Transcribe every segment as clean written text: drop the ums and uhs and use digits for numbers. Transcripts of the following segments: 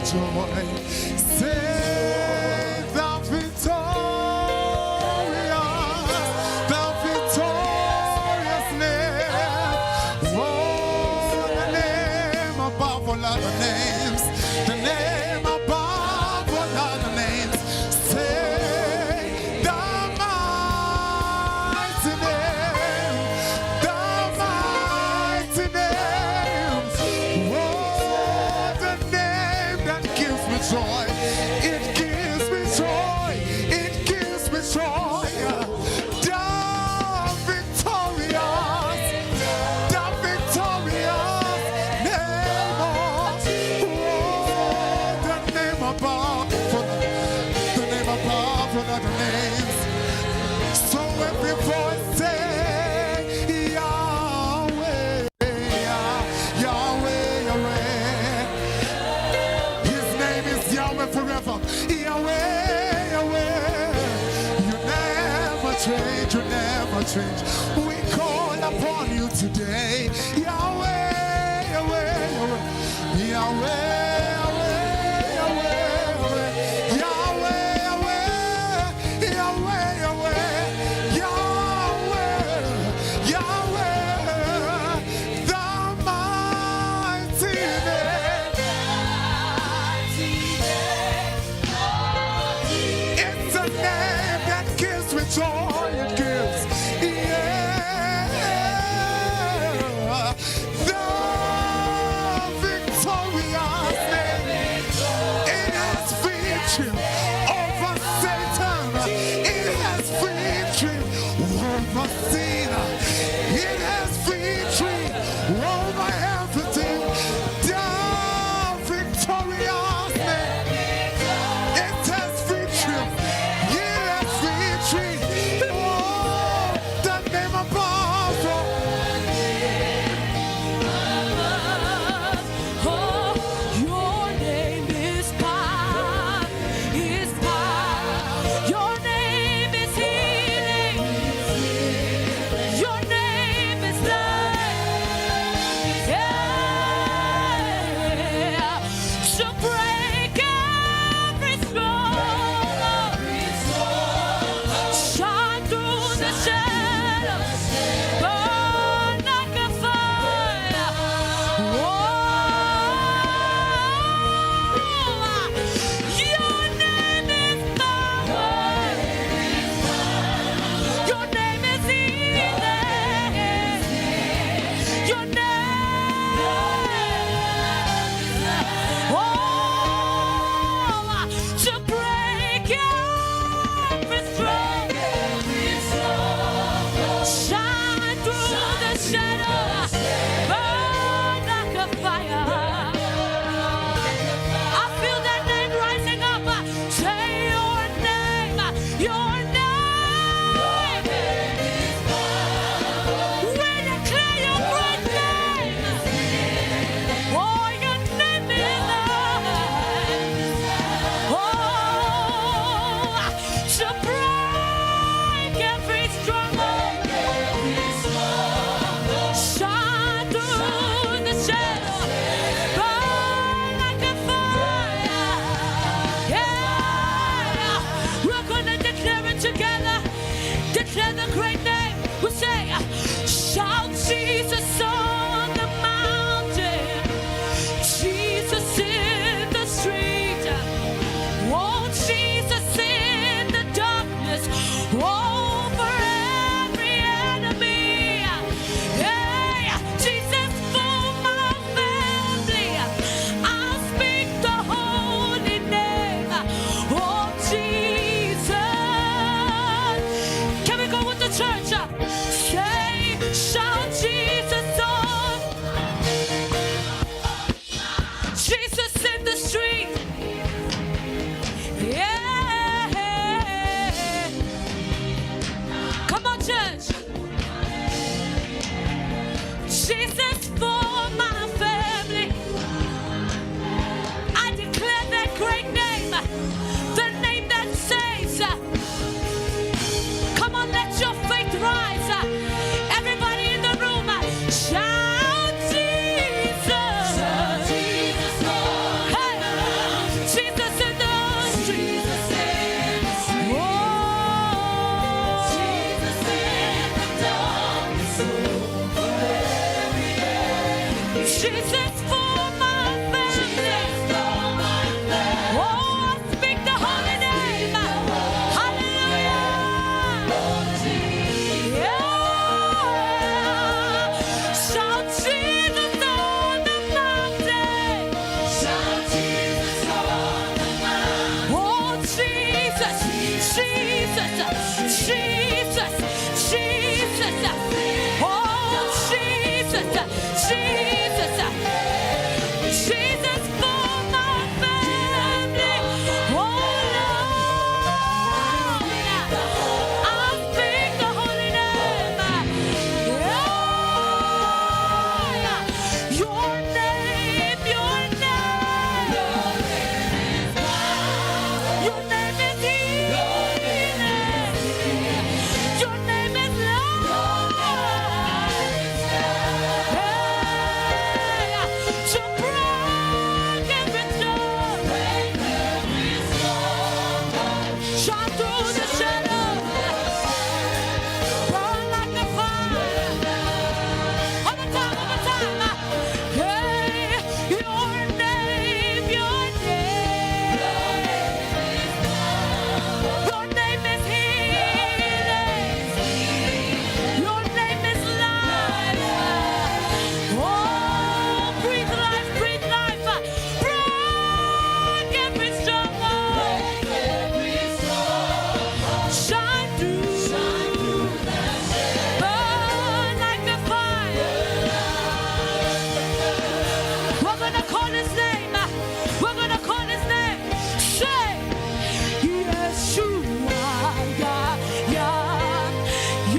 joy. Say the victorious name. Oh, the name above all other names. The name above all other names. Say the mighty name. The mighty name. Oh, the name that gives me joy. It gives me joy. It gives me joy. The victorious name of, the name above, the name above all other names. So every voice say, Yahweh, Yahweh, Yahweh. His name is Yahweh forever. Yahweh, Yahweh. You never change, you never change. We call upon you today. Yahweh, Yahweh, Yahweh. Yahweh, Yahweh, Yahweh, Yahweh, Yahweh, Yahweh, Yahweh, Yahweh, the mighty name. It's a name that gives me joy. It gives, the victorious name. It has victory over Satan. It has victory over sin. It has victory over everything. The victorious name. It has victory. It has victory. Oh, the name above all. Your name is power, your name is healing, your name is life, yeah, to break every stronghold, shine through the shadows, burn like a fire. Your name is power. Your name is healing. Your name, to break every stronghold, shine through the shadows, burn like a fire. I feel that name rising up. Say your name, your name. We declare your great name. Oh, your name is life. Oh, to break every stronghold, shine through the shadow, burn like a fire. Yeah, we're gonna declare it together. Declare the great name. We say, shout Jesus on the mountain, Jesus in the street, oh Jesus in the darkness, over every enemy. Hey, Jesus for my family, I'll speak the holy name, oh Jesus. Can we go with the church? Say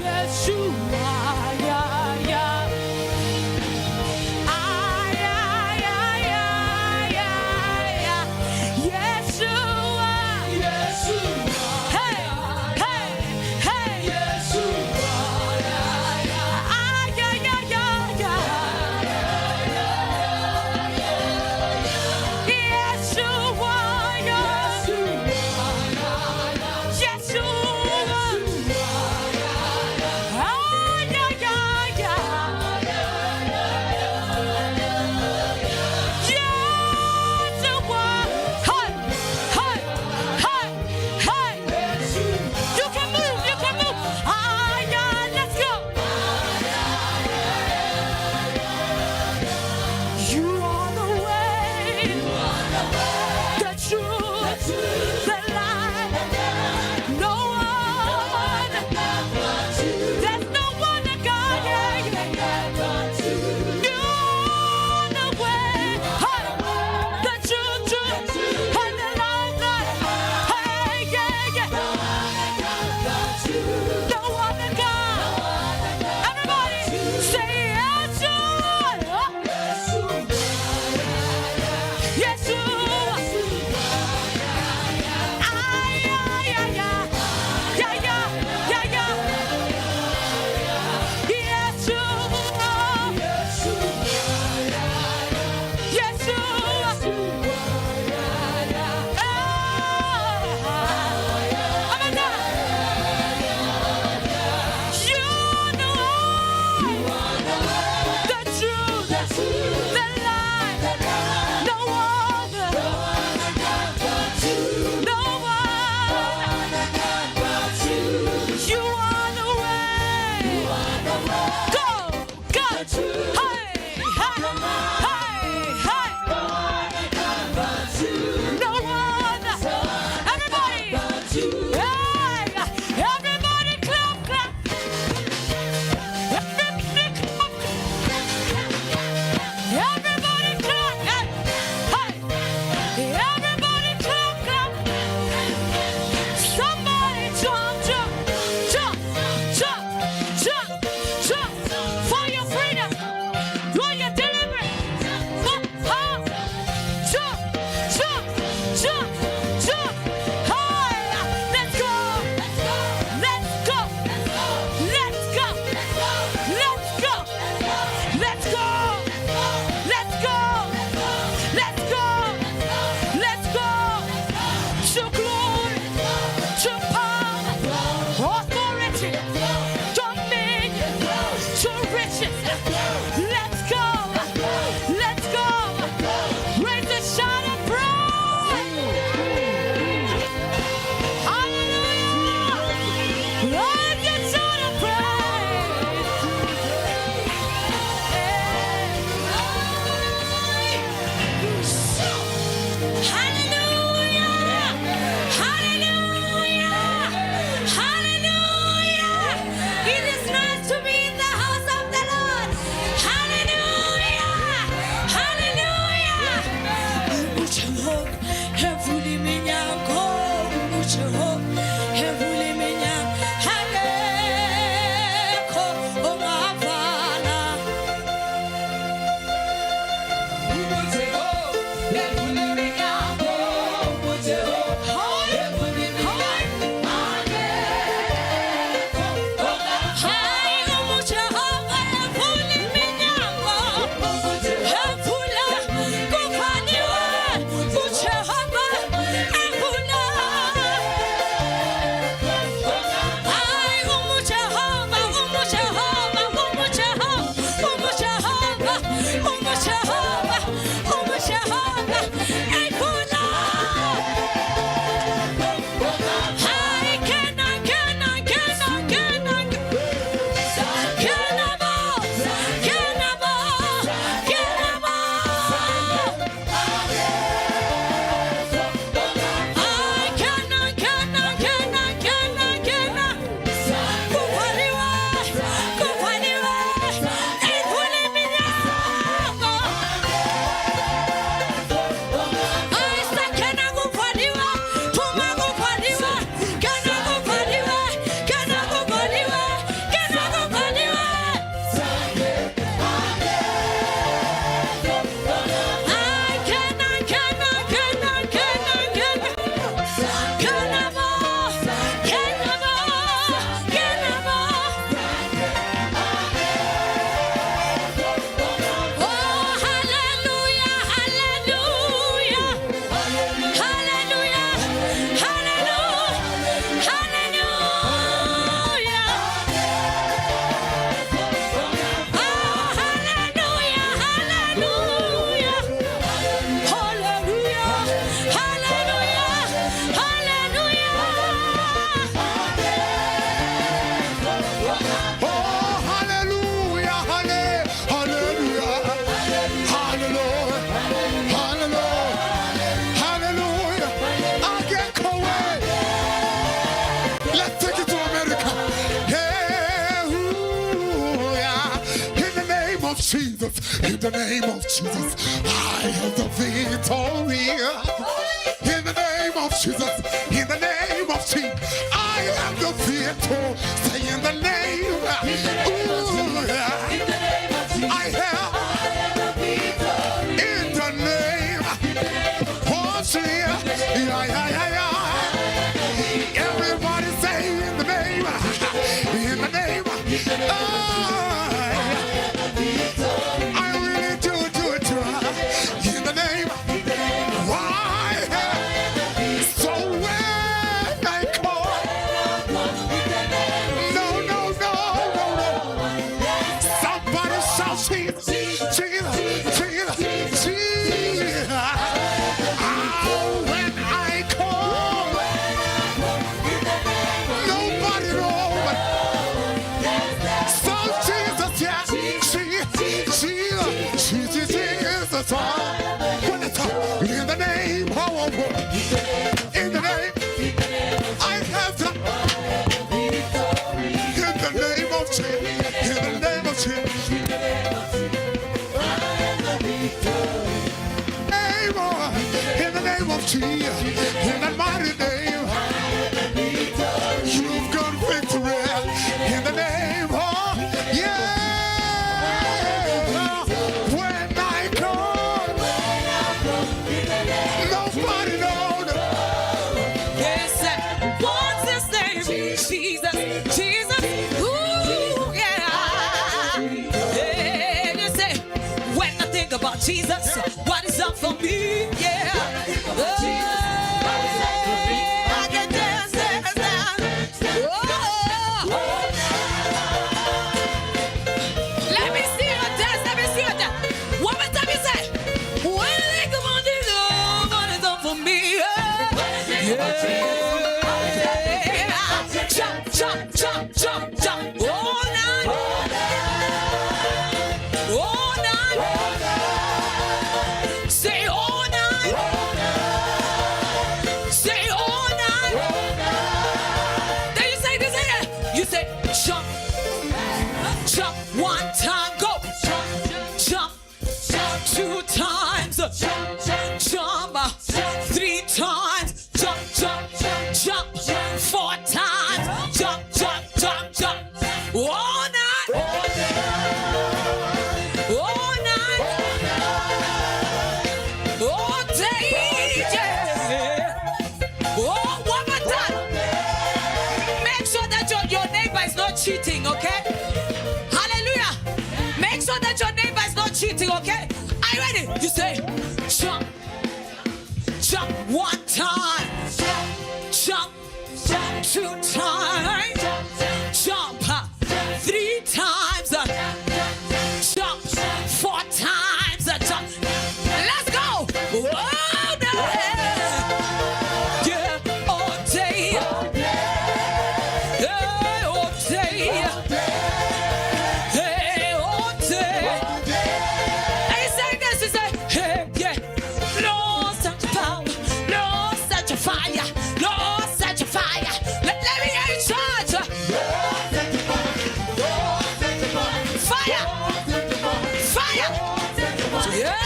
Yeshua, yeah, yeah. Ah, yeah, yeah, yeah, yeah, yeah. Yeshua, Yeshua. Hey, hey, hey. Yeshua, yeah, yeah. Ah, yeah, yeah, yeah, yeah. Yeshua, yeah. Yeshua. Ah, yeah, Oh, hallelujah, hallelujah, hallelujah, hallelujah, hallelujah. I get Kuwait. Let's take it to America. Yeah, ooh, yeah. In the name of Jesus, in the name of Jesus, I have the victory. In the name of Jesus, in the name of Jesus, I have the victory. Say in the name, ooh, yeah. I have in the name of Jesus. Yeah, yeah, yeah, yeah. Everybody say in the name, in the name. I really do it. In the name. Why? So when I call, no. Somebody shout Jesus, Jesus, Jesus, Jesus. Oh, when I call, nobody knows. So Jesus, yeah, Jesus. When it's in the name of in the name, I have the in the name of Jesus, in the name of Jesus. In the name of Jesus, in the mighty name, you've got victory. In the name of, yeah. When I call, nobody knows. Yes, what's his name? Jesus. Ooh, yeah. And you say, when I think about Jesus, what is up for me? Yeah. I can dance. Oh. Let me see you dance. One more time you say, when I think about Jesus, what is up for me? Yeah. Jump. All night. Say all night. Say all night. Then you say this again. You say jump one time, go. Jump 2 times. Jump 3 times. Jump 4 times. Jump. All night. All day. Yeah. Oh, one more time. Make sure that your neighbor is not cheating, okay? Hallelujah. Make sure that your neighbor is not cheating, okay? Are you ready? You say, jump 1 time. Jump 2 times. Jump 3 times. Jump 4 times. Jump. Let's go. Oh, no. Yeah, all day. Yeah, all day. Hey, all day. And you say this, you say, hey, yeah. Lord, such power. Lord, such a fire. Lord, such a fire. Let me hear you charge. Fire. Yeah.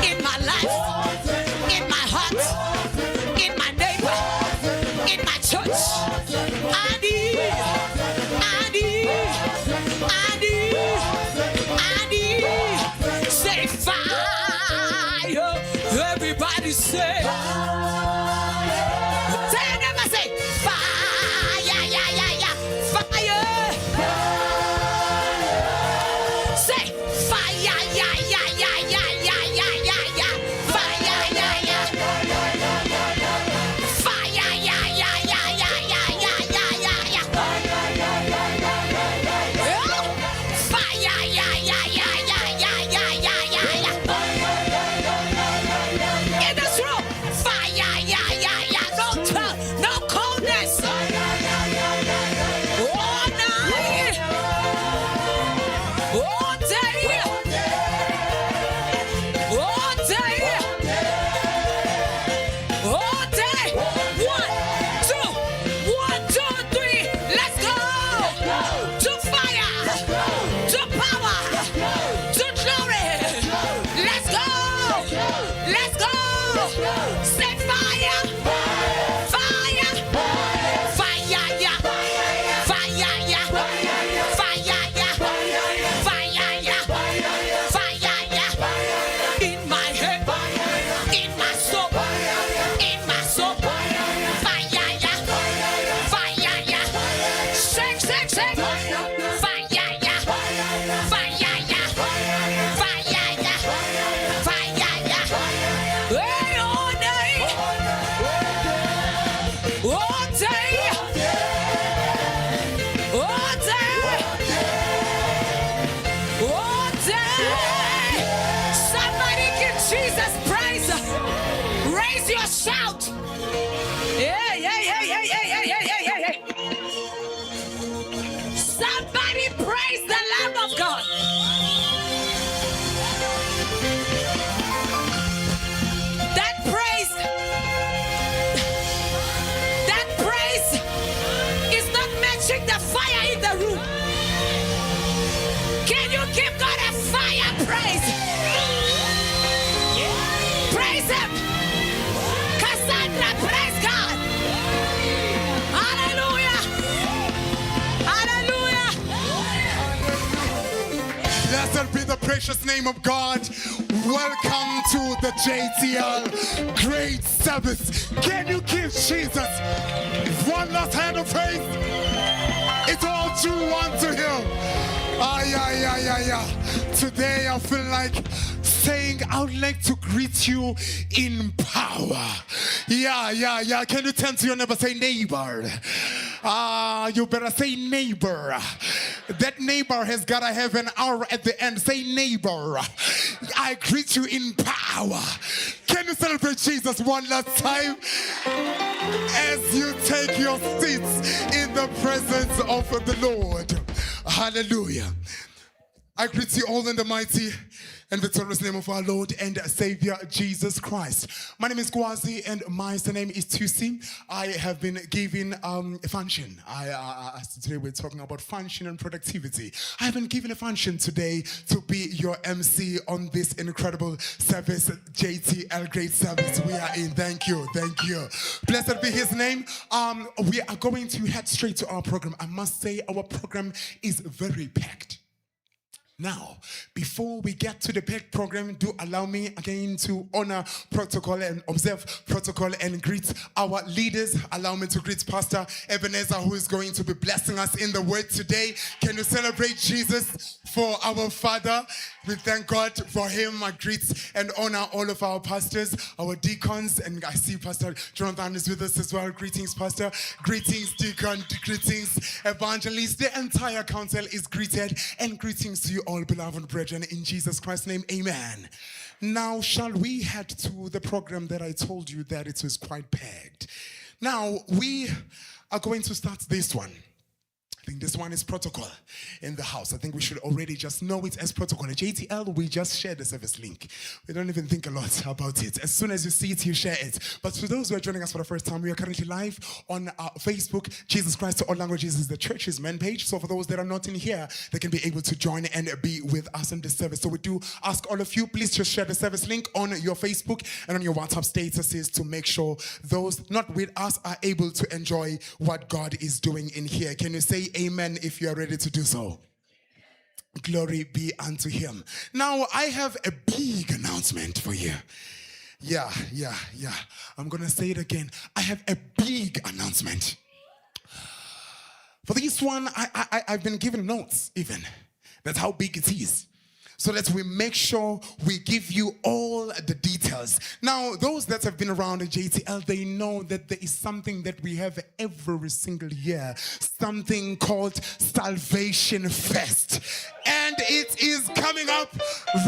In my life, in my heart, in my neighbor, in my church. I need. Say fire. Everybody say. Say it, never say fire. Yeah. Fire. Say fire. Yeah. Fire. Yeah. Fire. Yeah. Fire. In this room, fire. keep the fire in the room? Can you give God a fire praise? Praise Him. Cassandra, praise God. Hallelujah. Hallelujah. Blessed be the precious name of God. Welcome to the JTL Great Sabbath. Can you give Jesus one last hand of praise? It's all due unto Him. Today I feel like saying I would like to greet you in power. Yeah. Can you turn to your neighbor, say neighbor? You better say neighbor. That neighbor has got to have an R at the end. Say neighbor. I greet you in power. Can you celebrate Jesus one last time? As you take your seats in the presence of the Lord. Hallelujah. I greet you all in the mighty and victorious name of our Lord and Savior Jesus Christ. My name is Kwazi and my surname is Tusi. I have been given a function. Today we're talking about function and productivity. I have been given a function today to be your MC on this incredible service, JTL Great Service. We are in. Thank you. Blessed be His name. We are going to head straight to our program. I must say our program is very packed. Now, before we get to the packed program, do allow me again to honor protocol and observe protocol and greet our leaders. Allow me to greet Pastor Ebenezer, who is going to be blessing us in the word today. Can you celebrate Jesus for our Father? We thank God for Him. I greet and honor all of our pastors, our deacons, and I see Pastor Jonathan is with us as well. Greetings, Pastor. Greetings, deacon. Greetings, evangelist. The entire council is greeted, and greetings to you all, beloved brethren, in Jesus Christ's name, amen. Now, shall we head to the program that I told you that it was quite packed? Now, we are going to start this one. I think this one is protocol in the house. I think we should already just know it as protocol. At JTL, we just share the service link. We don't even think a lot about it. As soon as you see it, you share it. But for those who are joining us for the first time, we are currently live on Facebook. Jesus Christ to All Languages is the church's main page. So for those that are not in here, they can be able to join and be with us in this service. So we do ask all of you, please just share the service link on your Facebook and on your WhatsApp statuses to make sure those not with us are able to enjoy what God is doing in here. Can you say amen if you are ready to do so? Glory be unto Him. Now, I have a big announcement for you. Yeah. I'm going to say it again. I have a big announcement. For this one, I've been given notes even. That's how big it is. So that we make sure we give you all the details. Now, those that have been around at JTL, they know that there is something that we have every single year. Something called Salvation Fest. And it is coming up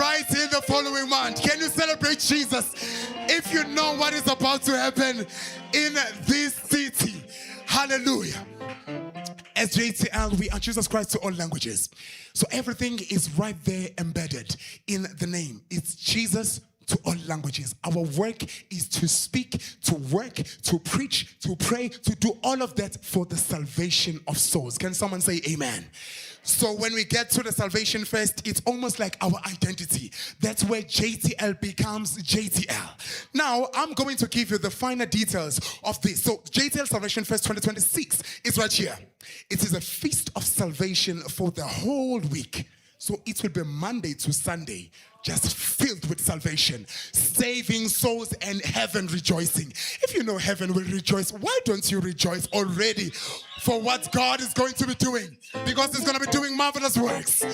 right in the following month. Can you celebrate Jesus if you know what is about to happen in this city? Hallelujah. As JTL, we are Jesus Christ to all languages. So everything is right there embedded in the name. It's Jesus to all languages. Our work is to speak, to work, to preach, to pray, to do all of that for the salvation of souls. Can someone say amen? So when we get to the Salvation Fest, it's almost like our identity. That's where JTL becomes JTL. Now, I'm going to give you the finer details of this. So JTL Salvation Fest 2026 is right here. It is a feast of salvation for the whole week. So it will be Monday to Sunday, just filled with salvation, saving souls and heaven rejoicing. If you know heaven will rejoice, why don't you rejoice already for what God is going to be doing? Because He's going to be doing marvelous works.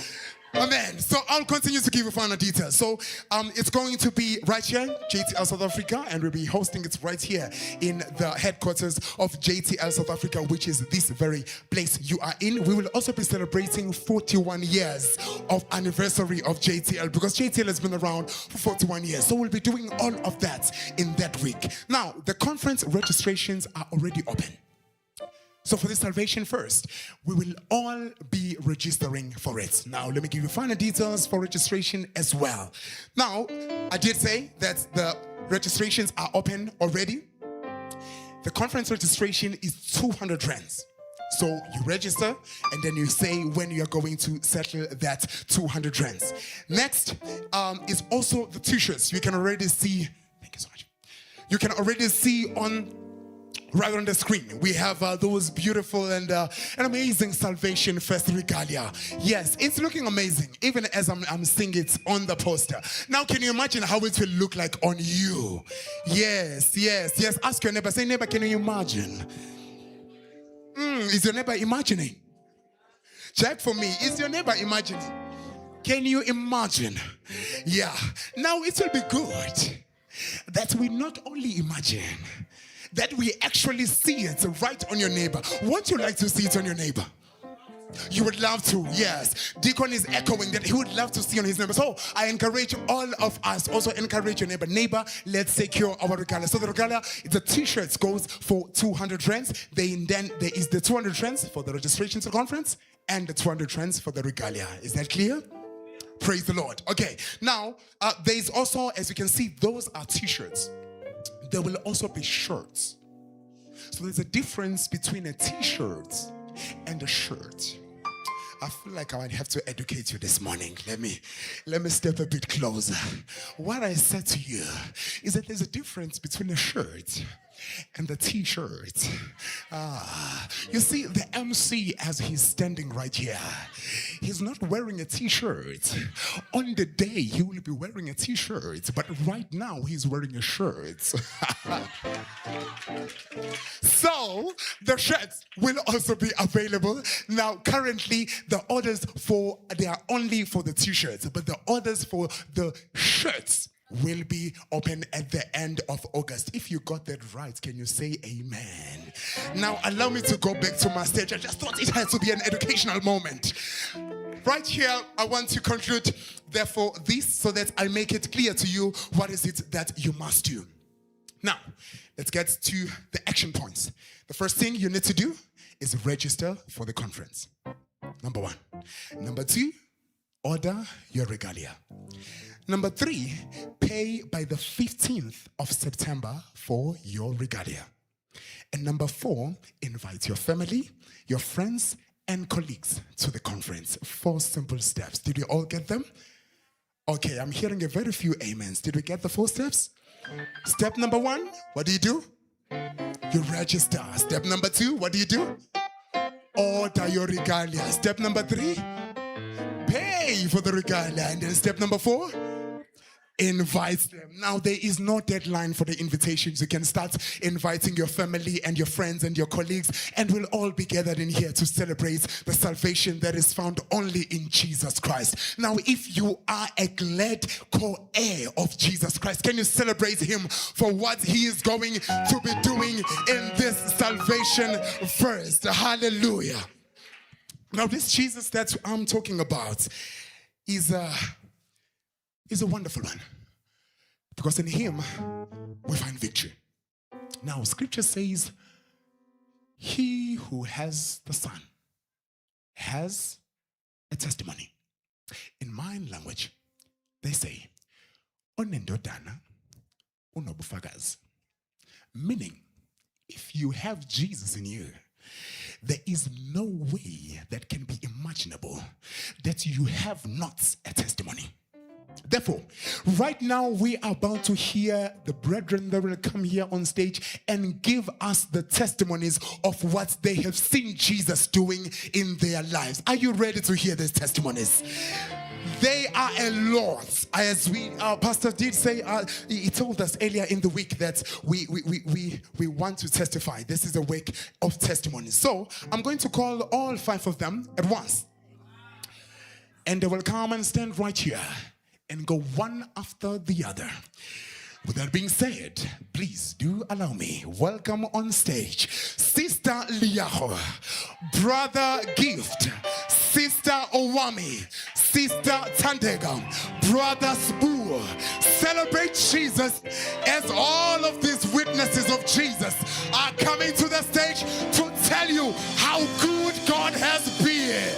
Amen. So I'll continue to give you final details. So it's going to be right here, JTL South Africa, and we'll be hosting it right here in the headquarters of JTL South Africa, which is this very place you are in. We will also be celebrating 41 years of anniversary of JTL, because JTL has been around for 41 years. So we'll be doing all of that in that week. Now, the conference registrations are already open. So for the Salvation First, we will all be registering for it. Now, let me give you final details for registration as well. Now, I did say that the registrations are open already. The conference registration is 200 rands. So you register and then you say when you're going to settle that 200 rands. Next is also the t-shirts. You can already see, thank you so much. You can already see right on the screen, we have those beautiful and amazing Salvation First regalia. Yes, it's looking amazing, even as I'm seeing it on the poster. Now, can you imagine how it will look like on you? Yes. Ask your neighbor, say, neighbor, can you imagine? Is your neighbor imagining? Check for me, is your neighbor imagining? Can you imagine? Yeah. Now, it will be good that we not only imagine, that we actually see it right on your neighbor. Won't you like to see it on your neighbor? You would love to, yes. Deacon is echoing that he would love to see on his neighbor. So I encourage all of us, also encourage your neighbor. Neighbor, let's secure our regalia. So the regalia, the t-shirts goes for 200 rands. Then there is the 200 rands for the registration to the conference and the 200 rands for the regalia. Is that clear? Praise the Lord. Okay, now there is also, as you can see, those are t-shirts. There will also be shirts. So there's a difference between a t-shirt and a shirt. I feel like I might have to educate you this morning. Let me step a bit closer. What I said to you is that there's a difference between a shirt and the t-shirt. You see, the MC, as he's standing right here, he's not wearing a t-shirt. On the day, he will be wearing a t-shirt, but right now, he's wearing a shirt. So, the shirts will also be available. Now, currently, the orders they are only for the t-shirts, but the orders for the shirts will be open at the end of August. If you got that right, can you say amen? Now, allow me to go back to my stage. I just thought it had to be an educational moment. Right here, I want to conclude, therefore, this so that I make it clear to you what is it that you must do. Now, let's get to the action points. The first thing you need to do is register for the conference. Number 1. Number 2, order your regalia. Number 3, pay by the 15th of September for your regalia. And number 4, invite your family, your friends, and colleagues to the conference. 4 simple steps. Did you all get them? Okay, I'm hearing a very few amens. Did we get the 4 steps? Step number 1, what do? You register. Step number 2, what do? Order your regalia. Step number 3, pay for the regalia. And then step number 4, invite them. Now, there is no deadline for the invitations. You can start inviting your family and your friends and your colleagues, and we'll all be gathered in here to celebrate the salvation that is found only in Jesus Christ. Now, if you are a glad co-heir of Jesus Christ, can you celebrate him for what he is going to be doing in this salvation first? Hallelujah. Now, this Jesus that I'm talking about is a wonderful one, because in him we find victory. Now, scripture says, he who has the Son has a testimony. In my language, they say, onendodana unobufakazi. Meaning, if you have Jesus in you, there is no way that can be imaginable that you have not a testimony. Therefore, right now we are about to hear the brethren that will come here on stage and give us the testimonies of what they have seen Jesus doing in their lives. Are you ready to hear these testimonies? They are a lot. As Pastor did say, he told us earlier in the week that we want to testify. This is a week of testimonies. So I'm going to call all 5 of them at once. And they will come and stand right here and go one after the other. With that being said, please do allow me welcome on stage Sister Liaho, Brother Gift, Sister Owami, Sister Tandega, Brother Spoo. Celebrate Jesus as all of these witnesses of Jesus are coming to the stage to tell you how good God has been.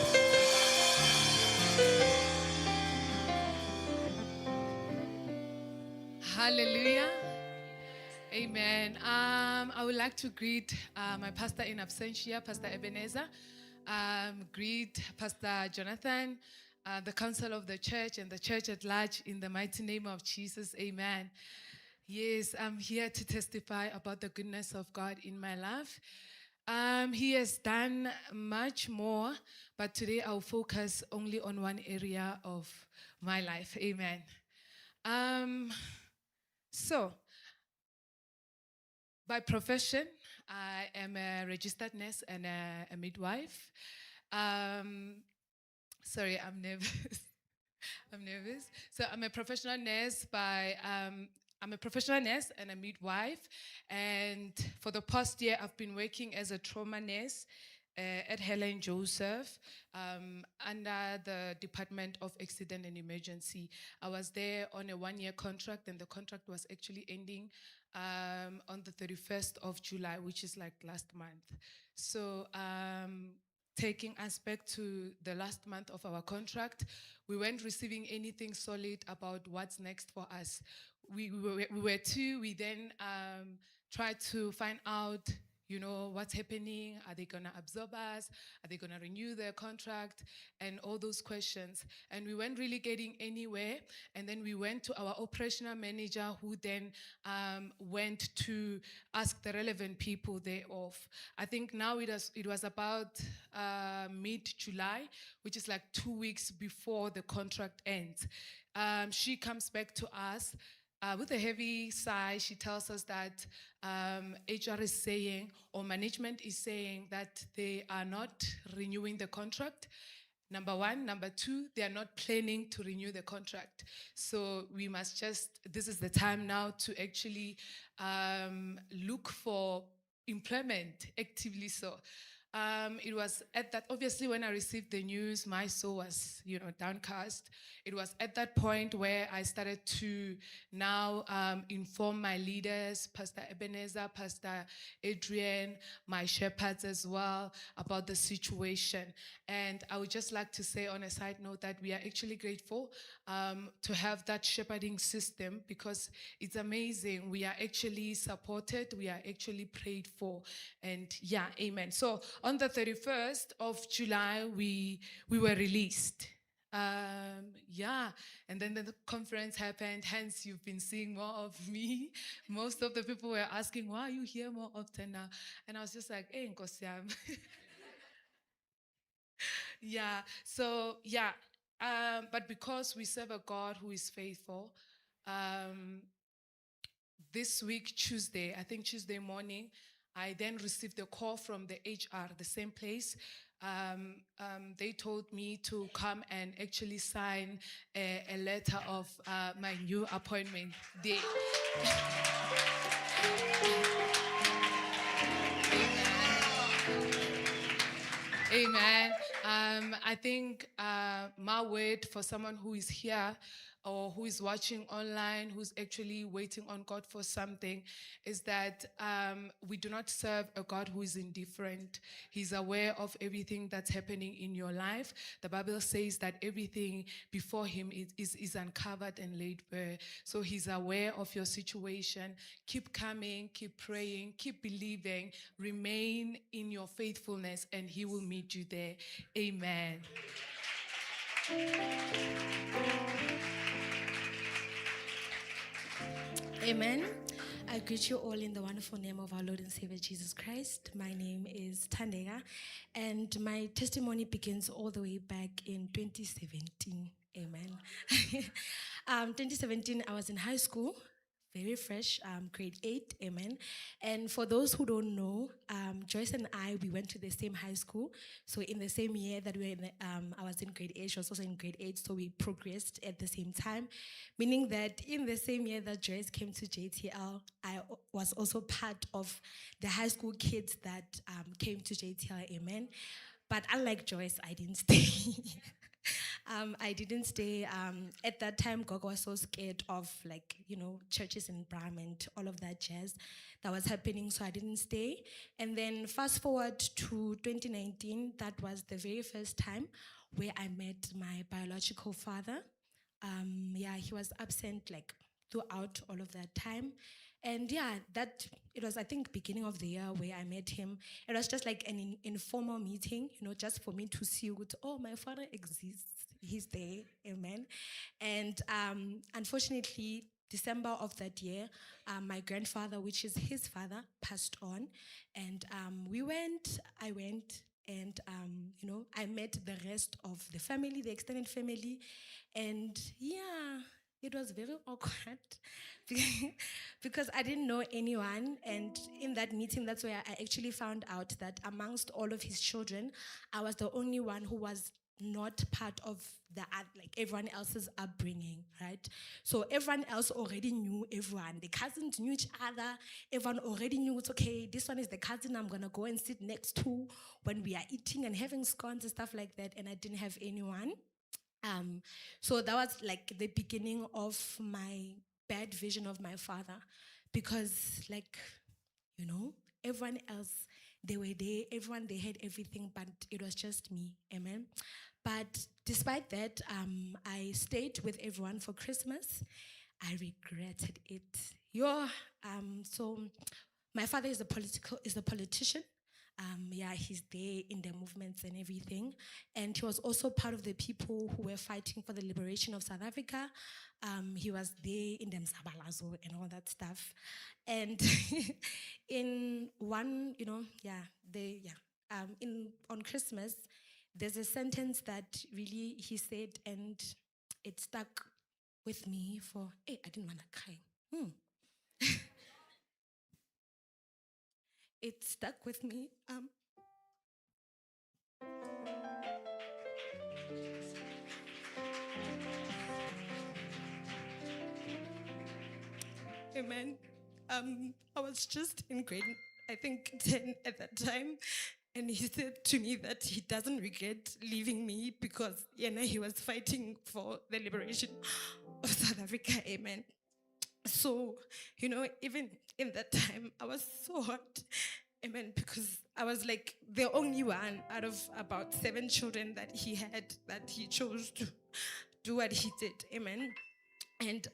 Hallelujah. Amen. I I would like to greet my pastor in absentia, Pastor Ebenezer. Greet Pastor Jonathan, the council of the church, and the church at large in the mighty name of Jesus. Amen. Yes, I'm here to testify about the goodness of God in my life. He has done much more, but today I'll focus only on one area of my life. Amen. So, by profession, I am a registered nurse and a midwife. Sorry, I'm nervous. I'm nervous. So I'm a professional nurse I'm a professional nurse and a midwife. And for the past year, I've been working as a trauma nurse at Helen Joseph under the Department of Accident and Emergency. I was there on a one-year contract, and the contract was actually ending on the 31st of July, which is like last month. So taking us back to the last month of our contract, we weren't receiving anything solid about what's next for us. We then tried to find out, what's happening. Are they going to absorb us? Are they going to renew their contract? And all those questions. And we weren't really getting anywhere. And then we went to our operational manager, who then went to ask the relevant people thereof. I think now it was about mid-July, which is like 2 weeks before the contract ends. She comes back to us with a heavy sigh. She tells us that HR is saying, or management is saying, that they are not renewing the contract. Number one. Number two, they are not planning to renew the contract. So we must this is the time now to actually look for employment actively. So it was at that, obviously, when I received the news, my soul was, downcast. It was at that point where I started to now inform my leaders, Pastor Ebenezer, Pastor Adrian, my shepherds as well, about the situation. And I would just like to say on a side note that we are actually grateful to have that shepherding system, because it's amazing. We are actually supported. We are actually prayed for. And yeah, amen. So on the 31st of July, we were released. And then the conference happened, hence you've been seeing more of me. Most of the people were asking, why are you here more often now? And I was just like, hey, Nkosi yami. But because we serve a God who is faithful, this week, Tuesday, I think Tuesday morning, I then received a call from the HR, the same place. They told me to come and actually sign a letter of my new appointment date. Amen. I think my word for someone who is here or who is watching online, who's actually waiting on God for something, is that we do not serve a God who is indifferent. He's aware of everything that's happening in your life. The Bible says that everything before him is uncovered and laid bare. So he's aware of your situation. Keep coming, keep praying, keep believing, remain in your faithfulness, and he will meet you there. Amen. Amen. I greet you all in the wonderful name of our Lord and Savior Jesus Christ. My name is Tandega, and my testimony begins all the way back in 2017. Amen. 2017, I was in high school, very fresh, grade 8, amen. And for those who don't know, Joyce and I, we went to the same high school. So in the same year that I was in grade 8, she was also in grade 8, so we progressed at the same time, meaning that in the same year that Joyce came to JTL, I was also part of the high school kids that came to JTL, amen. But unlike Joyce, I didn't stay. I didn't stay. At that time, Gogo was so scared of, churches in Bram and all of that jazz that was happening, so I didn't stay. And then fast forward to 2019, that was the very first time where I met my biological father. He was absent, throughout all of that time. And yeah, that it was, I think, beginning of the year where I met him. It was just like an informal meeting, just for me to see what, oh, my father exists. He's there, amen. And unfortunately, December of that year, my grandfather, which is his father, passed on. And I went, and I met the rest of the family, the extended family. And yeah, it was very awkward because I didn't know anyone. And in that meeting, that's where I actually found out that amongst all of his children, I was the only one who was not part of like everyone else's upbringing, right? So everyone else already knew everyone. The cousins knew each other. Everyone already knew it's okay. This one is the cousin I'm gonna go and sit next to when we are eating and having scones and stuff like that. And I didn't have anyone. So that was like the beginning of my bad vision of my father, because like, everyone else, they were there, everyone, they had everything, but it was just me, amen. But despite that, I stayed with everyone for Christmas. I regretted it. So my father is a politician. He's there in the movements and everything. And he was also part of the people who were fighting for the liberation of South Africa. He was there in the Mzabalazo and all that stuff. And in one, on Christmas, there's a sentence that really he said, and it stuck with me for, hey, I didn't want to cry. It stuck with me. Amen. I was just in grade, I think 10 at that time, and he said to me that he doesn't regret leaving me because he was fighting for the liberation of South Africa. Amen. So, even in that time, I was so hurt. Amen. Because I was like the only one out of about 7 children that he had that he chose to do what he did. Amen. And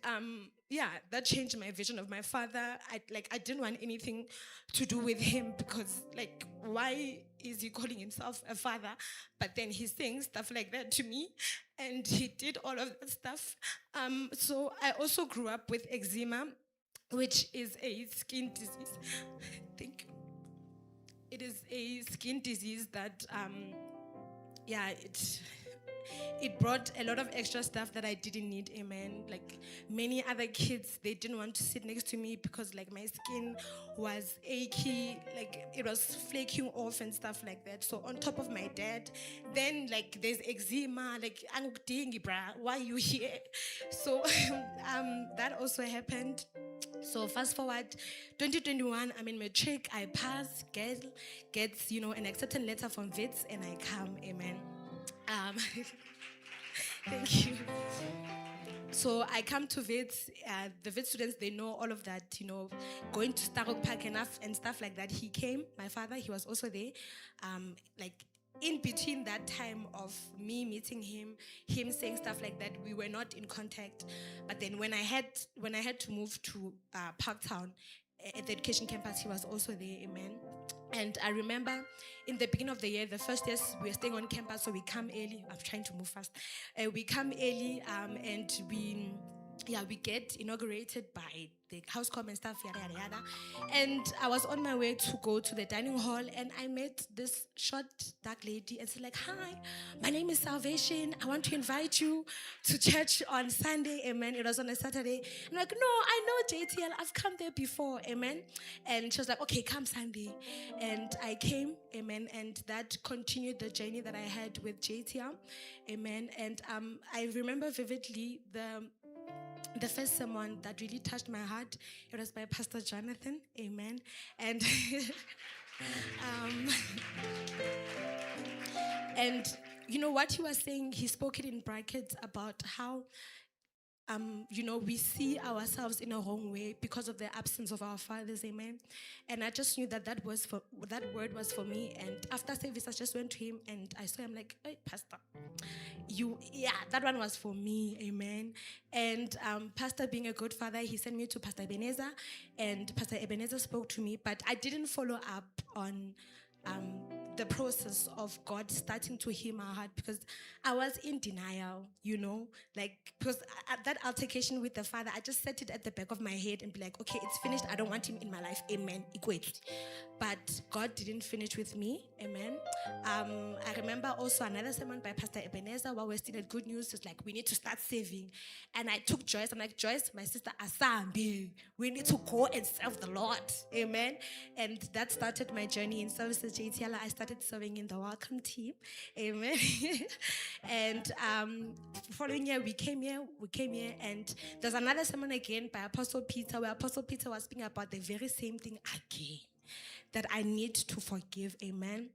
that changed my vision of my father. I didn't want anything to do with him because, like, why is he calling himself a father? But then he's saying stuff like that to me, and he did all of that stuff. So I also grew up with eczema, which is a skin disease. Thank you. It is a skin disease that, it brought a lot of extra stuff that I didn't need, amen. Like many other kids, they didn't want to sit next to me because like my skin was achy, like it was flaking off and stuff like that. So on top of my dad, then like there's eczema, like, why are you here? So that also happened. So fast forward, 2021, I'm in matric, I pass, gets an acceptance letter from WITS, and I come, amen. Thank you. So I come to WITS. The WITS students, they know all of that, going to Starrock Park and stuff like that. He came, my father, he was also there. Like in between that time of me meeting him saying stuff like that, we were not in contact. But then when I had to move to Parktown at the education campus, he was also there, amen. And I remember in the beginning of the year, the first years we were staying on campus, so we come early. I'm trying to move fast. We come early, and we get inaugurated by the house com and stuff, yada, yada, yada. And I was on my way to go to the dining hall, and I met this short, dark lady, and she's like, hi, my name is Salvation. I want to invite you to church on Sunday, amen. It was on a Saturday. I'm like, no, I know JTL. I've come there before, amen. And she was like, okay, come Sunday. And I came, amen, and that continued the journey that I had with JTL, amen. And I remember vividly the first sermon that really touched my heart. It was by Pastor Jonathan, amen. And and what he was saying, he spoke it in brackets about how we see ourselves in a wrong way because of the absence of our fathers, amen. And I just knew that word was for me. And after service, I just went to him and I saw him like, hey, Pastor, that one was for me, amen. And Pastor, being a good father, he sent me to Pastor Ebenezer, and Pastor Ebenezer spoke to me, but I didn't follow up on the process of God starting to heal my heart, because I was in denial, because at that altercation with the father, I just set it at the back of my head and be like, okay, it's finished. I don't want him in my life. Amen. Equate. But God didn't finish with me. Amen. I remember also another sermon by Pastor Ebenezer while we're still at Good News. It's like, we need to start saving. And I took Joyce. I'm like, Joyce, my sister, Asambi, we need to go and serve the Lord. Amen. And that started my journey in services JTL. I started serving in the welcome team. Amen. And following year, we came here, and there's another sermon again by Apostle Peter, where Apostle Peter was speaking about the very same thing again, that I need to forgive. Amen.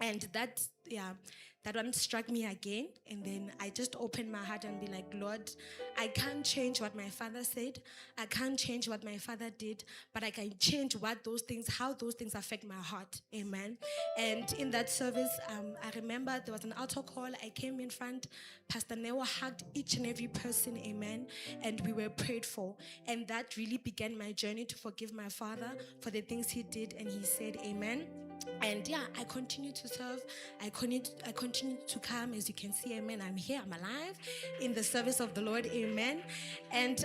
And that one struck me again. And then I just opened my heart and be like, Lord, I can't change what my father said. I can't change what my father did, but I can change how those things affect my heart. Amen. And in that service, I remember there was an altar call. I came in front. Pastor Neo hugged each and every person. Amen. And we were prayed for. And that really began my journey to forgive my father for the things he did and he said. Amen. And I continue to serve. I continue to come. As you can see, amen, I'm here, I'm alive in the service of the Lord. Amen. And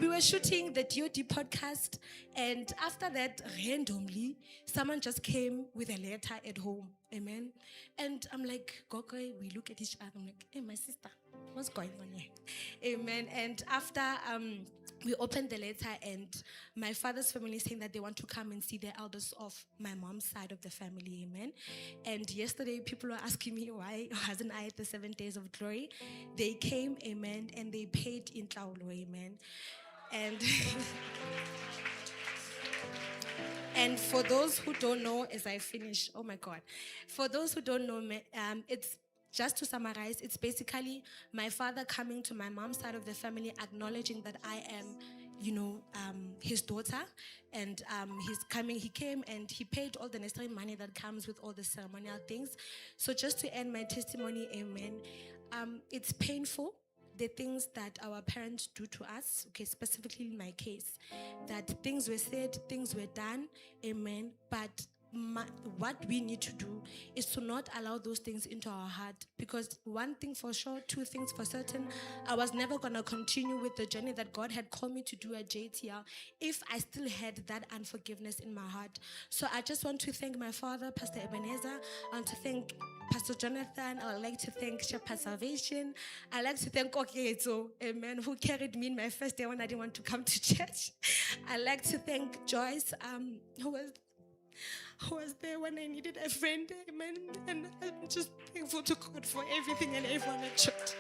we were shooting the DOD podcast, and after that, randomly someone just came with a letter at home. Amen. And I'm like, Gogo, we look at each other. I'm like, hey, my sister, what's going on here? Amen. And after we opened the letter, and my father's family saying that they want to come and see the elders of my mom's side of the family. Amen. And yesterday, people were asking me why wasn't I at the 7 days of glory. They came, amen, and they paid in Taulo, amen. And and for those who don't know, as I finish, oh my God, for those who don't know, it's just to summarize, it's basically my father coming to my mom's side of the family, acknowledging that I am, his daughter, and he came and he paid all the necessary money that comes with all the ceremonial things. So just to end my testimony, amen, it's painful, the things that our parents do to us, okay, specifically in my case, that things were said, things were done, amen, but what we need to do is to not allow those things into our heart, because one thing for sure, two things for certain, I was never going to continue with the journey that God had called me to do at JTL if I still had that unforgiveness in my heart. So I just want to thank my father, Pastor Ebenezer. I want to thank Pastor Jonathan. I would like to thank Shepherd Salvation. I like to thank Okezo, amen, who carried me in my first day when I didn't want to come to church. I like to thank Joyce, who was there when I needed a friend, amen. And I'm just thankful to God for everything and everyone at church.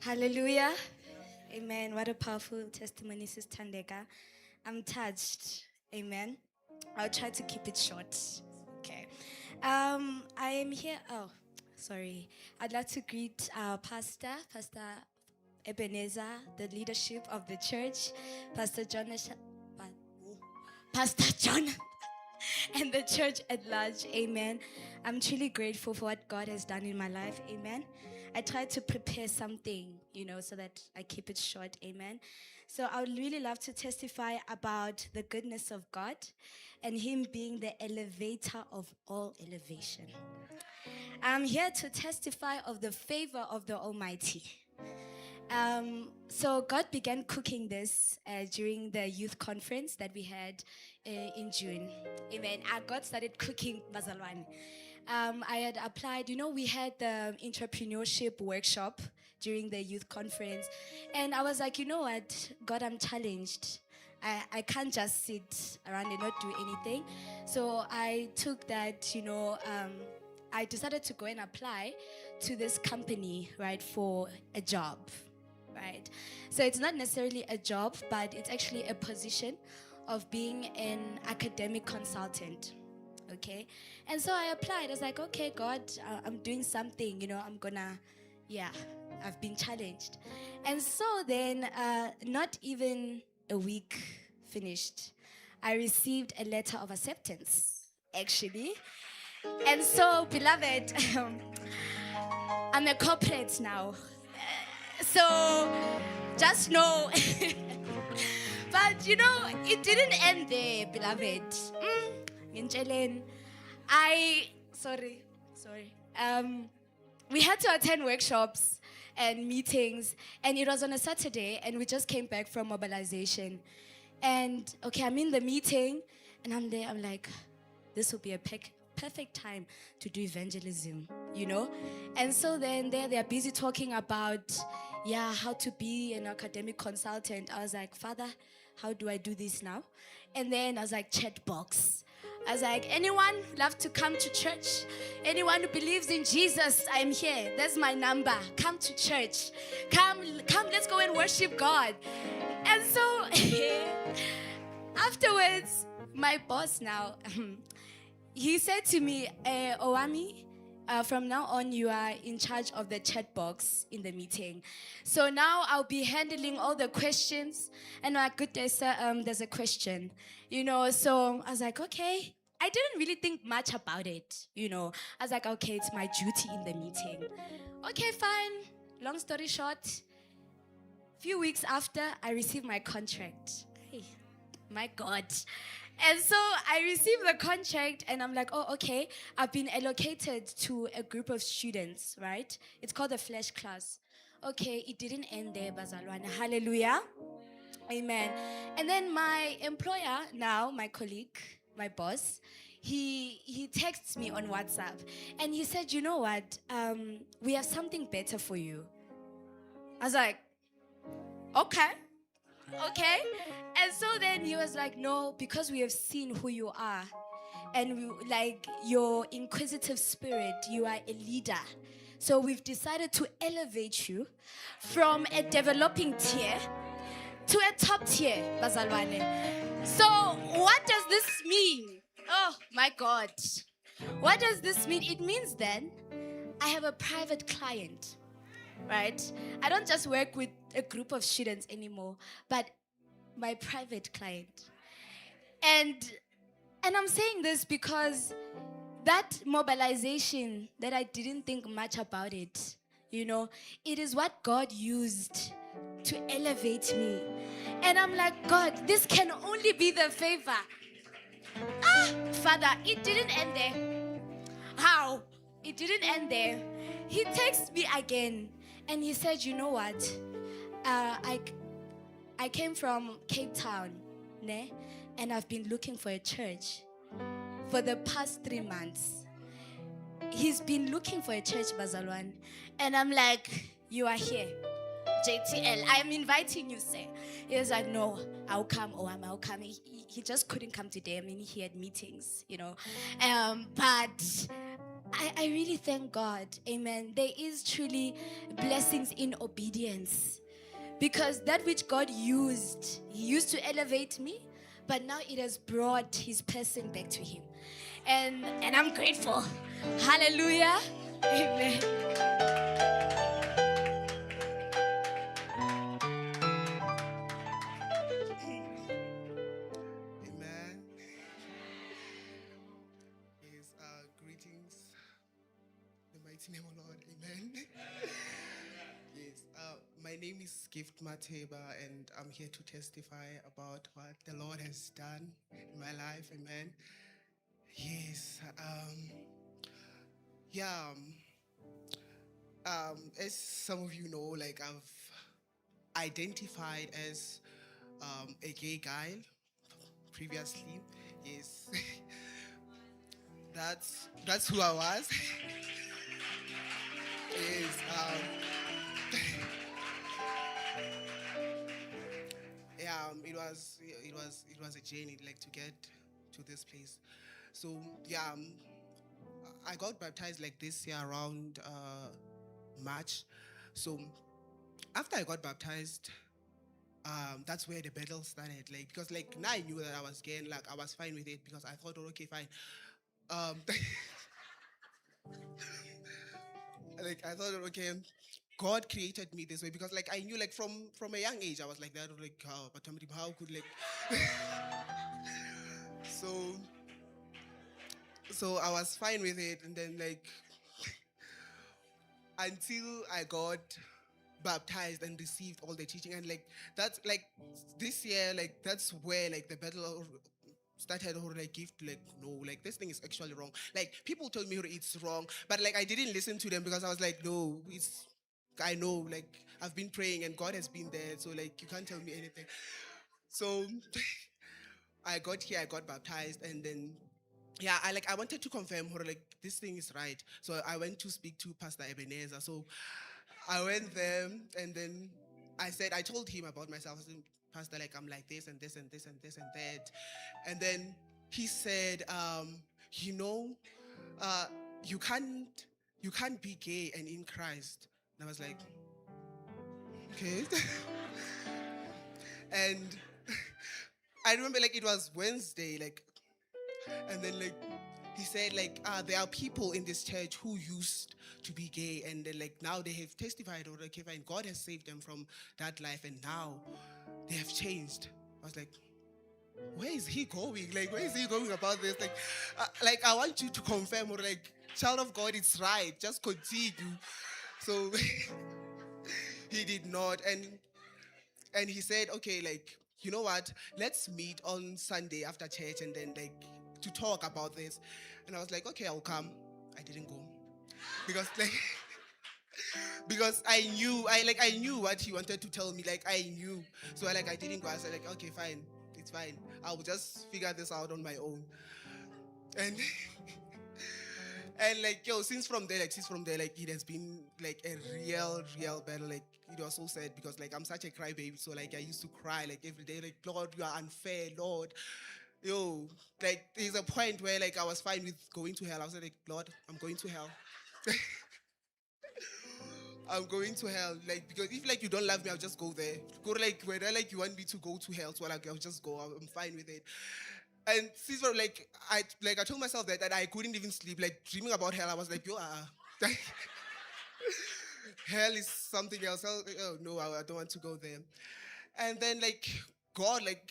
Hallelujah. Amen. What a powerful testimony, Sister Tandeka. I'm touched. Amen. I'll try to keep it short. Okay. I am here. Oh, sorry. I'd like to greet our Pastor Ebenezer, the leadership of the church, Pastor John, and the church at large. Amen. I'm truly grateful for what God has done in my life. Amen. I try to prepare something, so that I keep it short. Amen. So I would really love to testify about the goodness of God and Him being the elevator of all elevation. I'm here to testify of the favor of the Almighty. So God began cooking this during the youth conference that we had in June. Amen. God started cooking Bazalwane. I had applied, we had the entrepreneurship workshop during the youth conference. And I was like, what? God, I'm challenged. I can't just sit around and not do anything. So I took that, I decided to go and apply to this company, right, for a job, right? So it's not necessarily a job, but it's actually a position of being an academic consultant. Okay, and so I applied. I was like, okay, God, I'm doing something, I'm gonna, I've been challenged. And so then, not even a week finished, I received a letter of acceptance, actually. And so, beloved, I'm a corporate now. So, just know. But you know, it didn't end there, beloved. Ngintsheleni, sorry. We had to attend workshops and meetings, and it was on a Saturday, and we just came back from mobilization. And okay, I'm in the meeting, and I'm there. I'm like, this will be a perfect time to do evangelism, you know? And so then they're busy talking about, how to be an academic consultant. I was like, Father, how do I do this now? And then I was like, chat box. I was like, anyone love to come to church? Anyone who believes in Jesus, I'm here. That's my number. Come to church. Come, let's go and worship God. And so afterwards, my boss now, he said to me, Owami, from now on, you are in charge of the chat box in the meeting. So now I'll be handling all the questions. And like, good day, sir, there's a question. You know, so I was like, okay. I didn't really think much about it, you know. I was like, okay, it's my duty in the meeting. Okay, fine. Long story short, a few weeks after, I received my contract. Hey, my God. And so I received the contract, and I'm like, oh, okay. I've been allocated to a group of students, right? It's called the Flash class. Okay, it didn't end there, Bazalwane. Hallelujah. Amen. And then my employer now, my colleague, my boss, he texts me on WhatsApp, and he said, you know what? We have something better for you. I was like, okay. And so then he was like, no, because we have seen who you are, and we, like your inquisitive spirit, you are a leader. So we've decided to elevate you from a developing tier to a top tier, Bazalwane. So what does this mean? Oh my God. What does this mean? It means then I have a private client, right? I don't just work with a group of students anymore, but my private client. And I'm saying this because that mobilization that I didn't think much about it, you know, it is what God used to elevate me. And I'm like, God, this can only be the favor. Father, it didn't end there. How? It didn't end there. He texted me again, and he said, you know what? I came from Cape Town, ne? And I've been looking for a church for the past 3 months. He's been looking for a church, Bazalwan. And I'm like, you are here. JTL, I am inviting you, sir. He was like, no, I'll come. I'll come. He just couldn't come today. I mean, he had meetings, you know. But I really thank God. Amen. There is truly blessings in obedience. Because that which God used, He used to elevate me, but now it has brought His person back to Him. And I'm grateful. Hallelujah. Amen. Amen. Yes, greetings. In the mighty name of Lord. Amen. Yes, my name is Gift Mateba, and I'm here to testify about what the Lord has done in my life. Amen. Yes. As some of you know, like I've identified as a gay guy previously. Yes. That's who I was. Yes. It was a journey, like, to get to this place. So I got baptized like this year around March. So after I got baptized, that's where the battle started. Like, because like now I knew that I was gay, and like I was fine with it because I thought, oh, okay, fine. Like I thought, okay, God created me this way, because like I knew like from a young age I was like that, like how could like so I was fine with it, and then like until I got baptized and received all the teaching, and like that's like this year, like that's where like the battle started, or like gift, like no, like this thing is actually wrong. Like people told me it's wrong, but like I didn't listen to them, because I was like, no, it's, I know, like I've been praying and God has been there, so like you can't tell me anything. So I got here, I got baptized, and then yeah, I wanted to confirm her like this thing is right. So I went to speak to Pastor Ebenezer. So I went there, and then I told him about myself. I said, Pastor, like I'm like this and this and this and this and that. And then he said, you know, uh, you can't be gay and in Christ. And I was like, okay. And I remember like it was Wednesday, like, and then like he said like there are people in this church who used to be gay, and then like now they have testified, or like, and God has saved them from that life, and now they have changed. I was like, where is he going? Like, where is he going about this? Like I want you to confirm, or like, child of God, it's right. Just continue. So he did not, and he said, okay, like, you know what? Let's meet on Sunday after church, and then like to talk about this. And I was like, okay, I'll come. I didn't go because like because I knew what he wanted to tell me. Like I knew, so I didn't go. I said like, okay, fine, it's fine. I will just figure this out on my own. And and like since from there, like it has been like a real battle. Like it was so sad, because like I'm such a crybaby. So like I used to cry like every day. Like, Lord, you are unfair, Lord. Like there's a point where like I was fine with going to hell. I was like, Lord, I'm going to hell. I'm going to hell. Like, because if like you don't love me, I'll just go there. Go like whether like you want me to go to hell, so like I'll just go. I'm fine with it. And since like I told myself that I couldn't even sleep, like dreaming about hell. I was like, hell is something else. Hell, oh no, I don't want to go there. And then like God, like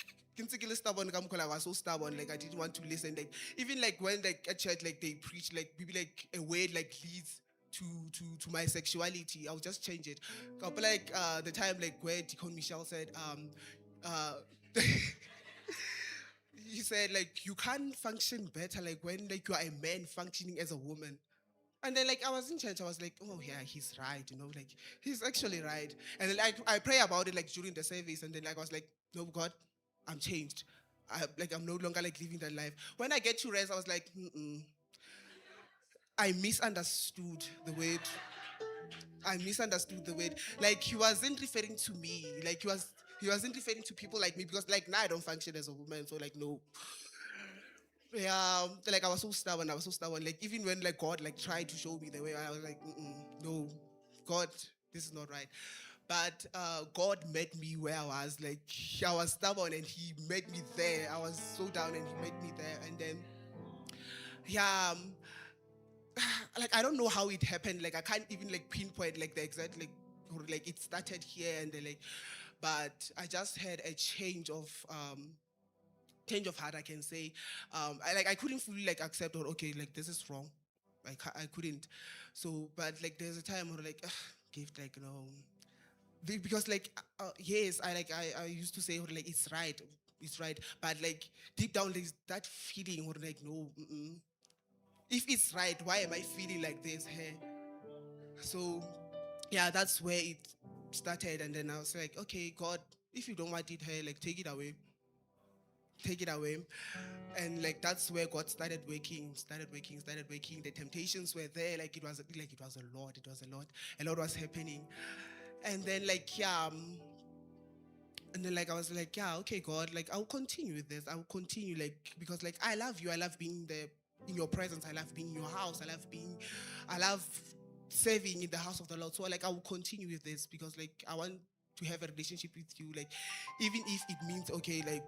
stubborn, I was so stubborn, like I didn't want to listen. Like even like when like at church, like they preach, like maybe like a word like leads to my sexuality, I'll just change it. But like the time like where Deacon Michelle said, uh he said like you can't function better like when like you are a man functioning as a woman. And then like I was in church, I was like, oh yeah, he's right, like he's actually right. And then like I pray about it like during the service, and then like I was like, no, God, I'm changed. I'm no longer like living that life. When I get to rest, I was like, I misunderstood the word. I misunderstood the word. Like he wasn't referring to me. Like he wasn't referring to people like me, because like now I don't function as a woman. So like no. Yeah, like I was so stubborn. Like even when like God like tried to show me the way, I was like, no, God, this is not right. But God met me where I was. Like I was stubborn, and He met me there. I was so down, and He met me there. And then, yeah, like I don't know how it happened. Like I can't even like pinpoint like the exact like, or like it started here and then like, but I just had a change of heart, I can say. I couldn't fully like accept, or okay, like this is wrong. I couldn't. So, but like there's a time where like, gift, like because like yes, I used to say, or like it's right, but like deep down there's that feeling, or like no, if it's right, why am I feeling like this? Hey, so yeah, that's where it started, and then I was like, okay, God, if you don't want it, hey, like take it away, take it away. And like that's where God started working. The temptations were there. Like it was a lot was happening. And then like and then like I was like, yeah, okay, God, like I'll continue with this. I'll continue, like, because like I love you. I love being there in your presence. I love being in your house. I love serving in the house of the Lord. So like I will continue with this, because like I want to have a relationship with you. Like even if it means, okay, like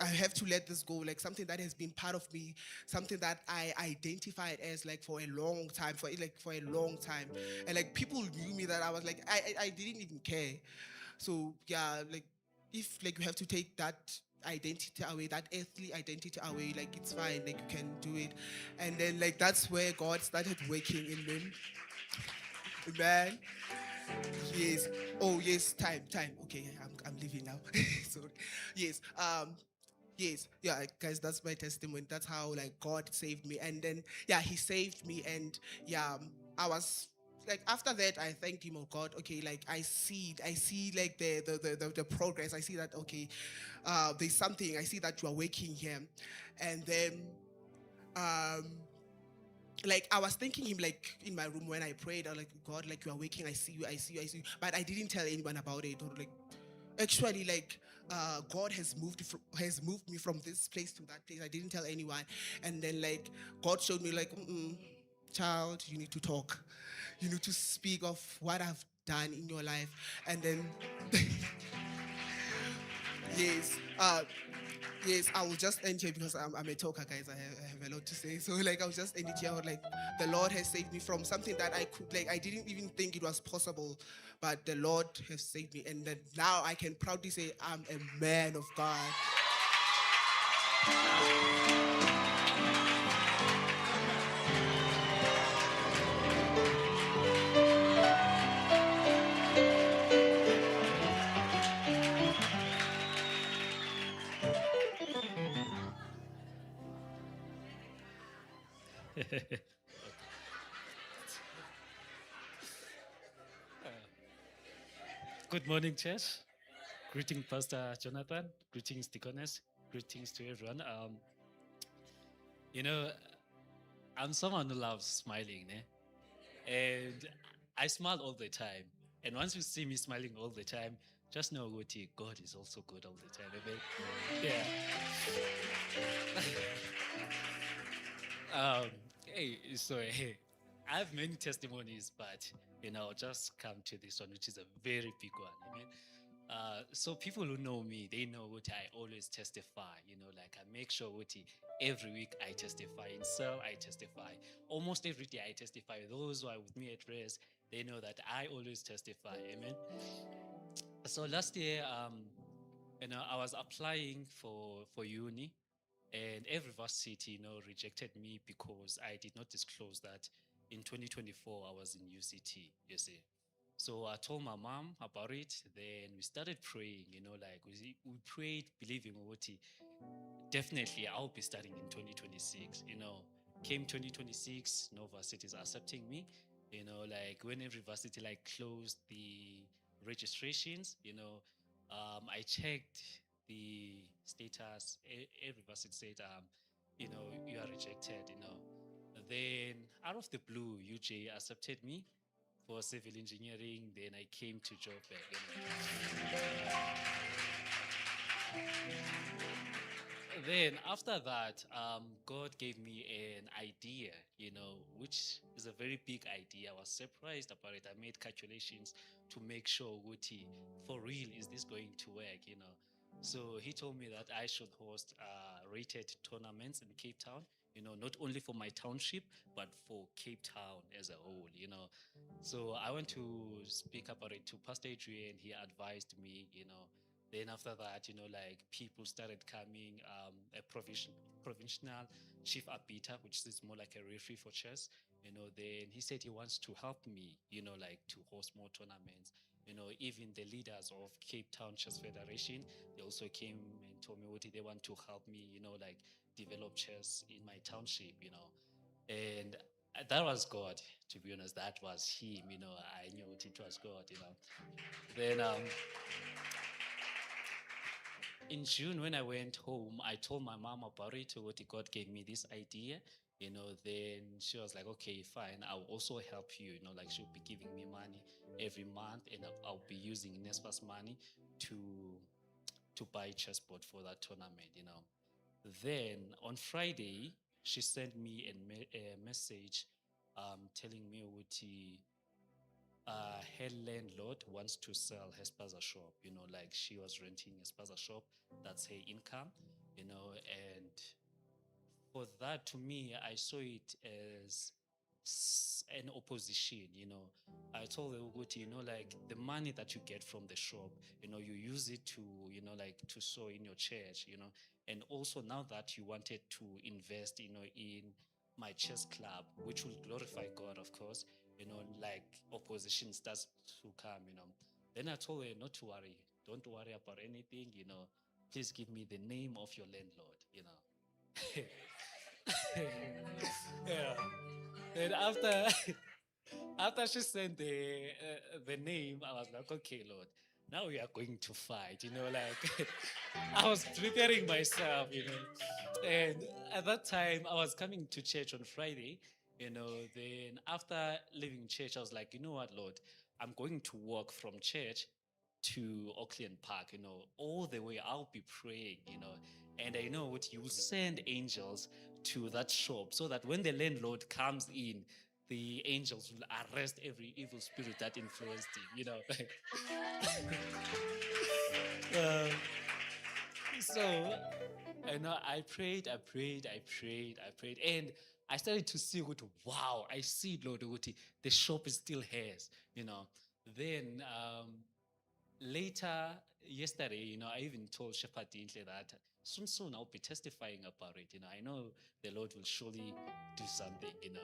I have to let this go, like something that has been part of me, something that I identified as like for a long time, for a long time, and like people knew me that I was like I didn't even care. So yeah, like if like you have to take that identity away, that earthly identity away, like it's fine, like you can do it, and then like that's where God started working in me, man. Yes. Oh yes. Time. Okay, I'm leaving now. Sorry. Yes. Yes, yeah, guys, that's my testimony. That's how like God saved me, and then yeah, He saved me, and yeah, I was like after that, I thanked Him. Oh God, okay, like I see like the progress. I see that okay, there's something. I see that you are working here, and then um. Like I was thanking him like in my room when I prayed. I was like, God, like you are waking. I see you. I see you. I see you. But I didn't tell anyone about it. Or like actually like God has moved me from this place to that place. I didn't tell anyone, and then like God showed me like, child, you need to talk, you need to speak of what I've done in your life, and then yes, yes, I will just end here because I'm a talker, guys. I have a lot to say. So like I'll just end it here. Like the Lord has saved me from something that I didn't even think it was possible, but the Lord has saved me, and then now I can proudly say I'm a man of God. Good morning, church. Greeting, Pastor Jonathan. Greetings, Deaconess. Greetings to everyone. You know, I'm someone who loves smiling, and I smile all the time. And once you see me smiling all the time, just know what God is also good all the time. Amen. Yeah. Hey, so hey, I have many testimonies, but I'll just come to this one, which is a very big one. Amen. So people who know me, they know what I always testify. Like I make sure what every week I testify in cell, I testify almost every day. I testify. Those who are with me at rest, they know that I always testify. Amen. So last year, I was applying for uni, and every varsity, rejected me because I did not disclose that in 2024 I was in UCT. You see. So I told my mom about it. Then we started praying, like we prayed, believing what definitely I'll be starting in 2026. Came 2026, no varsities accepting me. Like when every varsity like closed the registrations, I checked the status. Every varsity said, you are rejected. Then out of the blue, UJ accepted me for civil engineering. Then I came to Joburg. Then after that, God gave me an idea, which is a very big idea. I was surprised about it. I made calculations to make sure, Guti, for real, is this going to work? So he told me that I should host rated tournaments in Cape Town, not only for my township, but for Cape Town as a whole. So I went to speak about it to Pastor Adrian. He advised me. Then after that, like people started coming, a provincial chief arbiter, which is more like a referee for chess. Then he said he wants to help me, like to host more tournaments. Even the leaders of Cape Town Chess Federation, they also came and told me what they want to help me, like develop chess in my township. And that was God, to be honest. That was him, I knew it was God. Then in June, when I went home, I told my mom about it. What God gave me this idea, then she was like, okay, fine. I'll also help you, like she'll be giving me money every month, and I'll be using NSFAS money to buy chessboard for that tournament. Then on Friday, she sent me a message telling me what her landlord wants to sell her spaza shop. Like she was renting a spaza shop. That's her income. and for that, to me, I saw it as an opposition. I told the Uguti, like the money that you get from the shop, you use it to, like to sow in your church. And also now that you wanted to invest, in my chess club, which will glorify God, of course, like opposition starts to come. Then I told her not to worry. Don't worry about anything. Please give me the name of your landlord. Yeah. And after she sent the name, I was like, okay, Lord, now we are going to fight. Like I was preparing myself. And at that time, I was coming to church on Friday. Then after leaving church, I was like, you know what, Lord, I'm going to walk from church to Auckland Park, all the way I'll be praying. And I know what you will send angels to that shop so that when the landlord comes in, the angels will arrest every evil spirit that influenced him. Um, so, I prayed, and I started to see what, wow, I see, Lord, what the shop is still hers. Then later, yesterday, I even told Shepherd Dintley that soon I'll be testifying about it. I know the Lord will surely do something.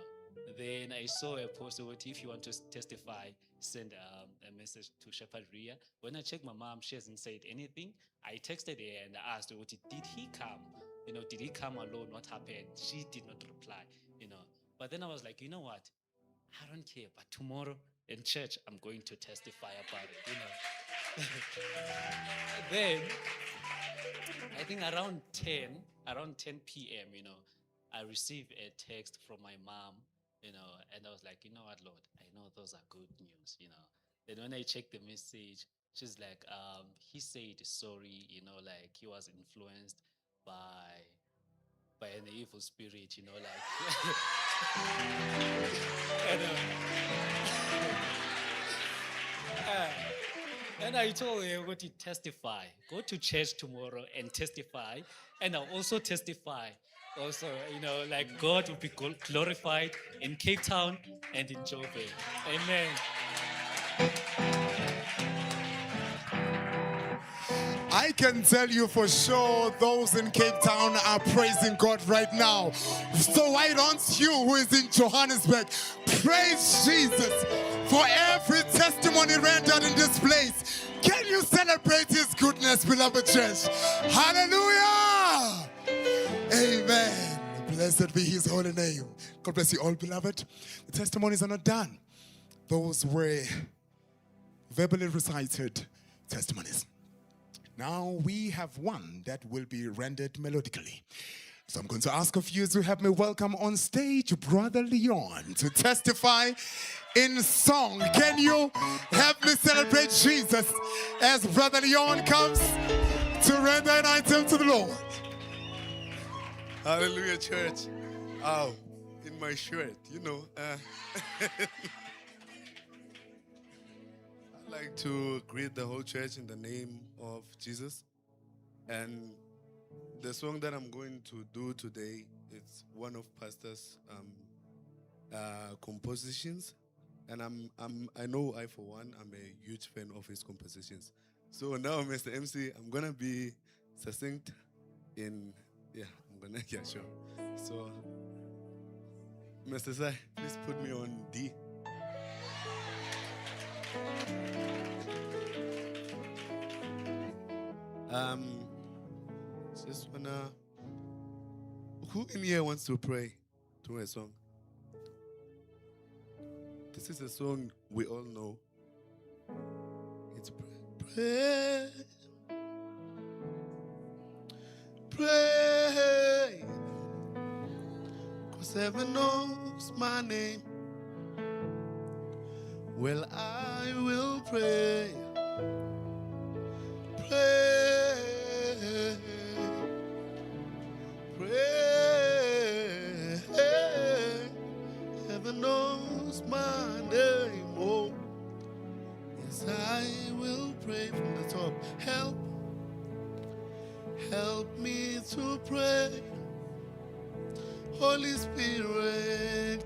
Then I saw a post about if you want to testify, send a message to Shepherd Ria. When I checked my mom, she hasn't said anything. I texted her and asked, did he come? Did he come alone? What happened? She did not reply. But then I was like, you know what? I don't care. But tomorrow in church, I'm going to testify about it. Then I think around 10 p.m., I received a text from my mom, and I was like, you know what, Lord, I know those are good news. Then when I checked the message, she's like, he said sorry, like he was influenced by an evil spirit, like and, and I told her, go to testify. Go to church tomorrow and testify. And I'll also testify. Also, like God will be glorified in Cape Town and in Joburg. Amen. I can tell you for sure those in Cape Town are praising God right now. So why don't you, who is in Johannesburg, praise Jesus for every testimony rendered in this place. Can you celebrate his goodness, beloved church? Hallelujah! Amen. Blessed be his holy name. God bless you all, beloved. The testimonies are not done. Those were verbally recited testimonies. Now we have one that will be rendered melodically. So I'm going to ask of you to help me welcome on stage Brother Leon to testify in song. Can you help me celebrate Jesus as Brother Leon comes to render an item to the Lord? Hallelujah, church. Oh, in my shirt, I'd like to greet the whole church in the name of Jesus. And the song that I'm going to do today, it's one of Pastor's compositions. And I know I, for one, I'm a huge fan of his compositions. So now, Mr. MC, I'm going to be succinct in, sure. So, Mr. Sai, please put me on D. Just wanna. Who in here wants to pray through a song? This is a song we all know. It's pray, pray, 'cause heaven knows my name. Well, I will pray, pray, pray. Heaven knows my name. Oh, yes, I will pray from the top. Help, help me to pray. Holy Spirit,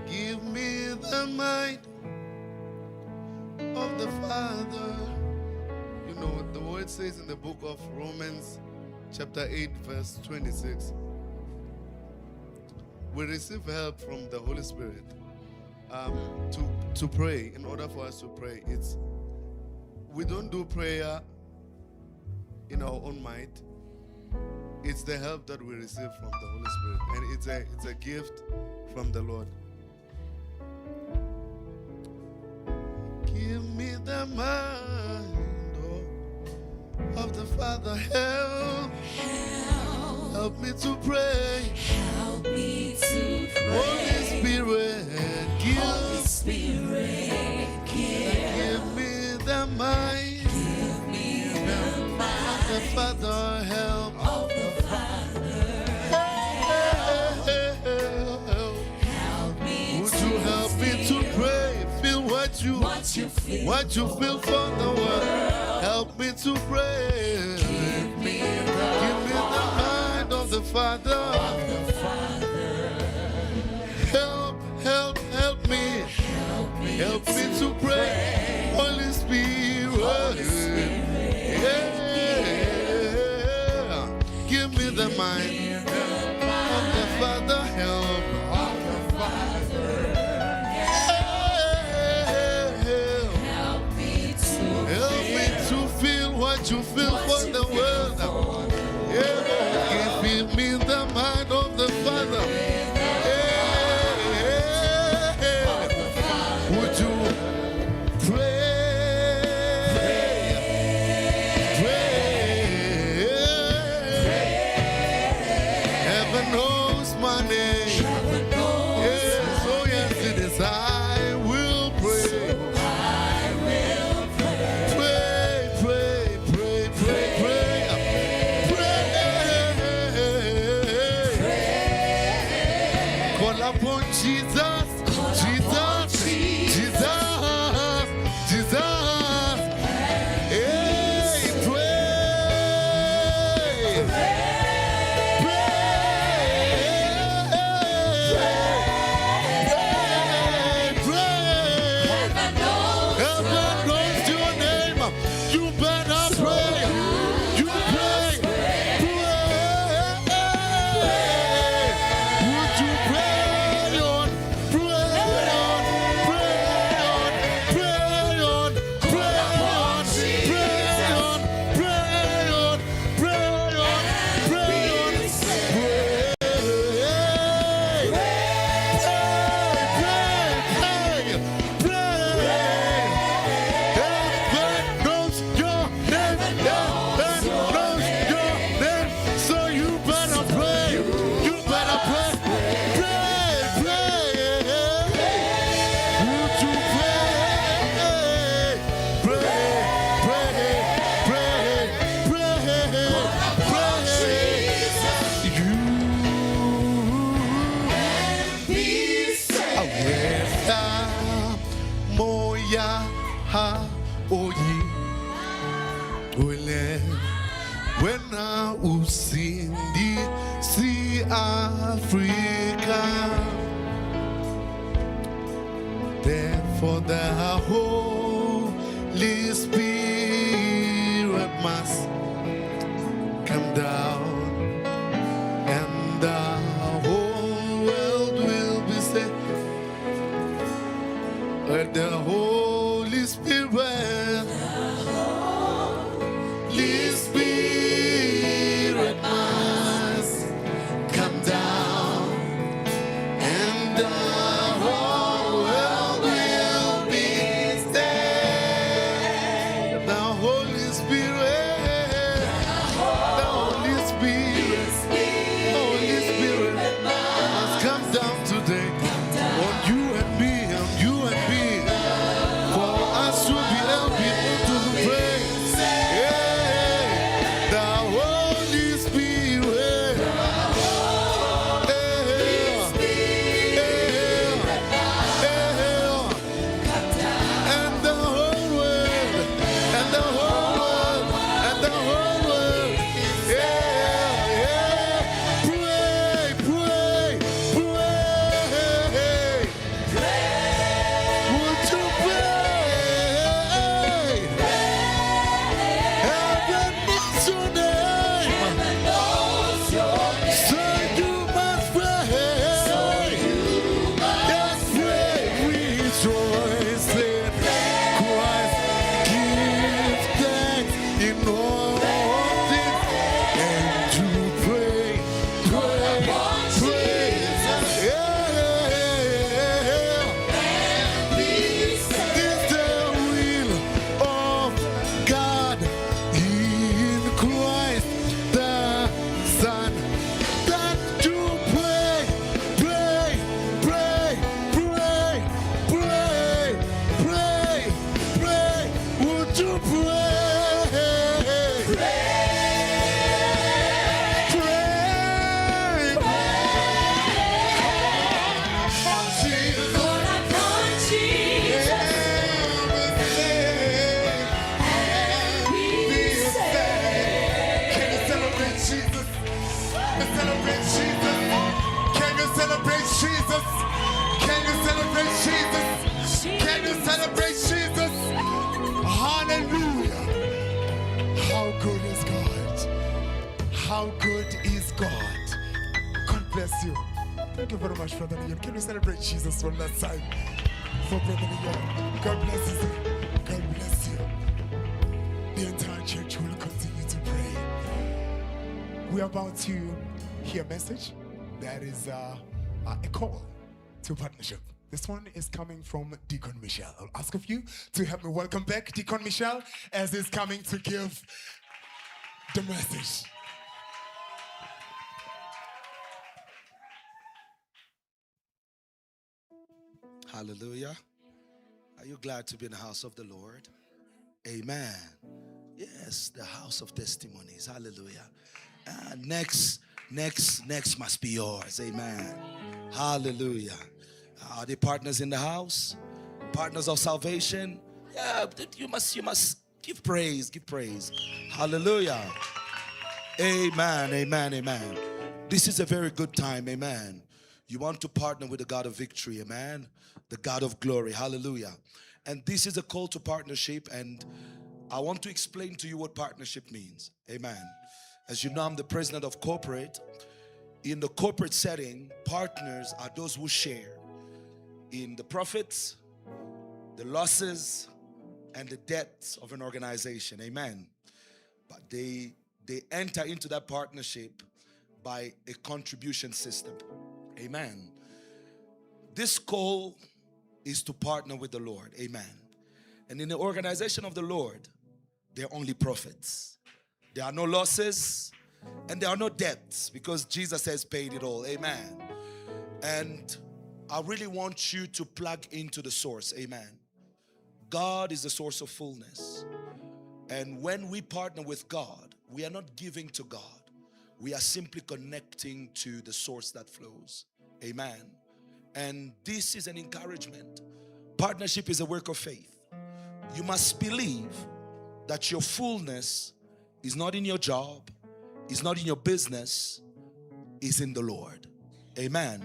give me the mind of the Father. You know, the word says in the book of Romans, chapter 8, verse 26, we receive help from the Holy Spirit to pray. In order for us to pray, we don't do prayer in our own might. It's the help that we receive from the Holy Spirit, and it's a gift from the Lord. Give me the mind of the Father. Help me to pray. Help me to pray. Holy Spirit, give me the mind. Give me the mind The Father, help. of the Father. Help me Would to you help me to pray? Feel what you feel for the world. Help me to pray. Give me the mind of the Father. Help me. Help me to pray. Holy Spirit. Yeah. Give me the mind of the Father. Help. Help me to feel what you feel for the world. Yeah. Give me the mind of the Father. Yeah. Would you pray? Heaven knows my name. Yes, oh yes, it is. I will pray. Call upon Jesus, Jesus, Jesus, Jesus. Hey, Heaven knows your name. You better pray. You pray. Would you pray on? Pray on. Pray on. Pray on. Pray on. Pray on. Pray on. Pray on. Pray on. So you better pray. You better pray. Pray. Would you pray? Moya ha oyi ole wena usindi si Africa. Therefore the Holy Spirit must come down, and the whole world will be saved. The Holy Spirit, must come down, and the whole world will be saved. The Holy Spirit. God. God bless you. Thank you very much, Brother Liam. Can we celebrate Jesus one last time for Brother Liam? God bless you, sir. God bless you. The entire church will continue to pray. We're about to hear a message that is a call to partnership. This one is coming from Deacon Michelle. I'll ask of you to help me welcome back Deacon Michelle as he's coming to give the message. Hallelujah. Are you glad to be in the house of the Lord? Amen. Yes, the house of testimonies. Hallelujah. Next must be yours. Amen. Hallelujah. Are the partners in the house? Partners of salvation? Yeah, you must give praise. Give praise. Hallelujah. Amen. Amen. Amen. This is a very good time. Amen. You want to partner with the God of victory. Amen. The God of glory. Hallelujah. And this is a call to partnership, and I want to explain to you what partnership means. Amen. As you know, I'm the president of corporate. In the corporate setting, partners are those who share in the profits, the losses, and the debts of an organization. Amen. But they enter into that partnership by a contribution system. Amen. This call is to partner with the Lord. Amen. And in the organization of the Lord, there are only profits. There are no losses and there are no debts, because Jesus has paid it all. Amen. And I really want you to plug into the source. Amen. God is the source of fullness. And when we partner with God, we are not giving to God. We are simply connecting to the source that flows. Amen. And this is an encouragement. Partnership is a work of faith. You must believe that your fullness is not in your job, is not in your business, is in the Lord. Amen.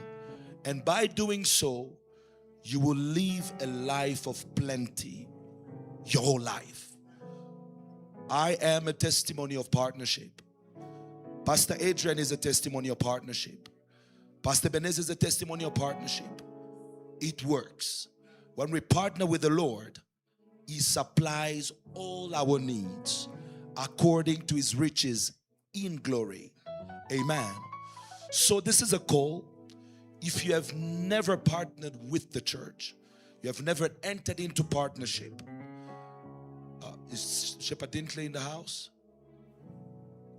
And by doing so, you will live a life of plenty your whole life. I am a testimony of partnership. Pastor Adrian is a testimony of partnership. Pastor Ebenezer is a testimony of partnership. It works. When we partner with the Lord, He supplies all our needs according to His riches in glory. Amen. So this is a call. If you have never partnered with the church, you have never entered into partnership. Is Shepherd Dinkley in the house?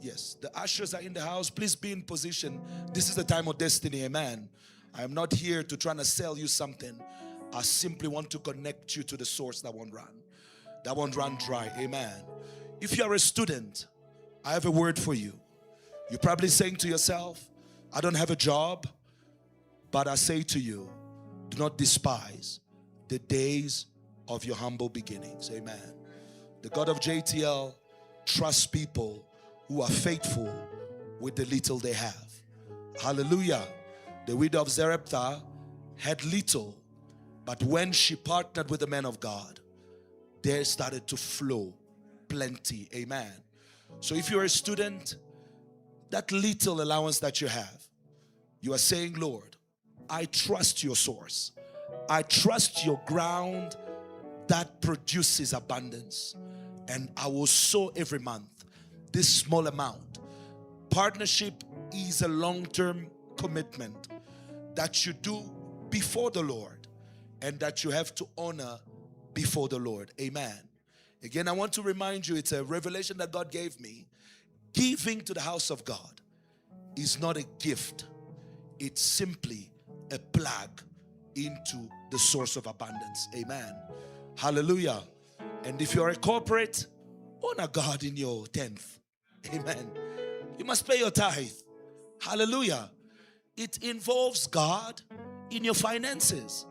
Yes, the ushers are in the house. Please be in position. This is the time of destiny. Amen. I am not here to try to sell you something. I simply want to connect you to the source that won't run dry. Amen. If you are a student, I have a word for you. You're probably saying to yourself, I don't have a job, but I say to you, do not despise the days of your humble beginnings. Amen. The God of JTL trusts people who are faithful with the little they have. Hallelujah. The widow of Zarephath had little, but when she partnered with the man of God, there started to flow plenty. Amen. So if you're a student, that little allowance that you have, you are saying, Lord, I trust your source. I trust your ground that produces abundance, and I will sow every month this small amount. Partnership is a long-term commitment that you do before the Lord and that you have to honor before the Lord. Amen. Again, I want to remind you, it's a revelation that God gave me. Giving to the house of God is not a gift. It's simply a plug into the source of abundance. Amen. Hallelujah. And if you're a corporate, honor God in your 10th. Amen. You must pay your tithe. Hallelujah. It involves God in your finances.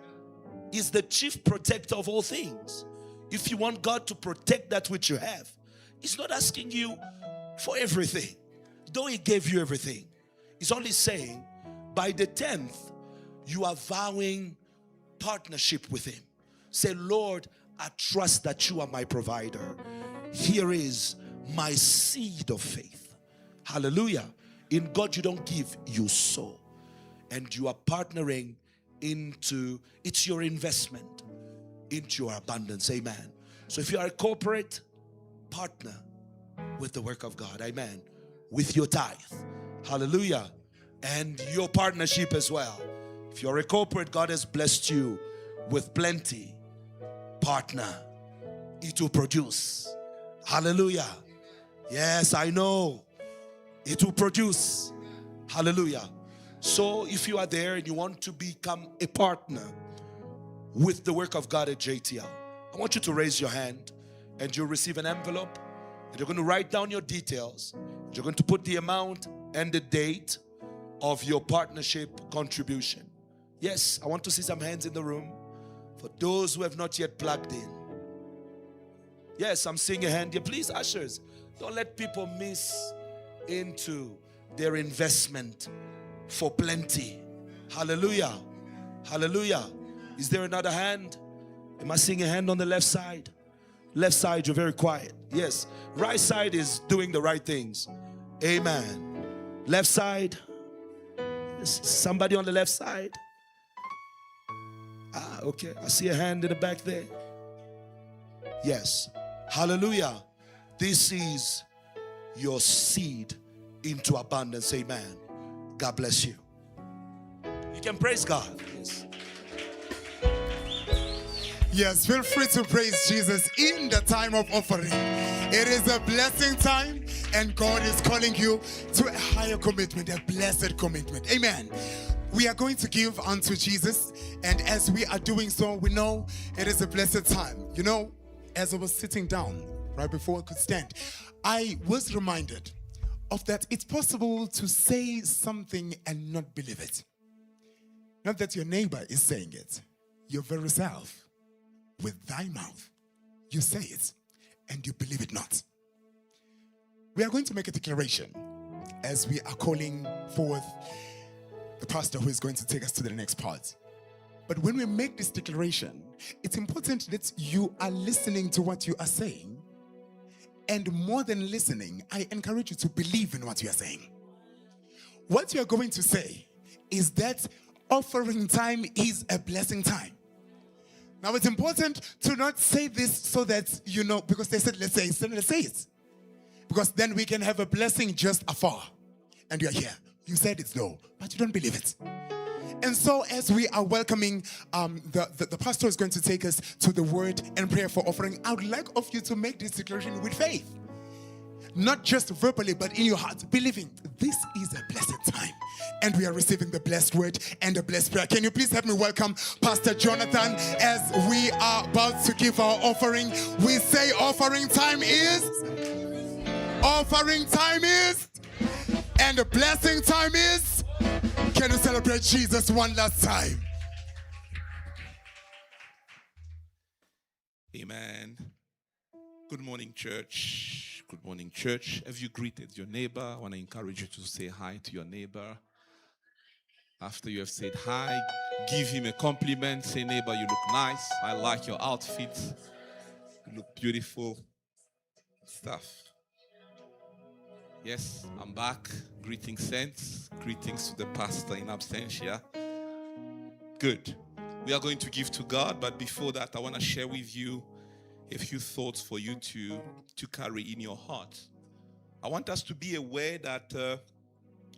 He's the chief protector of all things. If you want God to protect that which you have, He's not asking you for everything, though He gave you everything. He's only saying, by the 10th, you are vowing partnership with Him. Say, Lord, I trust that you are my provider. Here is my seed of faith. Hallelujah. In God, you don't give, you sow. And you are partnering into, it's your investment into your abundance. Amen. So if you are a corporate, partner with the work of God. Amen. With your tithe. Hallelujah. And your partnership as well. If you're a corporate, God has blessed you with plenty. Partner. It will produce. Hallelujah. Yes, I know. It will produce. Hallelujah. So if you are there and you want to become a partner with the work of God at JTL, I want you to raise your hand and you'll receive an envelope and you're going to write down your details. You're going to put the amount and the date of your partnership contribution. Yes, I want to see some hands in the room for those who have not yet plugged in. Yes, I'm seeing a hand here. Please, ushers, don't let people miss into their investment for plenty. Hallelujah. Hallelujah. Is there another hand? Am I seeing a hand on the left side? Left side, you're very quiet. Yes. Right side is doing the right things. Amen. Left side. Somebody on the left side. Ah, okay. I see a hand in the back there. Yes. Hallelujah. This is your seed into abundance. Amen. God bless you. You can praise God. Yes. Yes, feel free to praise Jesus in the time of offering. It is a blessing time, and God is calling you to a higher commitment, a blessed commitment. Amen. We are going to give unto Jesus, and as we are doing so, we know it is a blessed time. You know, as I was sitting down right before I could stand, I was reminded of that it's possible to say something and not believe it. Not that your neighbor is saying it, your very self. With thy mouth, you say it, and you believe it not. We are going to make a declaration as we are calling forth the pastor who is going to take us to the next part. But when we make this declaration, it's important that you are listening to what you are saying. And more than listening, I encourage you to believe in what you are saying. What you are going to say is that offering time is a blessing time. Now, it's important to not say this so that, you know, because they said, let's say it, so let's say it. Because then we can have a blessing just afar. And you're here. You said it's no, but you don't believe it. And so as we are welcoming, the pastor is going to take us to the word and prayer for offering. I would like of you to make this declaration with faith. Not just verbally, but in your heart, believing this is a blessed time. And we are receiving the blessed word and the blessed prayer. Can you please help me welcome Pastor Jonathan as we are about to give our offering. We say offering time is, and the blessing time is. Can you celebrate Jesus one last time? Amen. Good morning, church. Good morning, church. Have you greeted your neighbor? I want to encourage you to say hi to your neighbor. After you have said hi, give him a compliment. Say, neighbor, you look nice. I like your outfit. You look beautiful. Stuff. Yes, I'm back. Greetings, saints. Greetings to the pastor in absentia. Good. We are going to give to God, but before that, I want to share with you a few thoughts for you to carry in your heart. I want us to be aware that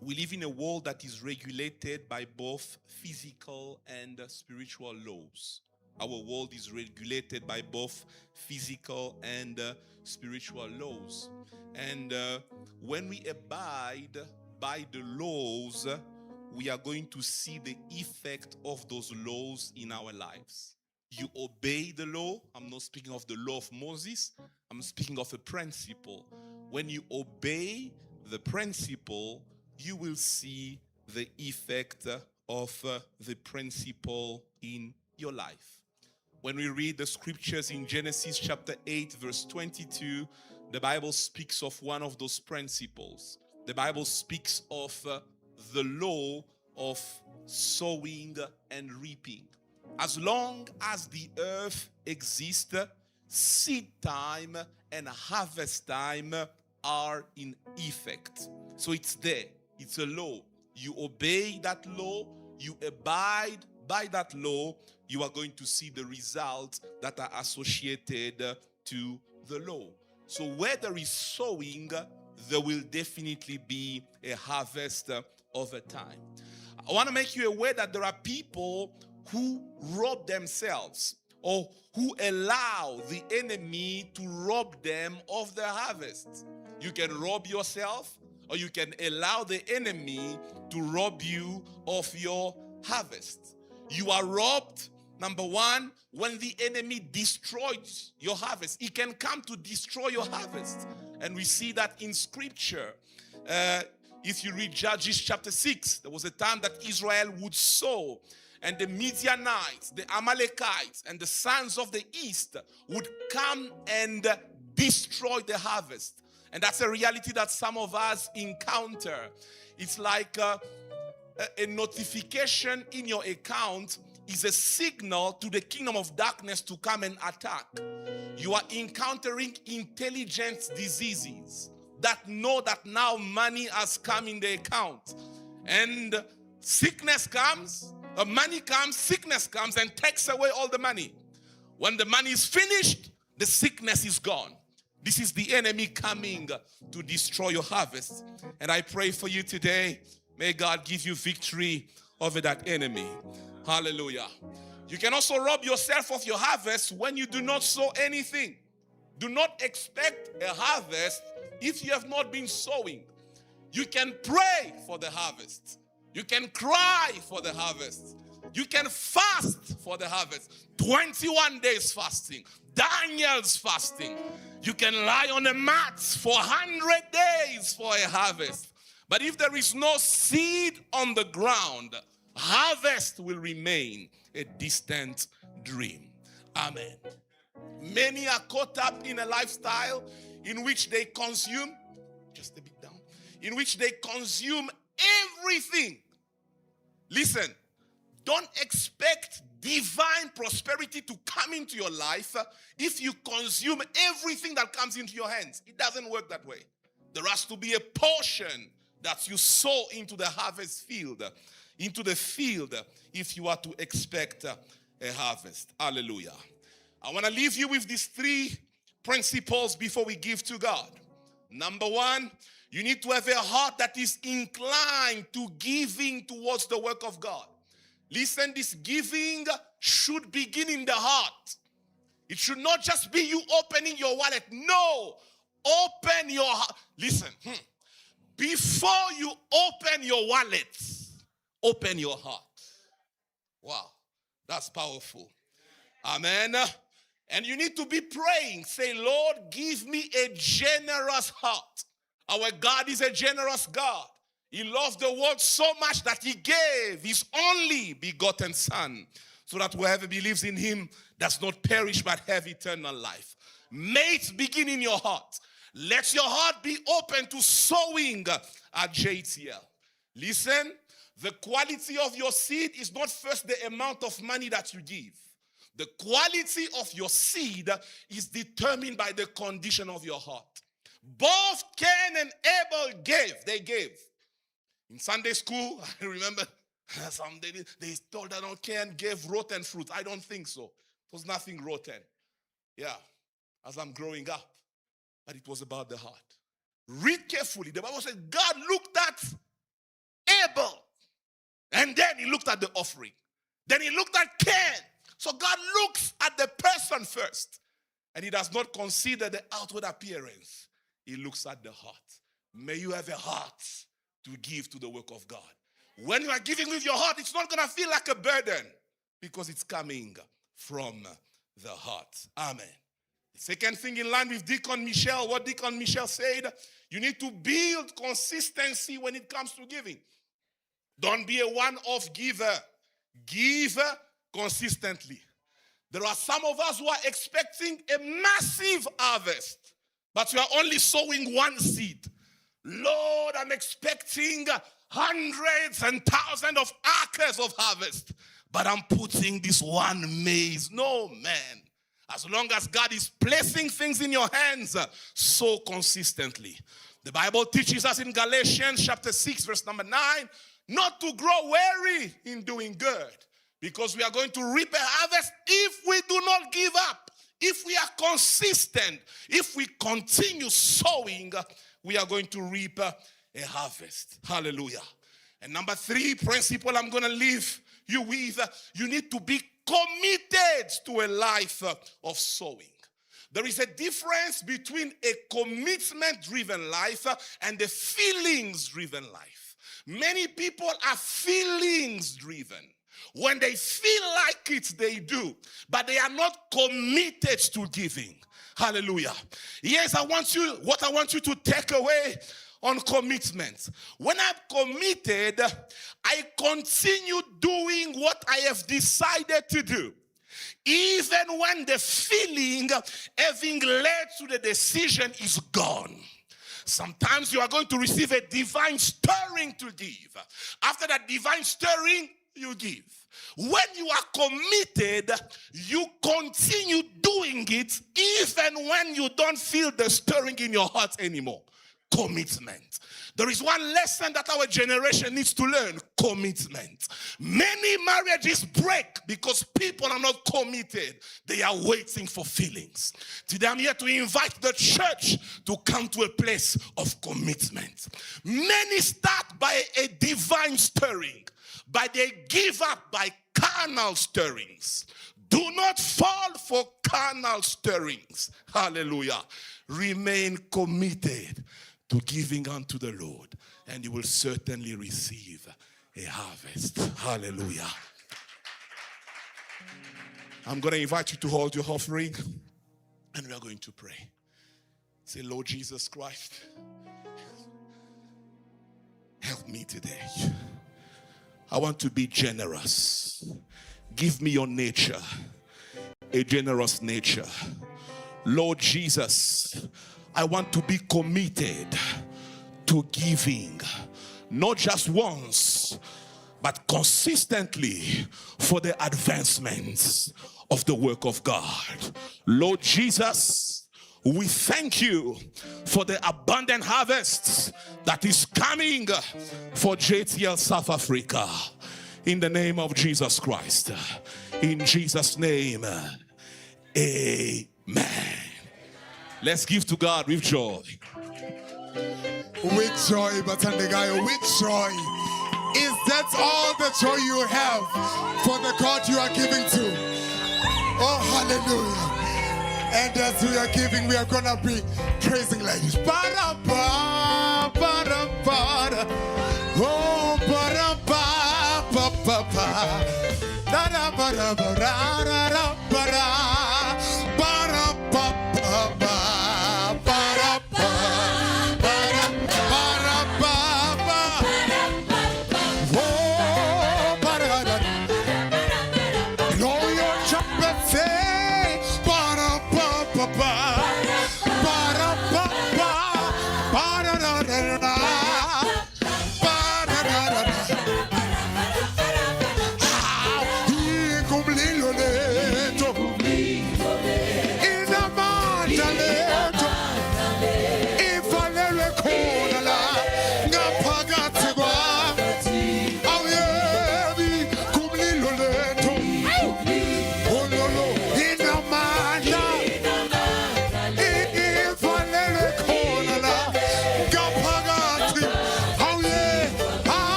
we live in a world that is regulated by both physical and spiritual laws. Our world is regulated by both physical and spiritual laws. And when we abide by the laws, we are going to see the effect of those laws in our lives. You obey the law. I'm not speaking of the law of Moses. I'm speaking of a principle. When you obey the principle, you will see the effect of the principle in your life. When we read the scriptures in Genesis chapter 8, verse 22, the Bible speaks of one of those principles. The Bible speaks of the law of sowing and reaping. As long as the earth exists, seed time and harvest time are in effect. So it's there. It's a law. You obey that law, you abide by that law, you are going to see the results that are associated to the law. So where there is sowing, there will definitely be a harvest over time. I want to make you aware that there are people who rob themselves or who allow the enemy to rob them of their harvest. You can rob yourself, or you can allow the enemy to rob you of your harvest. You are robbed, number one, when the enemy destroys your harvest. He can come to destroy your harvest. And we see that in scripture. If you read Judges chapter 6, there was a time that Israel would sow, and the Midianites, the Amalekites, and the sons of the east would come and destroy the harvest. And that's a reality that some of us encounter. It's like a notification in your account is a signal to the kingdom of darkness to come and attack. You are encountering intelligence diseases that know that now money has come in the account. And sickness comes, money comes, sickness comes and takes away all the money. When the money is finished, the sickness is gone. This is the enemy coming to destroy your harvest. And I pray for you today, may God give you victory over that enemy. Hallelujah. You can also rob yourself of your harvest when you do not sow anything. Do not expect a harvest if you have not been sowing. You can pray for the harvest. You can cry for the harvest. You can fast for the harvest. 21 days fasting. Daniel's fasting. You can lie on a mat for 100 days for a harvest. But if there is no seed on the ground, harvest will remain a distant dream. Amen. Many are caught up in a lifestyle in which they consume, just a bit down, in which they consume everything. Listen, don't expect divine prosperity to come into your life if you consume everything that comes into your hands. It doesn't work that way. There has to be a portion that you sow into the harvest field, into the field, if you are to expect a harvest. Hallelujah. I want to leave you with these three principles before we give to God. Number one, you need to have a heart that is inclined to giving towards the work of God. Listen, this giving should begin in the heart. It should not just be you opening your wallet. No, open your heart. Listen, before you open your wallet, open your heart. Wow, that's powerful. Amen. And you need to be praying. Say, Lord, give me a generous heart. Our God is a generous God. He loved the world so much that he gave his only begotten Son, so that whoever believes in him does not perish but have eternal life. May it begin in your heart. Let your heart be open to sowing at JTL. Listen, the quality of your seed is not first the amount of money that you give. The quality of your seed is determined by the condition of your heart. Both Cain and Abel gave. They gave. In Sunday school, I remember they told that Cain gave rotten fruit. I don't think so. It was nothing rotten. Yeah, as I'm growing up. But it was about the heart. Read carefully. The Bible says God looked at Abel. And then he looked at the offering. Then he looked at Cain. So God looks at the person first. And he does not consider the outward appearance. He looks at the heart. May you have a heart to give to the work of God. When you are giving with your heart, it's not going to feel like a burden because it's coming from the heart. Amen. The second thing, in line with Deacon Michel, what Deacon Michel said, you need to build consistency when it comes to giving. Don't be a one-off giver. Give consistently. There are some of us who are expecting a massive harvest, but you are only sowing one seed. Lord, I'm expecting hundreds and thousands of acres of harvest, but I'm putting this one maize. No, man. As long as God is placing things in your hands, sow consistently. The Bible teaches us in Galatians chapter 6, verse number 9, not to grow weary in doing good, because we are going to reap a harvest if we do not give up. If we are consistent, if we continue sowing, we are going to reap a harvest. Hallelujah. And number 3 principle I'm going to leave you with, you need to be committed to a life of sowing. There is a difference between a commitment-driven life and a feelings-driven life. Many people are feelings-driven. When they feel like it, they do. But they are not committed to giving. Hallelujah. Yes, what I want you to take away on commitment. When I'm committed, I continue doing what I have decided to do. Even when the feeling having led to the decision is gone. Sometimes you are going to receive a divine stirring to give. After that divine stirring, you give. When you are committed, you continue doing it even when you don't feel the stirring in your heart anymore. Commitment. There is one lesson that our generation needs to learn: commitment. Many marriages break because people are not committed. They are waiting for feelings. Today I'm here to invite the church to come to a place of commitment. Many start by a divine stirring, but they give up by carnal stirrings. Do not fall for carnal stirrings. Hallelujah. Remain committed to giving unto the Lord, and you will certainly receive a harvest. Hallelujah. I'm going to invite you to hold your offering, and we are going to pray. Say, Lord Jesus Christ, help me today. I want to be generous. Give me your nature, a generous nature. Lord Jesus, I want to be committed to giving, not just once, but consistently for the advancements of the work of God. Lord Jesus, we thank you for the abundant harvest that is coming for JTL South Africa. In the name of Jesus Christ. In Jesus' name, amen. Let's give to God with joy. With joy, Batandegayo, with joy. Is that all the joy you have for the God you are giving to? Oh, hallelujah. And as we are giving, we are going to be praising like this. Ba-da-ba, ba-da-ba-da. Oh, ba-da-ba-ba-ba-ba. Da-da-ba-da-ba-da-da-da-ba-da.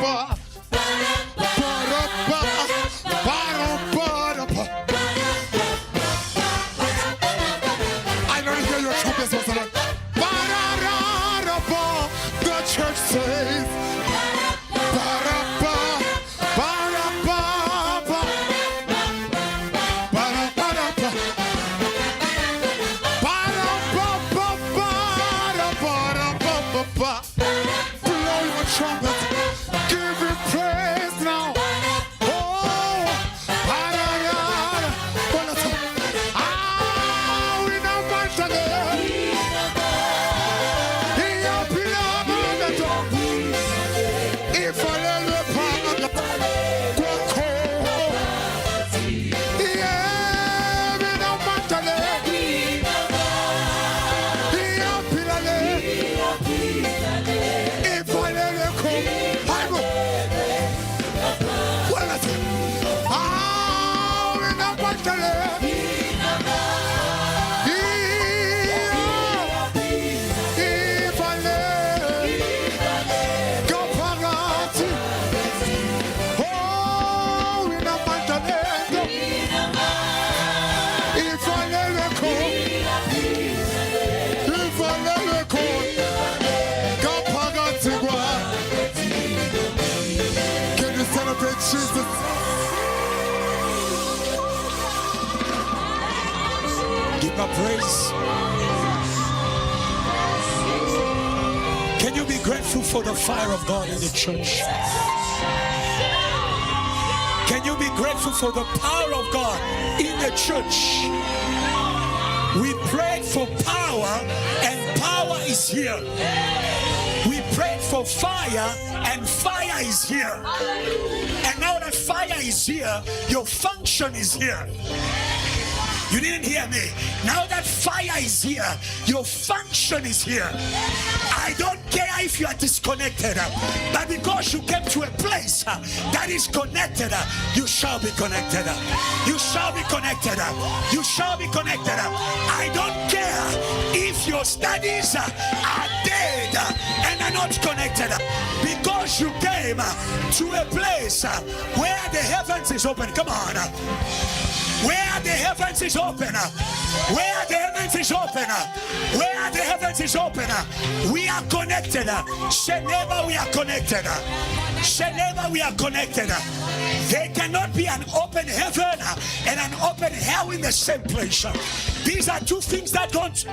I don't hear your trumpets, Pastor Lord. The church says, blow your trumpet, give him praise now. Oh, we know much of Jesus. Give God praise. Can you be grateful for the fire of God in the church? Can you be grateful for the power of God in the church? We prayed for power, and power is here. We prayed for fire, and fire is here. And now that fire is here, your function is here. You didn't hear me. Now that fire is here, your function is here. I don't care if you are disconnected, but because you came to a place that is connected, you shall be connected. You shall be connected. You shall be connected. I don't care if your studies are dead and are not connected, because you came to a place where the heavens is open. Come on. Where the heavens is open, where the heavens is open, where the heavens is open, we are connected. Say never we are connected. Say never we are connected. There cannot be an open heaven and an open hell in the same place. These are two things that don't.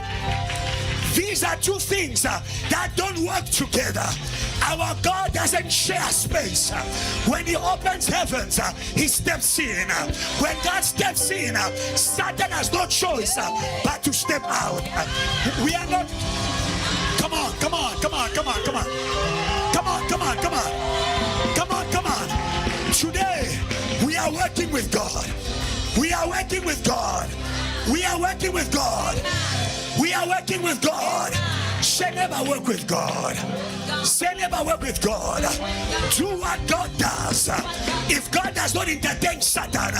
These are two things that don't work together. Our God doesn't share space. When he opens heavens, he steps in. When God steps in, Satan has no choice but to step out. We are not. Come on, come on, come on, come on, come on. Come on, come on, come on. Come on, come on. Today, we are working with God. We are working with God. We are working with God. We are working with God. Say never work with God. Say never work with God. Do what God does. If God does not entertain Satan,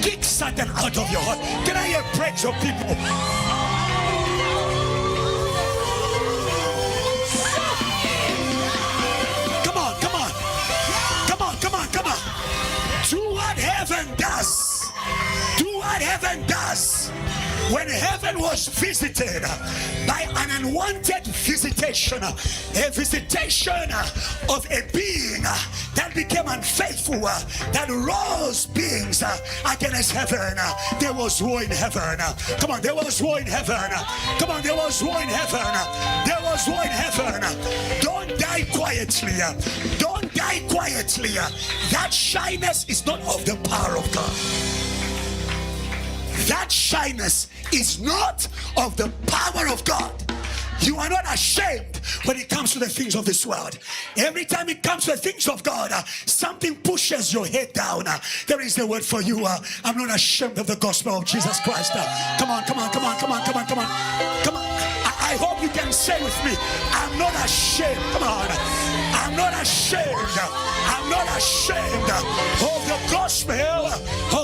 kick Satan out of your heart. Can I hear praise of people? Come on, come on. Come on, come on, come on. Do what heaven does. Do what heaven does. When heaven was visited by an unwanted visitation, a visitation of a being that became unfaithful, that rose beings against heaven, there was war in heaven. Come on, there was war in heaven. Come on, there was war in heaven. There was war in heaven. Don't die quietly. Don't die quietly. That shyness is not of the power of God. That shyness is not of the power of God. You are not ashamed when it comes to the things of this world. Every time it comes to the things of God, something pushes your head down. There is a word for you. I'm not ashamed of the gospel of Jesus Christ. Come on, come on, come on, come on, come on, come on. Come on. I hope you can say with me, I'm not ashamed. Come on. I'm not ashamed. I'm not ashamed of the gospel of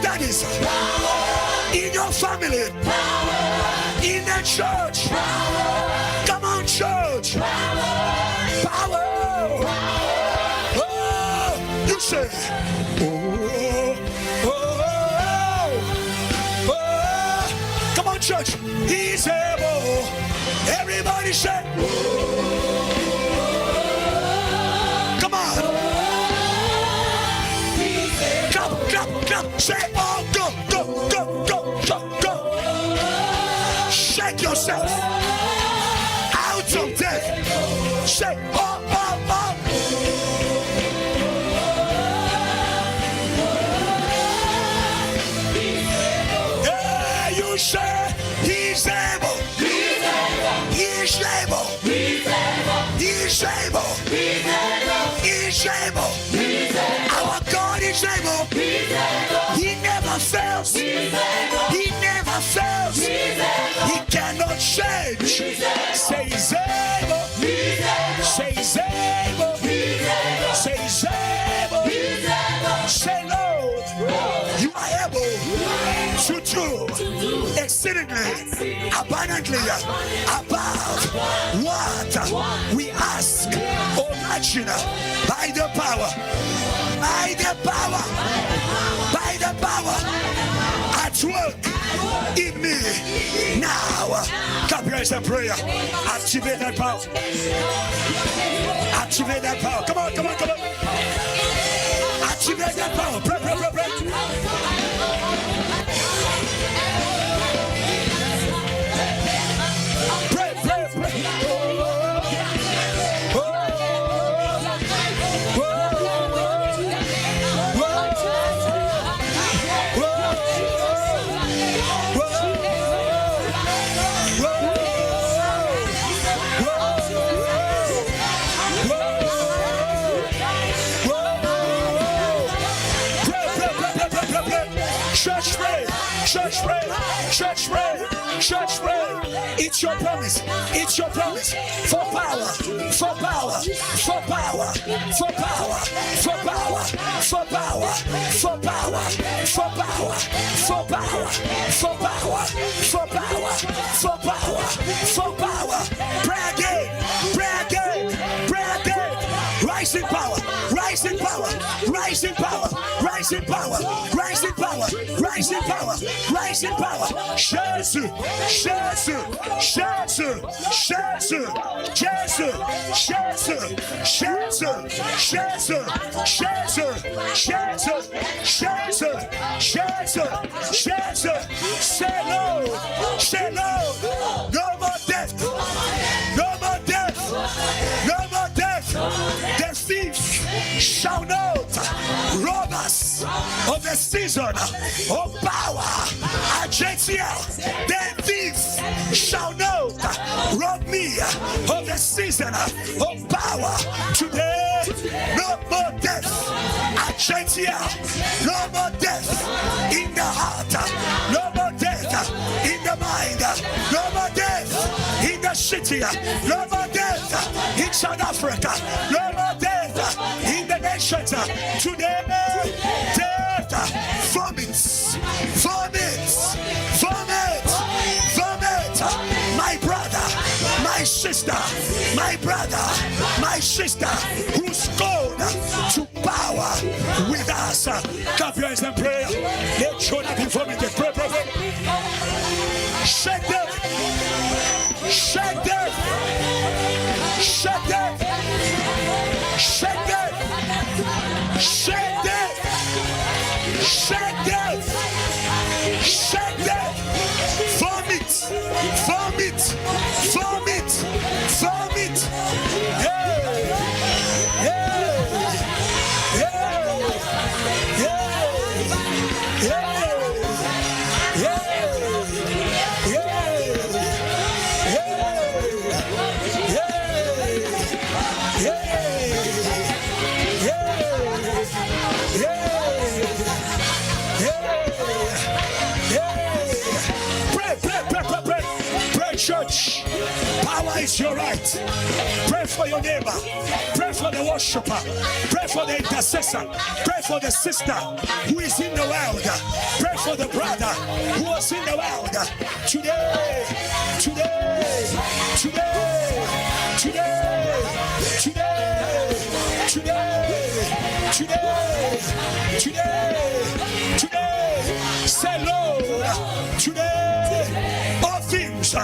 studies, in your family, in the church. Come on, church. Power. Oh, you say, oh, oh, oh. Come on, church. He's able. Everybody say, come on. Clap, clap, clap. Say, oh, go, go, go, go, go, go. Shake yourself out of death. Say, oh, oh, oh. Yeah, you say, he's able. He's able. He's able. He's able. Our God is able. He never fails. He never fails. He cannot change. Say he's able. Say he's able. Say he's able. Say Lord, you are able to do exceedingly abundantly above what we ask or imagine by the power at work in me. Now, clap your hands and prayer. Activate that power. Activate that power. Come on, come on, come on. Activate that power. Pray, pray, pray, pray. Pray, pray, pray. Church pray, church pray, church pray, church pray. It's your promise, it's your promise. For power, for power, for power, for power, for power, for power, for power, for power, for power, for power, for power, for power, for power. Pray again, pray again, pray again. Rise in power, rise in power, rise in power, rise in power, rise in power, rise in power, rise in power. Jesus, Jesus, Jesus, Jesus, Jesus, Jesus, Jesus, Jesus, Jesus, Jesus, Jesus, Jesus, Jesus. Say no, say no. No more death, no more death, no more death. The thieves shall not rob us of the season of power. Agentia, the thieves shall not rob me of the season of power. Today, no more death. Agentia, no more death in the heart, no more death in the mind, no more death in the city, no more death in South Africa, no more death in the nations. Today, death vomits, vomits, vomit, vomit. My brother, my sister, my brother, my sister, who's gone to power with us. Clap your hands and pray. Let your not be vomited. Pray, pray, pray. Shake them. Shake them. Shake them. Shake them. Shake them. Shake them. Shake them. Vomit. Vomit. Vomit. Vomit. Hey. Hey. Hey. Hey. Hey. it's your right. Pray for your neighbor. Pray for the worshiper. Pray for the intercessor. Pray for the sister who is in the world. Pray for the brother who is in the world. Today, today, today, today, today, today, today, today, say Lord, today, all things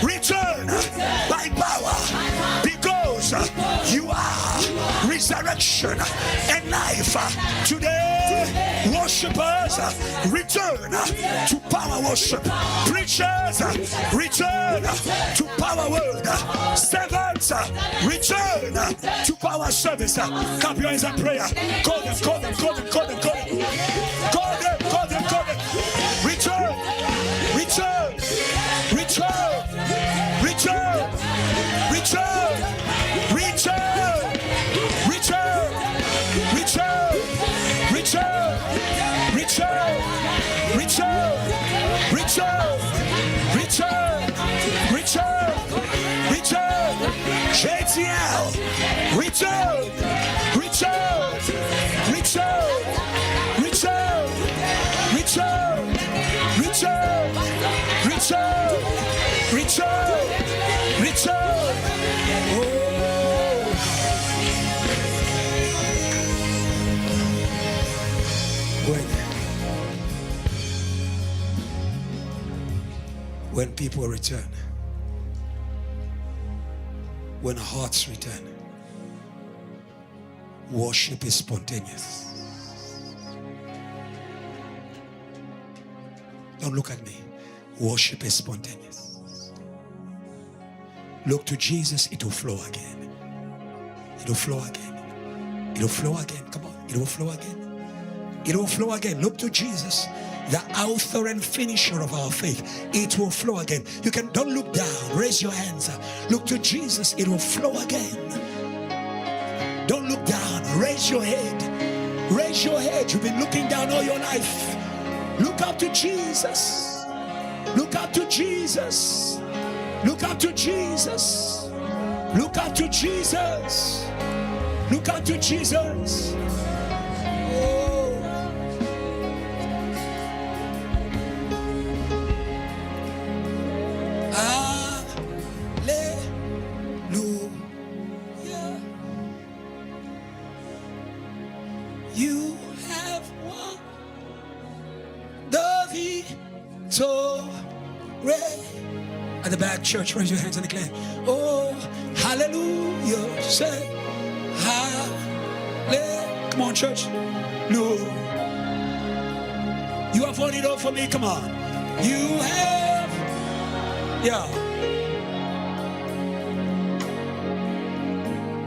return by power, because you are resurrection and life. Today, worshippers return to power worship. Preachers return to power word. Servants return to power service. Clap your hands and prayer. Call them. Return. JTL, return. When people return, when hearts return, worship is spontaneous. Don't look at me. Worship is spontaneous. Look to Jesus, it will flow again. It will flow again. It will flow again. Come on, it will flow again. It will flow again. Look to Jesus, the author and finisher of our faith. It will flow again. You can, don't look down, raise your hands. Look to Jesus, it will flow again. Don't look down, raise your head. Raise your head. You've been looking down all your life. Look up to Jesus. Look up to Jesus. Look up to Jesus. Look up to Jesus. Look up to Jesus. You have won the victory. At the back, church, raise your hands and declare, oh, hallelujah. Say, hallelujah. Come on, church. No. You have won it all for me. Come on. You have. Yeah.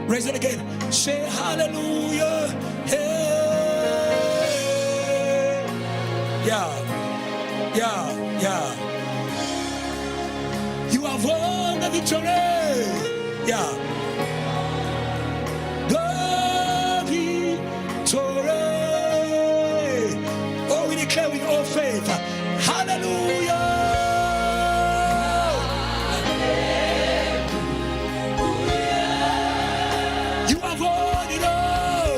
Raise it again. Say, hallelujah. Hey. Yeah. You have won the victory. Yeah. The victory. Oh, we declare with all faith. Hallelujah. You have won it all.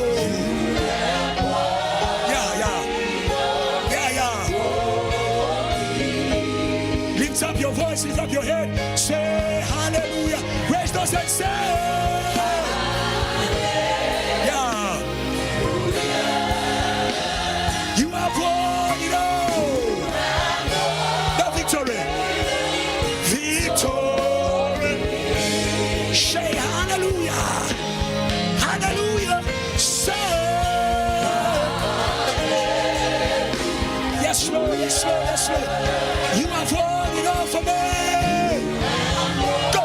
Lift up your voice, lift up your head, say hallelujah. Raise those and say, yeah. You have won it all. The victory. Victory. Say hallelujah. Hallelujah. Say, yes, Lord, yes, Lord, yes, Lord. You have won it all for me. Go.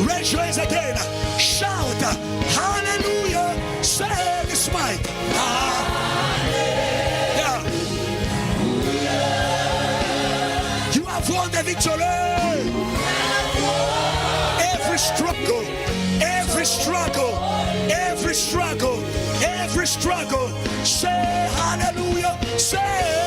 Raise your hands again. Shout, hallelujah. Say this mic. Yeah. You have won the victory. Every struggle. Say hallelujah. Say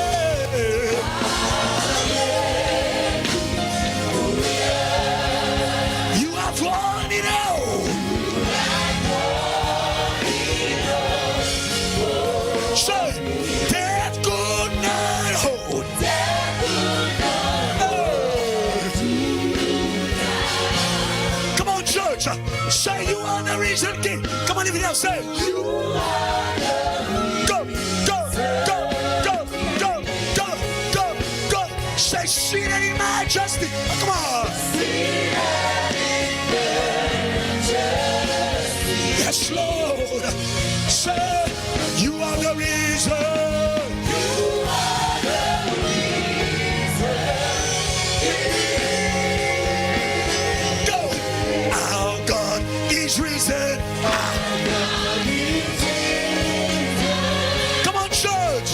risen King. Come on, lift it up, say, you are the go, go, go, go, go, go, go, go. Say, seated in majesty. Come on. Yes, Lord. Say, you are the reason. Risen. Come on, church.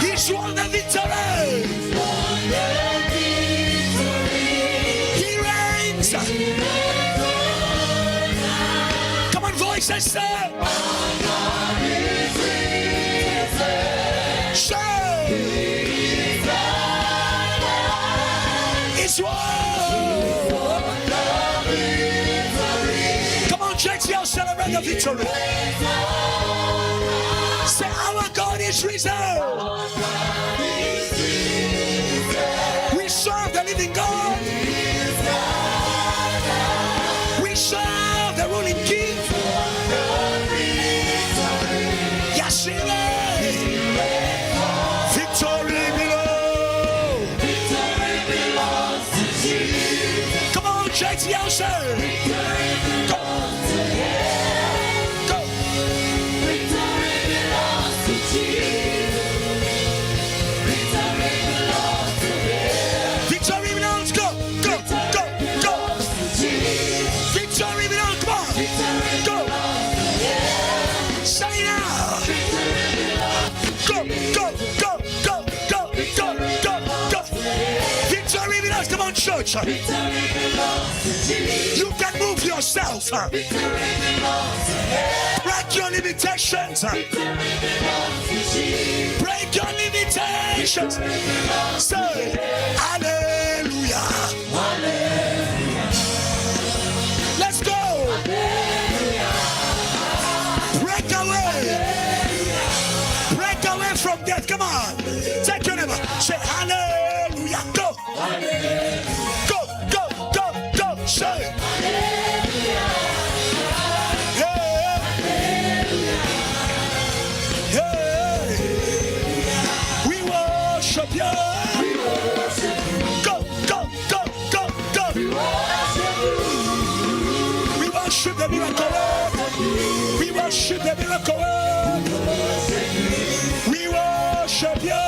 He's won the victory. He reigns. Come on, voices, say. Shout. It's won. Church, y'all celebrate the victory. Say, our God is risen. We serve the living God. We serve the ruling King. Yes, he reigns. Victory belongs to Jesus. Come on, church, y'all say. Church, you can move yourself. Break your limitations. Break your limitations. Say hallelujah. Let's go. Break away. Break away from death. Come on. Take your neighbor. Say hallelujah. Go. Go, go, go, go. Say hallelujah. Yeah. Yeah. We worship you. Go, go, go, go, go. We worship the miracle. We worship the miracle. We worship you.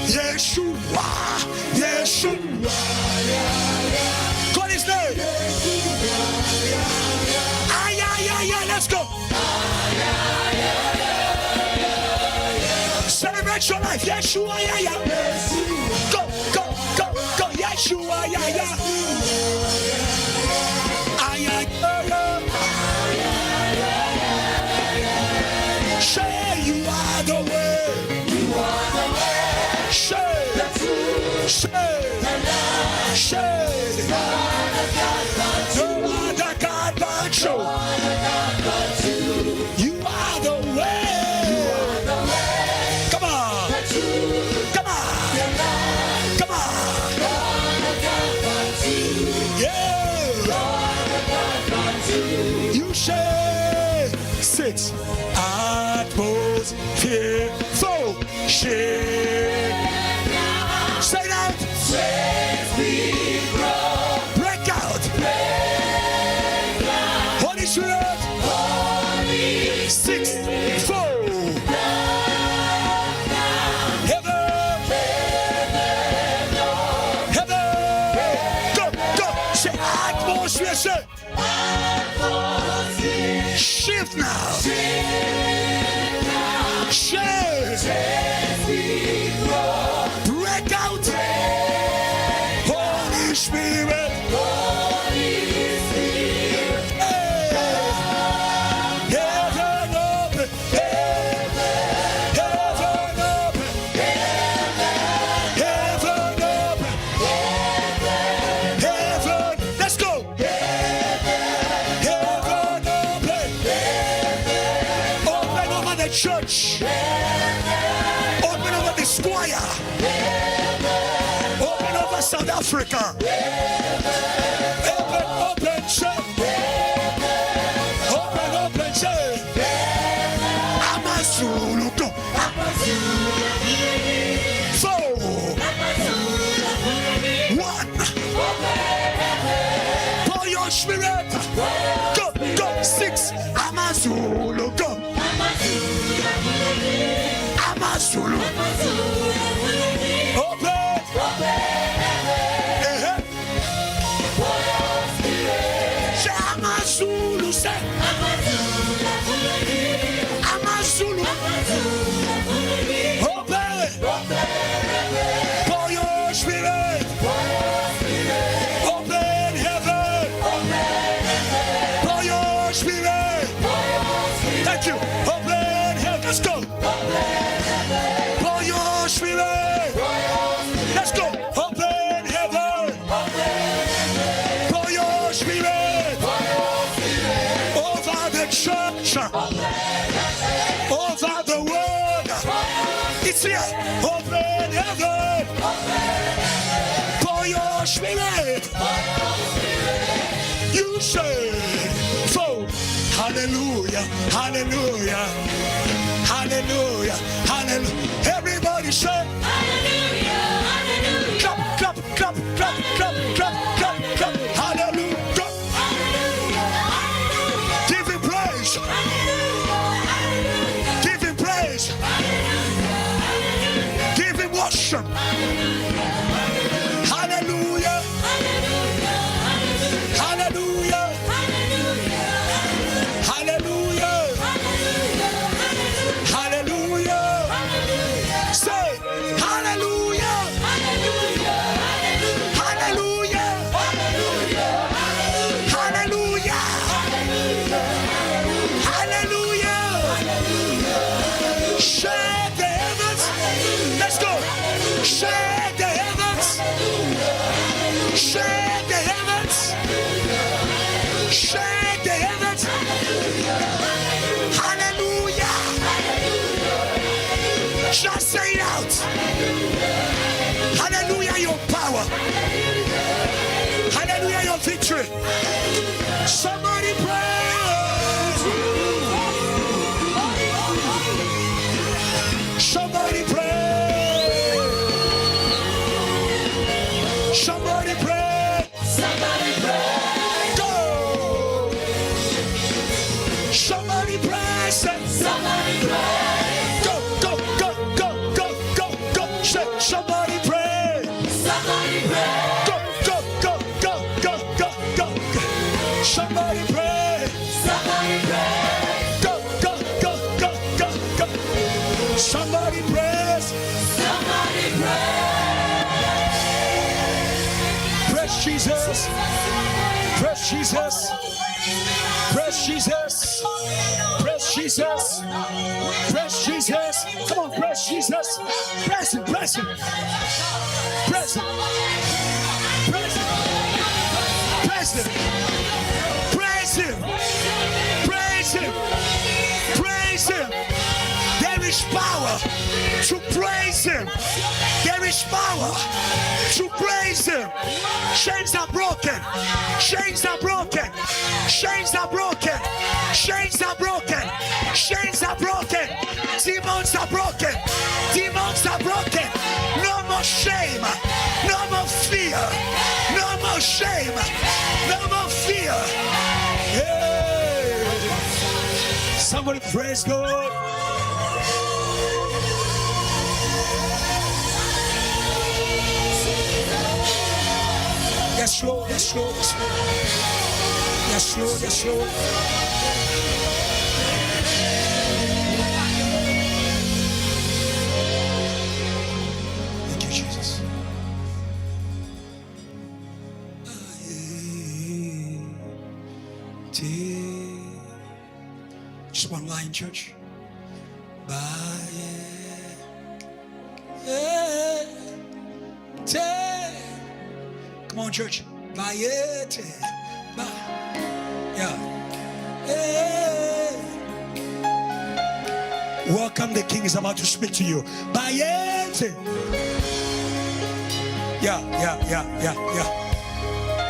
Yeshua, Yeshua. Call his name. Ay, ay, ay, ay, let's go. Celebrate your life. Yeshua, yeah, yeah. Go, go, go, go. Yeshua, yeah, yeah. Ay, ay, ay, ay. Say you are the way. You are the way. No other God but you. You are the way. Come on. Come on. Come on. Yeah. You say sit atmosphere full shit. Say that. Break out. Holy Spirit. 6, 4. Heaven. Heaven. Go, go. Say atmosphere. Say. Shift now. Shift. the church. Open over the squire. Open over South Africa. Open church. Open church. Amazulu. Four. One. Pour your spirit. Go. 6. Amazulu. Go. Amazulu. Open. Amazulu. Say. Amazulu. Open. Pour your spirit. Open heaven. Pour your spirit. Thank you. Open heaven. Let's go. Pour your spirit. Let's go. Open heaven. Pour your spirit. Over the church. Over the world. It's here. Open heaven. For your spirit. You say, so, hallelujah, hallelujah, hallelujah, hallelujah. Everybody say, hallelujah, hallelujah. Clap, clap, clap, clap, clap, clap, clap, clap. Hallelujah. Hallelujah. Give him praise. Hallelujah. Give him praise. Hallelujah. Give him worship. Hallelujah. Hallelujah. Hallelujah. Hallelujah. Hallelujah. Say hallelujah. Hallelujah. Hallelujah. Hallelujah. Hallelujah. Shake the heavens. Let's go. Shake the heavens. Shake the heavens. Shake the heavens. Hallelujah. Just say it out. Hallelujah, your power. Hallelujah, your victory. Somebody praise. Somebody pray. Somebody pray. Somebody pray. Go. Somebody pray. Somebody pray. Go, go, go, go, go, go, go. Say, somebody pray. Somebody pray. Go, go, go, go, go, go, go. Somebody pray. Somebody pray. Go, go, go, go, go, go. Somebody prays. Somebody prays. Praise Jesus. Praise Jesus. Praise Jesus. Praise Jesus. Praise Jesus. Come on, praise Jesus. Praise him, praise him. Praise him. Praise him. Praise him. Praise him. Praise him. Praise him. There is power to praise him. There is power to praise him. Chains are broken. Chains are broken. Chains are broken. Chains are broken. Chains are broken. Demons are broken. Demons are broken. No more shame. No more fear. No more shame. No more fear. Hey. Somebody praise God. Yes, Lord, yes, Lord, yes, Lord. Yes, Lord, yes, Lord. Thank you, Jesus. Just one line, church. Come on, church. Yeah. Welcome, the King is about to speak to you. Bayete. Yeah.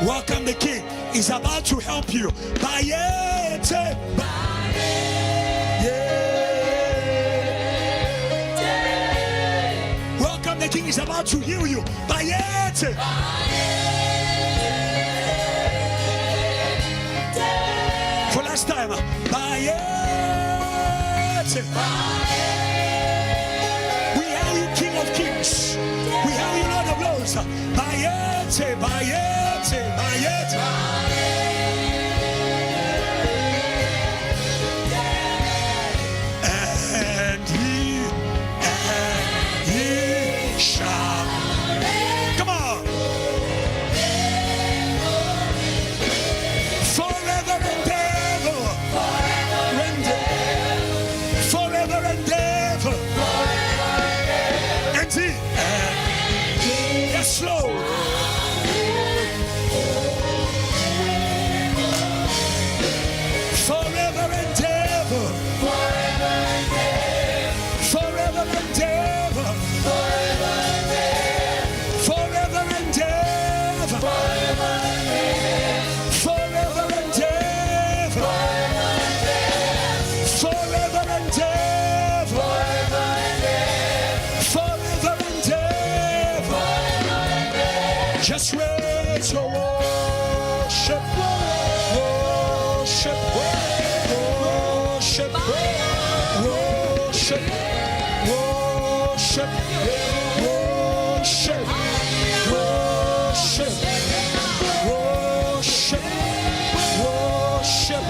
Welcome, the King is about to help you. Bayete. Yeah. Welcome, the King is about to heal you. Bayete. For last time. Bayete. We have you, King of Kings. We have you, Lord of Lords. Bayete, bayete, bayete. And he shall. Come on. Forever and ever. Forever and ever. Forever and ever. And he. Yes, Lord. Forever and ever. Forever and ever. Forever and ever. Forever and ever. Forever and ever. Forever and ever. Forever and ever. Forever and ever. Just raise your worship, worship, worship, worship, worship, worship, worship, worship, worship,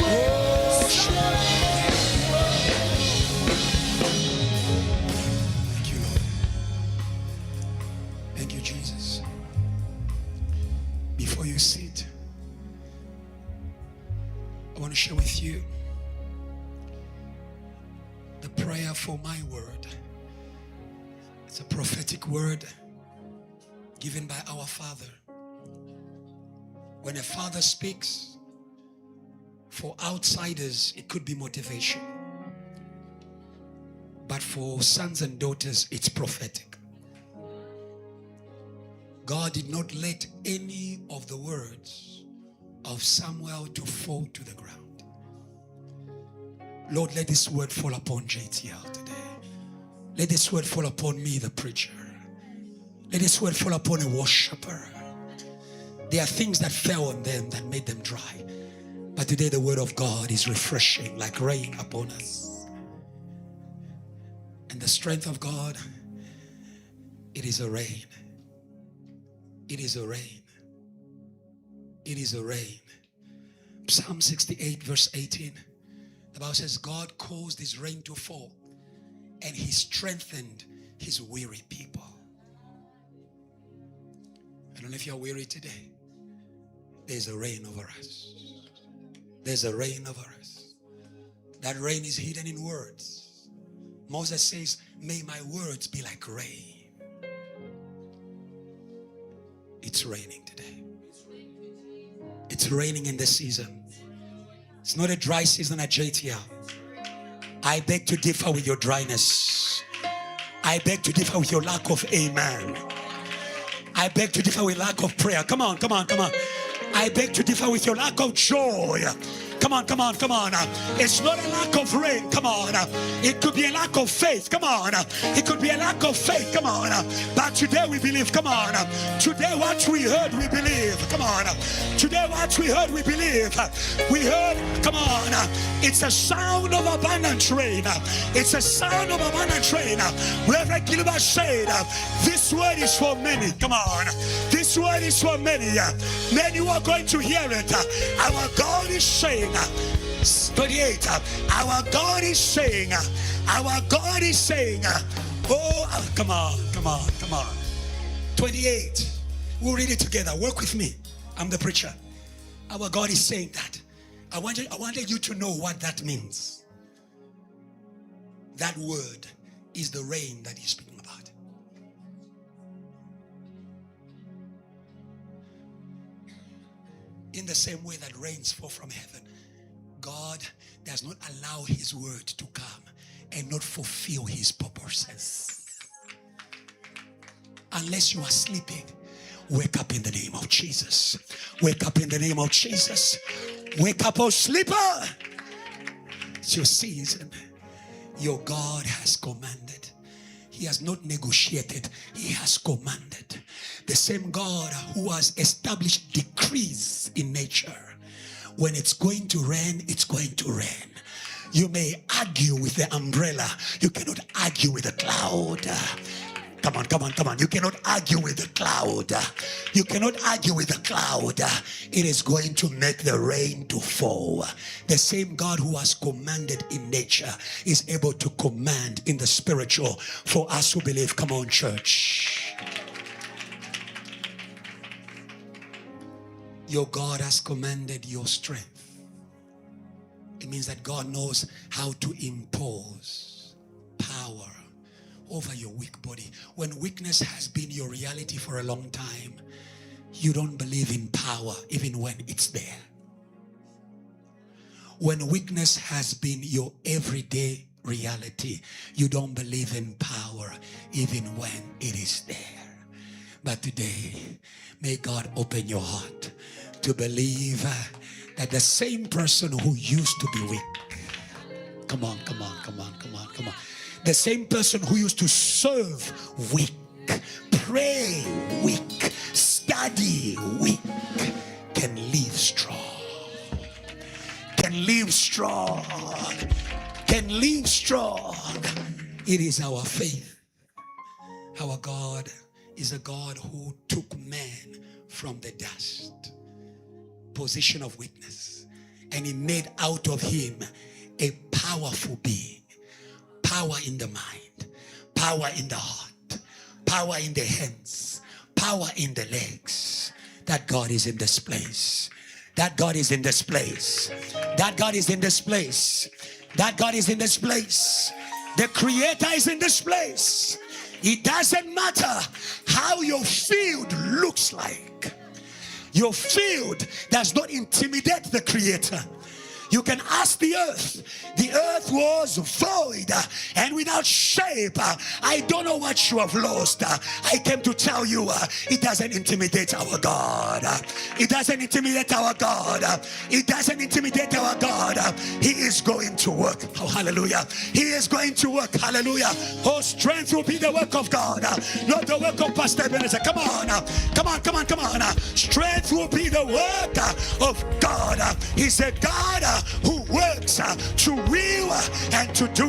worship. Thank you, Lord. Thank you, Jesus. Before you sit, I want to share with you the prayer for my word. It's a prophetic word given by our Father. When a father speaks, for outsiders, it could be motivation. But for sons and daughters, it's prophetic. God did not let any of the words of Samuel to fall to the ground. Lord, let this word fall upon JTL today. Let this word fall upon me, the preacher. Let this word fall upon a worshiper. There are things that fell on them that made them dry. But today the word of God is refreshing like rain upon us. And the strength of God, it is a rain. It is a rain. It is a rain. Psalm 68 verse 18. The Bible says God caused his rain to fall and he strengthened his weary people. I don't know if you're weary today. There's a rain over us. There's a rain over us. That rain is hidden in words. Moses says, may my words be like rain. It's raining today. It's raining in this season. It's not a dry season at JTL. I beg to differ with your dryness. I beg to differ with your lack of amen. I beg to differ with lack of prayer. Come on, come on, come on. I beg to differ with your lack of joy. Come on, come on, come on. It's not a lack of rain. Come on. It could be a lack of faith. Come on. It could be a lack of faith. Come on. But today we believe. Come on. Today what we heard, we believe. Come on. Today what we heard, we believe. We heard, come on. It's a sound of abundant rain. It's a sound of abundant rain. Reverend Kiluba said, this word is for many. Come on. This word is for many. Many who are going to hear it. Our God is saying, 28, our God is saying, oh, come on, come on, come on. 28, we'll read it together. Work with me. I'm the preacher. Our God is saying that. I wanted you to know what that means. That word is the rain that he's speaking about. In the same way that rains fall from heaven, God does not allow his word to come and not fulfill his purposes. Unless you are sleeping, wake up in the name of Jesus. Wake up in the name of Jesus. Wake up, oh sleeper. It's your season. Your God has commanded. He has not negotiated. He has commanded. The same God who has established decrees in nature. When it's going to rain, it's going to rain. You may argue with the umbrella. You cannot argue with the cloud. Come on, come on, come on. You cannot argue with the cloud. You cannot argue with the cloud. It is going to make the rain to fall. The same God who has commanded in nature is able to command in the spiritual for us who believe. Come on, church. Your God has commanded your strength. It means that God knows how to impose power over your weak body. When weakness has been your reality for a long time, you don't believe in power even when it's there. When weakness has been your everyday reality, you don't believe in power even when it is there. But today, may God open your heart to believe that the same person who used to be weak, come on, come on, come on, come on, come on. The same person who used to serve weak, pray weak, study weak, can live strong. Can live strong. Can live strong. It is our faith. Our God is a God who took man from the dust, position of weakness, and he made out of him a powerful being. Power in the mind, power in the heart, power in the hands, power in the legs. That God is in this place. That God is in this place. That God is in this place. That God is in this place. The Creator is in this place. It doesn't matter how your field looks like. Your field does not intimidate the Creator. You can ask the earth. The earth was void and without shape. I don't know what you have lost. I came to tell you it doesn't intimidate our God. It doesn't intimidate our God. It doesn't intimidate our God. He is going to work. Oh, hallelujah. He is going to work. Hallelujah. Oh, strength will be the work of God, not the work of Pastor Ebenezer. Come on. Come on, come on, come on. Strength will be the work of God. He's a God who works to will and to do.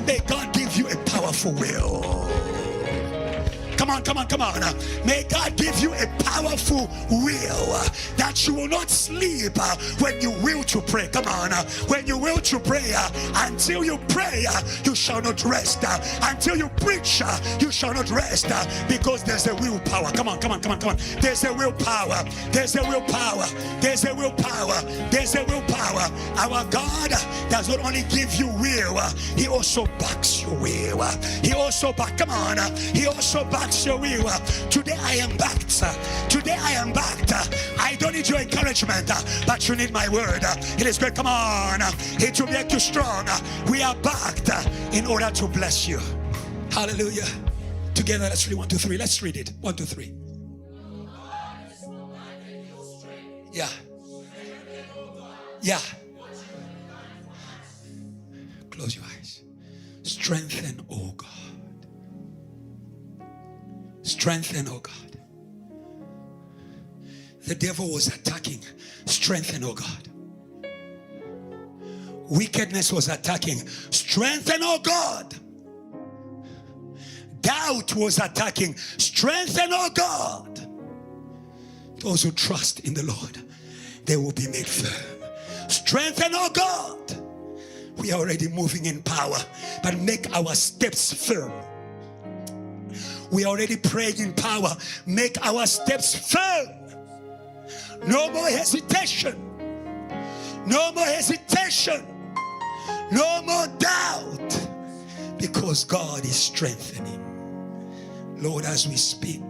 May God give you a powerful will. Come on, come on, come on. May God give you a powerful will that you will not sleep when you will to pray. Come on. When you will to pray, until you pray, you shall not rest. Until you preach, you shall not rest, because there's a willpower. Come on, come on, come on, come on. There's a willpower. There's a willpower. There's a willpower. There's a willpower. Our God does not only give you will, he also backs your will. He also backs, come on, he also backs your will. Today I am backed. Today I am backed. I don't need your encouragement, but you need my word. It is good. Come on. It will make you strong. We are backed in order to bless you. Hallelujah. Together, let's read 1, 2, 3. Let's read it. 1, 2, 3. Yeah. Yeah. Close your eyes. Strengthen, oh God. Strengthen, oh God. The devil was attacking. Strengthen, oh God. Wickedness was attacking. Strengthen, oh God. Doubt was attacking. Strengthen, oh God. Those who trust in the Lord, they will be made firm. Strengthen, oh God. We are already moving in power, but make our steps firm. We are already praying in power. Make our steps firm. No more hesitation. No more hesitation. No more doubt. Because God is strengthening. Lord, as we speak,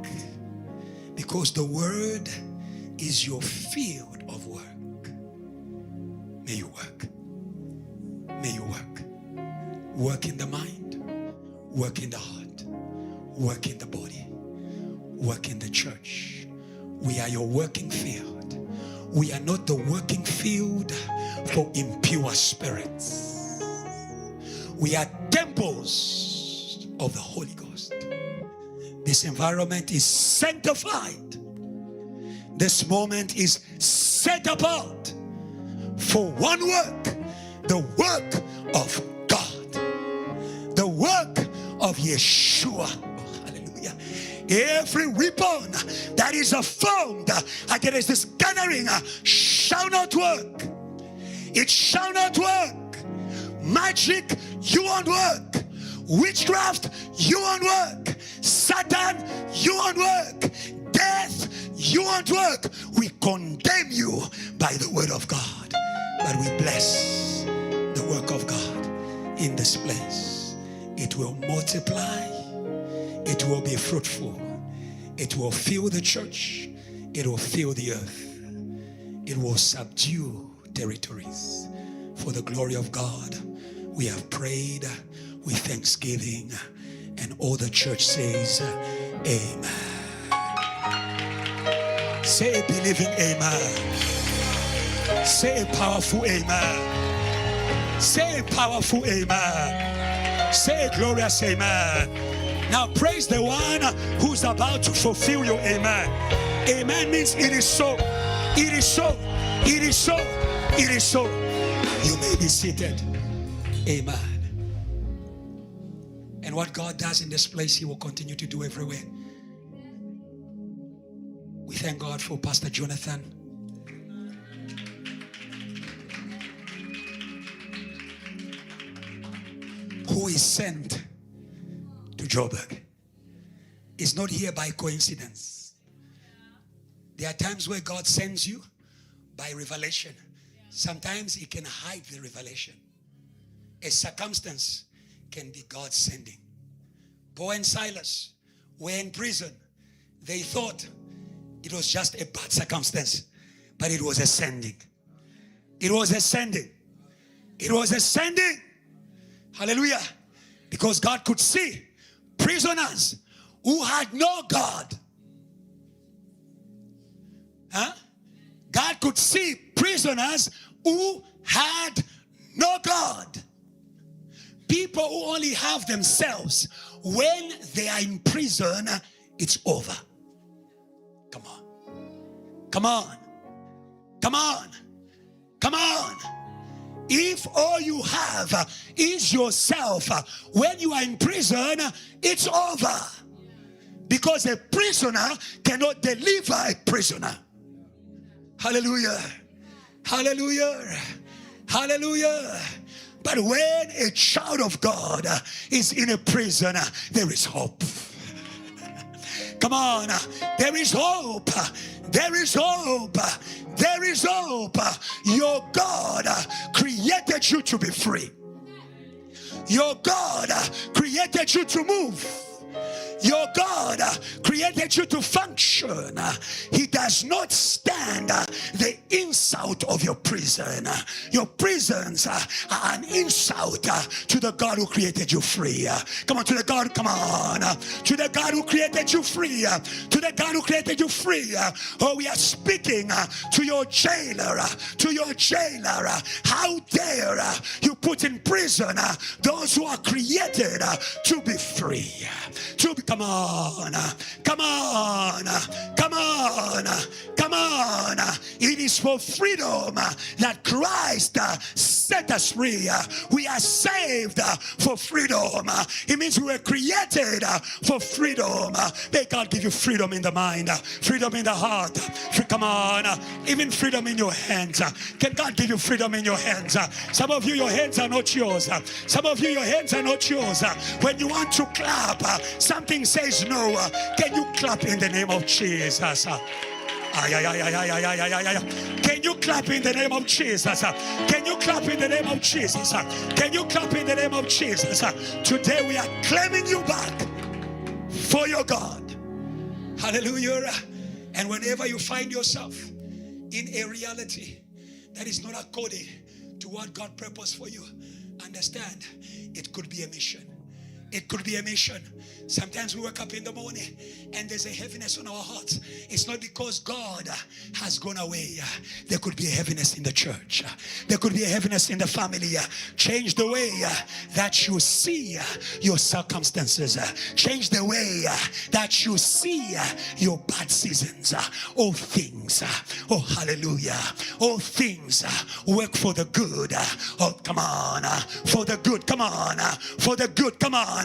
because the word is your field of work. May you work. May you work. Work in the mind, work in the heart, work in the body, work in the church. We are your working field. We are not the working field for impure spirits. We are temples of the Holy Ghost. This environment is sanctified. This moment is set apart for one work, the work of God, the work of Yeshua. Oh, hallelujah. Every weapon that is formed against this gathering shall not work. It shall not work. Magic, you won't work. Witchcraft, you won't work. Satan, you won't work. Death, you won't work. We condemn you by the word of God, but we bless the work of God in this place. It will multiply. It will be fruitful. It will fill the church. It will fill the earth. It will subdue territories. For the glory of God, we have prayed with thanksgiving, and all the church says, amen. Say a believing amen. Say a powerful amen. Say a powerful amen. Say a glorious amen. Now praise the one who's about to fulfill your amen. Amen means it is so. It is so. It is so. It is so. You may be seated. Amen. And what God does in this place, He will continue to do everywhere. We thank God for Pastor Jonathan. Who is sent to Joburg. It's not here by coincidence. There are times where God sends you by revelation. Sometimes He can hide the revelation. A circumstance can be God sending. Paul and Silas were in prison. They thought it was just a bad circumstance, but it was a sending. It was a sending. It was a sending. Hallelujah. Because God could see prisoners who had no God. God could see prisoners who had no God. People who only have themselves. When they are in prison, it's over. Come on. Come on. Come on. Come on. If all you have is yourself, when you are in prison, it's over. Because a prisoner cannot deliver a prisoner. Hallelujah. Hallelujah. Hallelujah. But when a child of God is in a prison, there is hope. Come on. There is hope. There is hope. There is hope. Your God created you to be free. Your God created you to move. Your God created you to function. He does not stand the insult of your prison. Your prisons are an insult to the God who created you free. Come on, to the God, come on. To the God who created you free. To the God who created you free. Oh, we are speaking to your jailer. To your jailer. How dare you put in prison those who are created to be free. To be, come on, come on, come on, come on. It is for freedom that Christ set us free. We are saved for freedom. It means we were created for freedom. May God give you freedom in the mind, freedom in the heart. Come on, even freedom in your hands. Can God give you freedom in your hands? Some of you, your hands are not yours. Some of you, your hands are not yours. When you want to clap, something says no. Can you clap in the name of Jesus? Can you clap in the name of Jesus? Can you clap in the name of Jesus? Can you clap in the name of Jesus? Today we are claiming you back for your God. Hallelujah. And whenever you find yourself in a reality that is not according to what God purposed for you, Understand, it could be a mission. It could be a mission. Sometimes we wake up in the morning and there's a heaviness on our hearts. It's not because God has gone away. There could be a heaviness in the church. There could be a heaviness in the family. Change the way that you see your circumstances. Change the way that you see your bad seasons. All things, oh hallelujah, all things work for the good. Oh come on, for the good, come on, for the good, come on,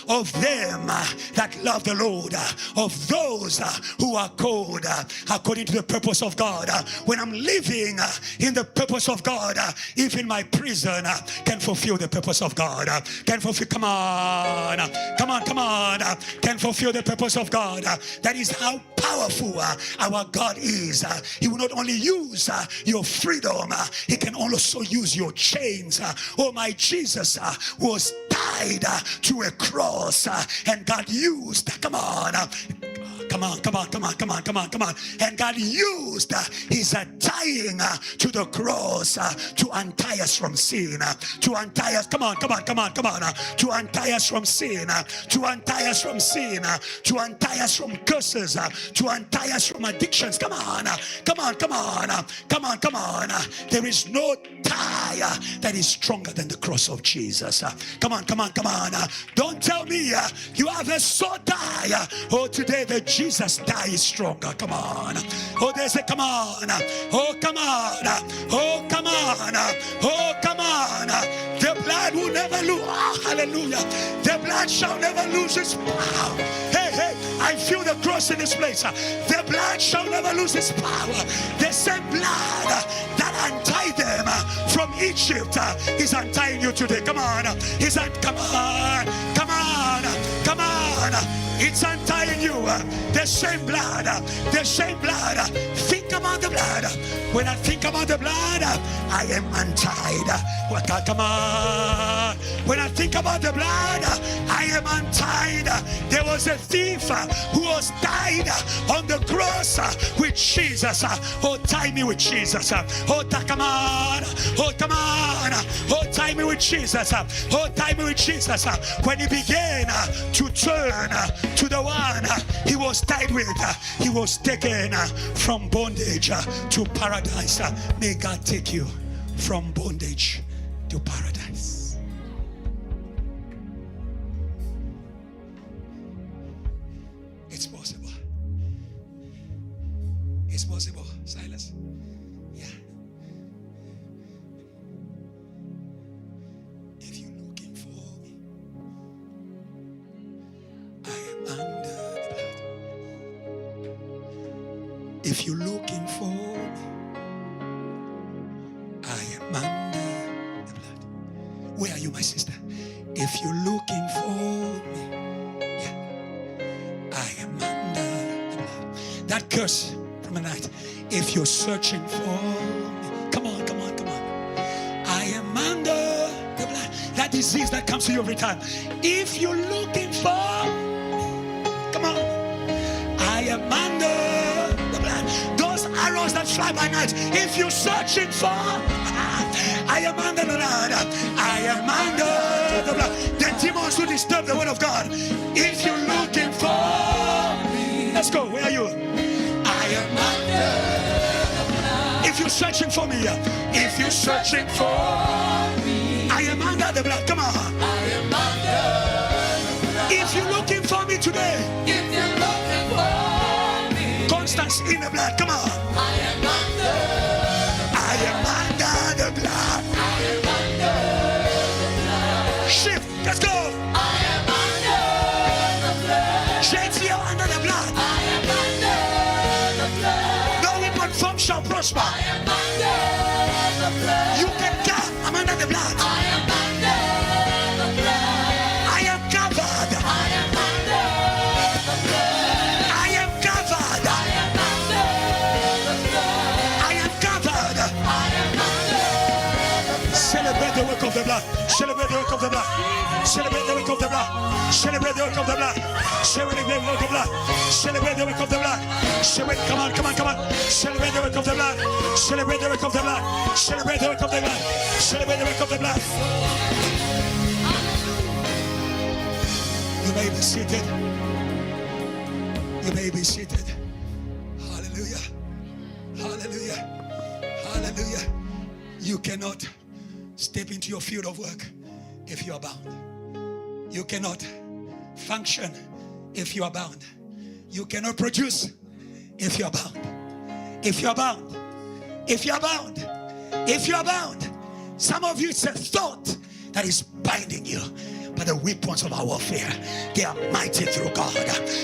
of them that love the Lord, of those who are called according to the purpose of God. When I'm living in the purpose of God, even my prison can fulfill the purpose of God. Can fulfill, come on, can fulfill the purpose of God. That is how powerful our God is. He will not only use your freedom, he can also use your chains. Oh, my Jesus was tied to a cross, and God used, come on, and God used his tying to the cross to untie us from sin, to untie us, to untie us from sin, to untie us from sin, to untie us from curses, to untie us from addictions. Come on. There is no tie that is stronger than the cross of Jesus. Come on. Don't tell me you have a sword tie. Oh, today the Jesus tie is stronger. Come on. Oh, there's a come on. Oh, come on. Oh, come on. Oh, come on. The blood will never lose. Oh, hallelujah. The blood shall never lose its power. Hey, I feel the cross in this place. The blood shall never lose its power. The same blood that untied them from Egypt is untying you today. Come on. Come on. It's untying you. The same blood. Think about the blood. When I think about the blood, I am untied. Come on. When I think about the blood, I am untied. There was a thief who was tied on the cross with Jesus. Oh, tie me with Jesus. Oh, come on. Oh, tie me with Jesus. Oh, tie me with Jesus. When he began to turn to the one he was tied with, he was taken from bondage to paradise. May God take you from bondage to paradise. It's possible. It's possible. Silas. Yeah. If you're looking for me, I am under the blood. If you're looking for me, I am under the blood. Where are you, my sister? If you're looking for me, yeah, I am under the blood. That curse from the night. If you're searching for me, come on. I am under the blood. That disease that comes to you every time. If you're looking for, come on, I am under the blood. Those arrows that fly by night. If you're searching for, I am under the blood. I am under the blood. The demons who disturb the word of God. If you're looking for me, let's go. Where are you? I am under the blood. If you're searching for me, if you're searching for me, I am under the blood. Come on. I am under the blood. If you're looking for me today, if you're looking for me, Constance in the blood. Come on. I am under the blood. I am under the blood. Shift. Let's go. I am under the blood. JTO under the blood. I am under the blood. No weapon formed shall prosper. I am under the blood. You can come. I'm under the blood. I am under the blood. I am covered. I am under the blood. I am covered. I am under the blood. I am covered. I am under the blood. Celebrate the work of the blood. Celebrate the work of the blood. Celebrate the work of the blood. Celebrate the work of the blood. Celebrate the work of the blood. Celebrate the work of the blood. Celebrate, come on. Celebrate the work of the blood. Celebrate the work of the blood. Celebrate the work of the blood. Celebrate the work of the blood. may be seated. You may be seated. Hallelujah. Hallelujah. Hallelujah. You cannot step into your field of work if you are bound. You cannot function if you are bound. You cannot produce if you are bound. If you are bound. If you are bound. If you are bound. Some of you, it's a thought that is binding you. But the weapons of our warfare, they are mighty through God.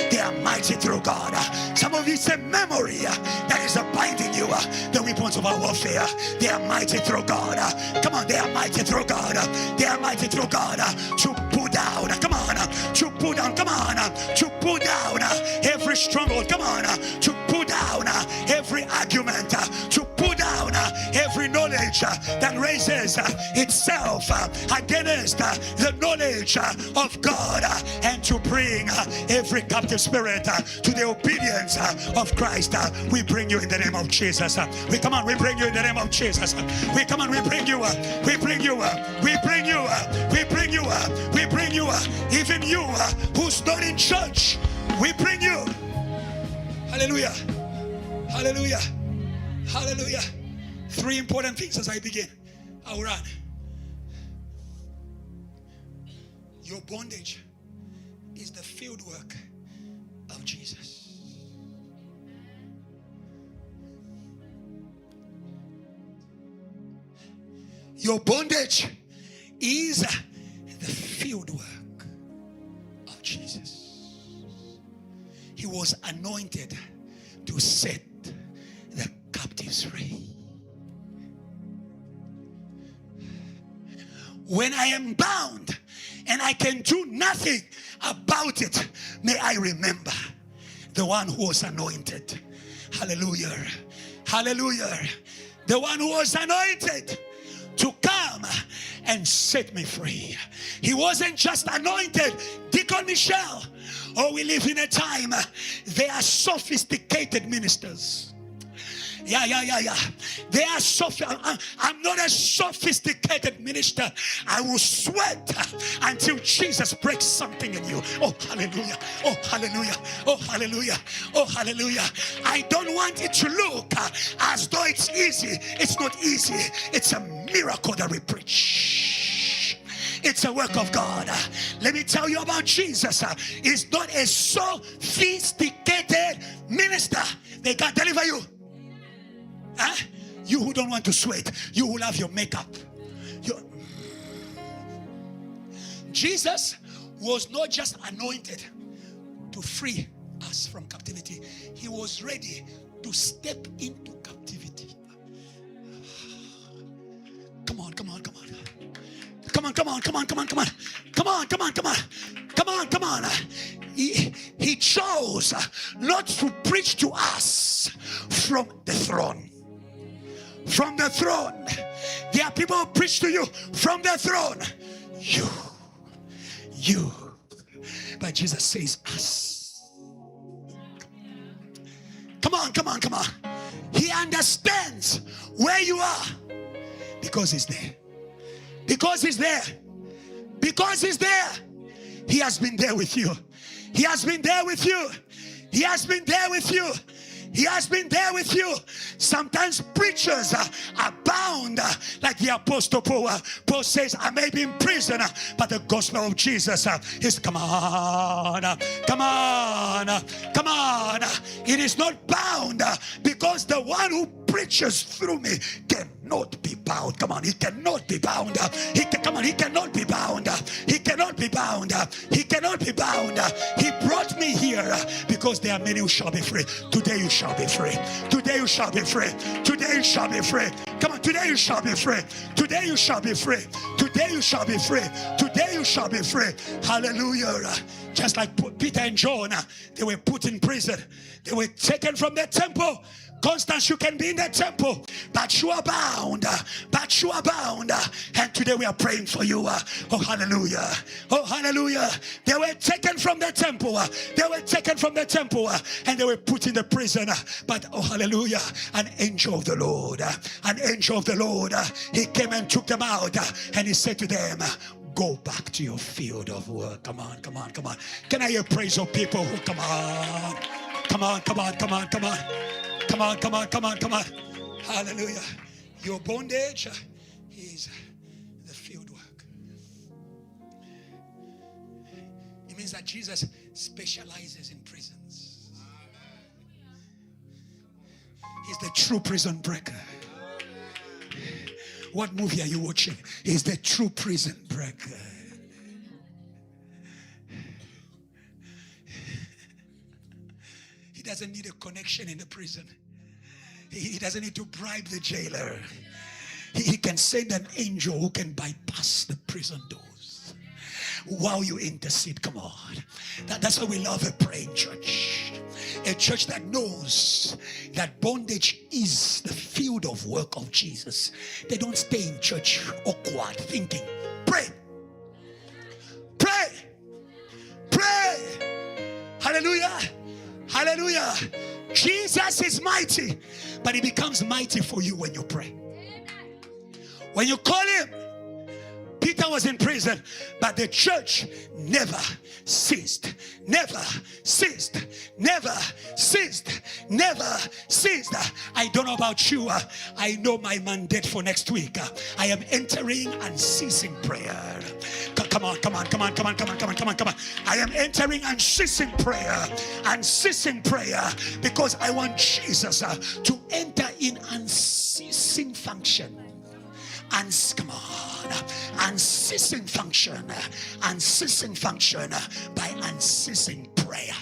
They are mighty through God. Some of you, it's a memory that is binding you. The weapons of our warfare, they are mighty through God. Come on, they are mighty through God. They are mighty through God. To put down, come on, to put down, come on, to put down every stronghold, come on, to put down every argument, to put down every knowledge that raises itself against the knowledge of God, and to bring every captive spirit to the obedience of Christ. We bring you in the name of Jesus. We come on, we bring you in the name of Jesus. We come on, we bring you, we bring you, we bring you, we bring you, we bring you, even you who's not in church, we bring you. Hallelujah. Hallelujah. Hallelujah. 3 important things as I begin. I'll run. Your bondage is the field work of Jesus. Your bondage is the field work of Jesus. He was anointed to set the captives free. When I am bound and I can do nothing about it, may I remember the one who was anointed. Hallelujah. Hallelujah. The one who was anointed to come and set me free. He wasn't just anointed, Deacon Michelle. Oh, we live in a time, they are sophisticated ministers. Yeah. They are I'm not a sophisticated minister. I will sweat until Jesus breaks something in you. Oh, hallelujah. Oh, hallelujah. Oh, hallelujah. Oh, hallelujah. I don't want it to look as though it's easy. It's not easy. It's a miracle that we preach. It's a work of God. Let me tell you about Jesus. He's not a sophisticated minister. They can't deliver you. Huh? You who don't want to sweat, you will have your makeup. Jesus was not just anointed to free us from captivity. He was ready to step into captivity. Come on. He chose not to preach to us from the throne. From the throne. There are people who preach to you from the throne. You. But Jesus says us. Come on. He understands where you are because he's there. Because he's there. Because he's there. He has been there with you. He has been there with you. He has been there with you. He has been there with you. Sometimes preachers are bound like the Apostle Paul. Paul says, I may be in prison, but the gospel of Jesus is come on. It is not bound because the one who preaches through me cannot be bound. Come on, he cannot be bound. He cannot be bound. He cannot be bound. He cannot be bound. He brought me here because there are many who shall be free. Today you shall be free. Today you shall be free. Today you shall be free. Come on, today you shall be free. Today you shall be free. Today you shall be free. Today you shall be free. Hallelujah. Just like Peter and John, they were put in prison. They were taken from the temple. Constance, you can be in the temple, but you are bound. And today we are praying for you. Oh, hallelujah. Oh, hallelujah. They were taken from the temple. And they were put in the prison. But, oh, hallelujah, an angel of the Lord, he came and took them out. And he said to them, Go back to your field of work. Come on, come on, come on. Can I hear praise of people who come on? Come on, come on, come on, come on. Come on, come on, come on, come on. Hallelujah. Your bondage is the field work. It means that Jesus specializes in prisons. He's the true prison breaker. What movie are you watching? He's the true prison breaker. He doesn't need a connection in the prison. He doesn't need to bribe the jailer. He can send an angel who can bypass the prison doors while you intercede. Come on. That's why we love a praying church. A church that knows that bondage is the field of work of Jesus. They don't stay in church awkward thinking. Pray. Pray. Pray. Hallelujah. Hallelujah. Jesus is mighty, but he becomes mighty for you when you pray. When you call him, Peter was in prison, but the church never ceased. Never ceased. Never ceased. Never ceased. I don't know about you. I know my mandate for next week. I am entering unceasing prayer. Come on, come on, come on, come on, come on, come on, come on, come on. I am entering unceasing prayer. Unceasing prayer. Because I want Jesus to enter in unceasing function. Come on, unceasing function by unceasing prayer.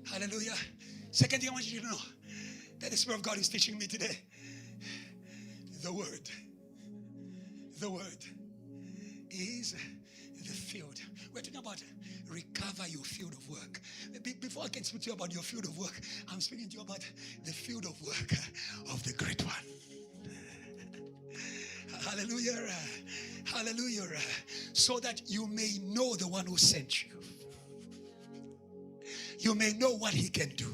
Hallelujah. Second thing I want you to know that the Spirit of God is teaching me today. The word is the field. We're talking about recover your field of work. Before I can speak to you about your field of work, I'm speaking to you about the field of work of the great one. Hallelujah. Hallelujah. So that you may know the one who sent you. You may know what he can do.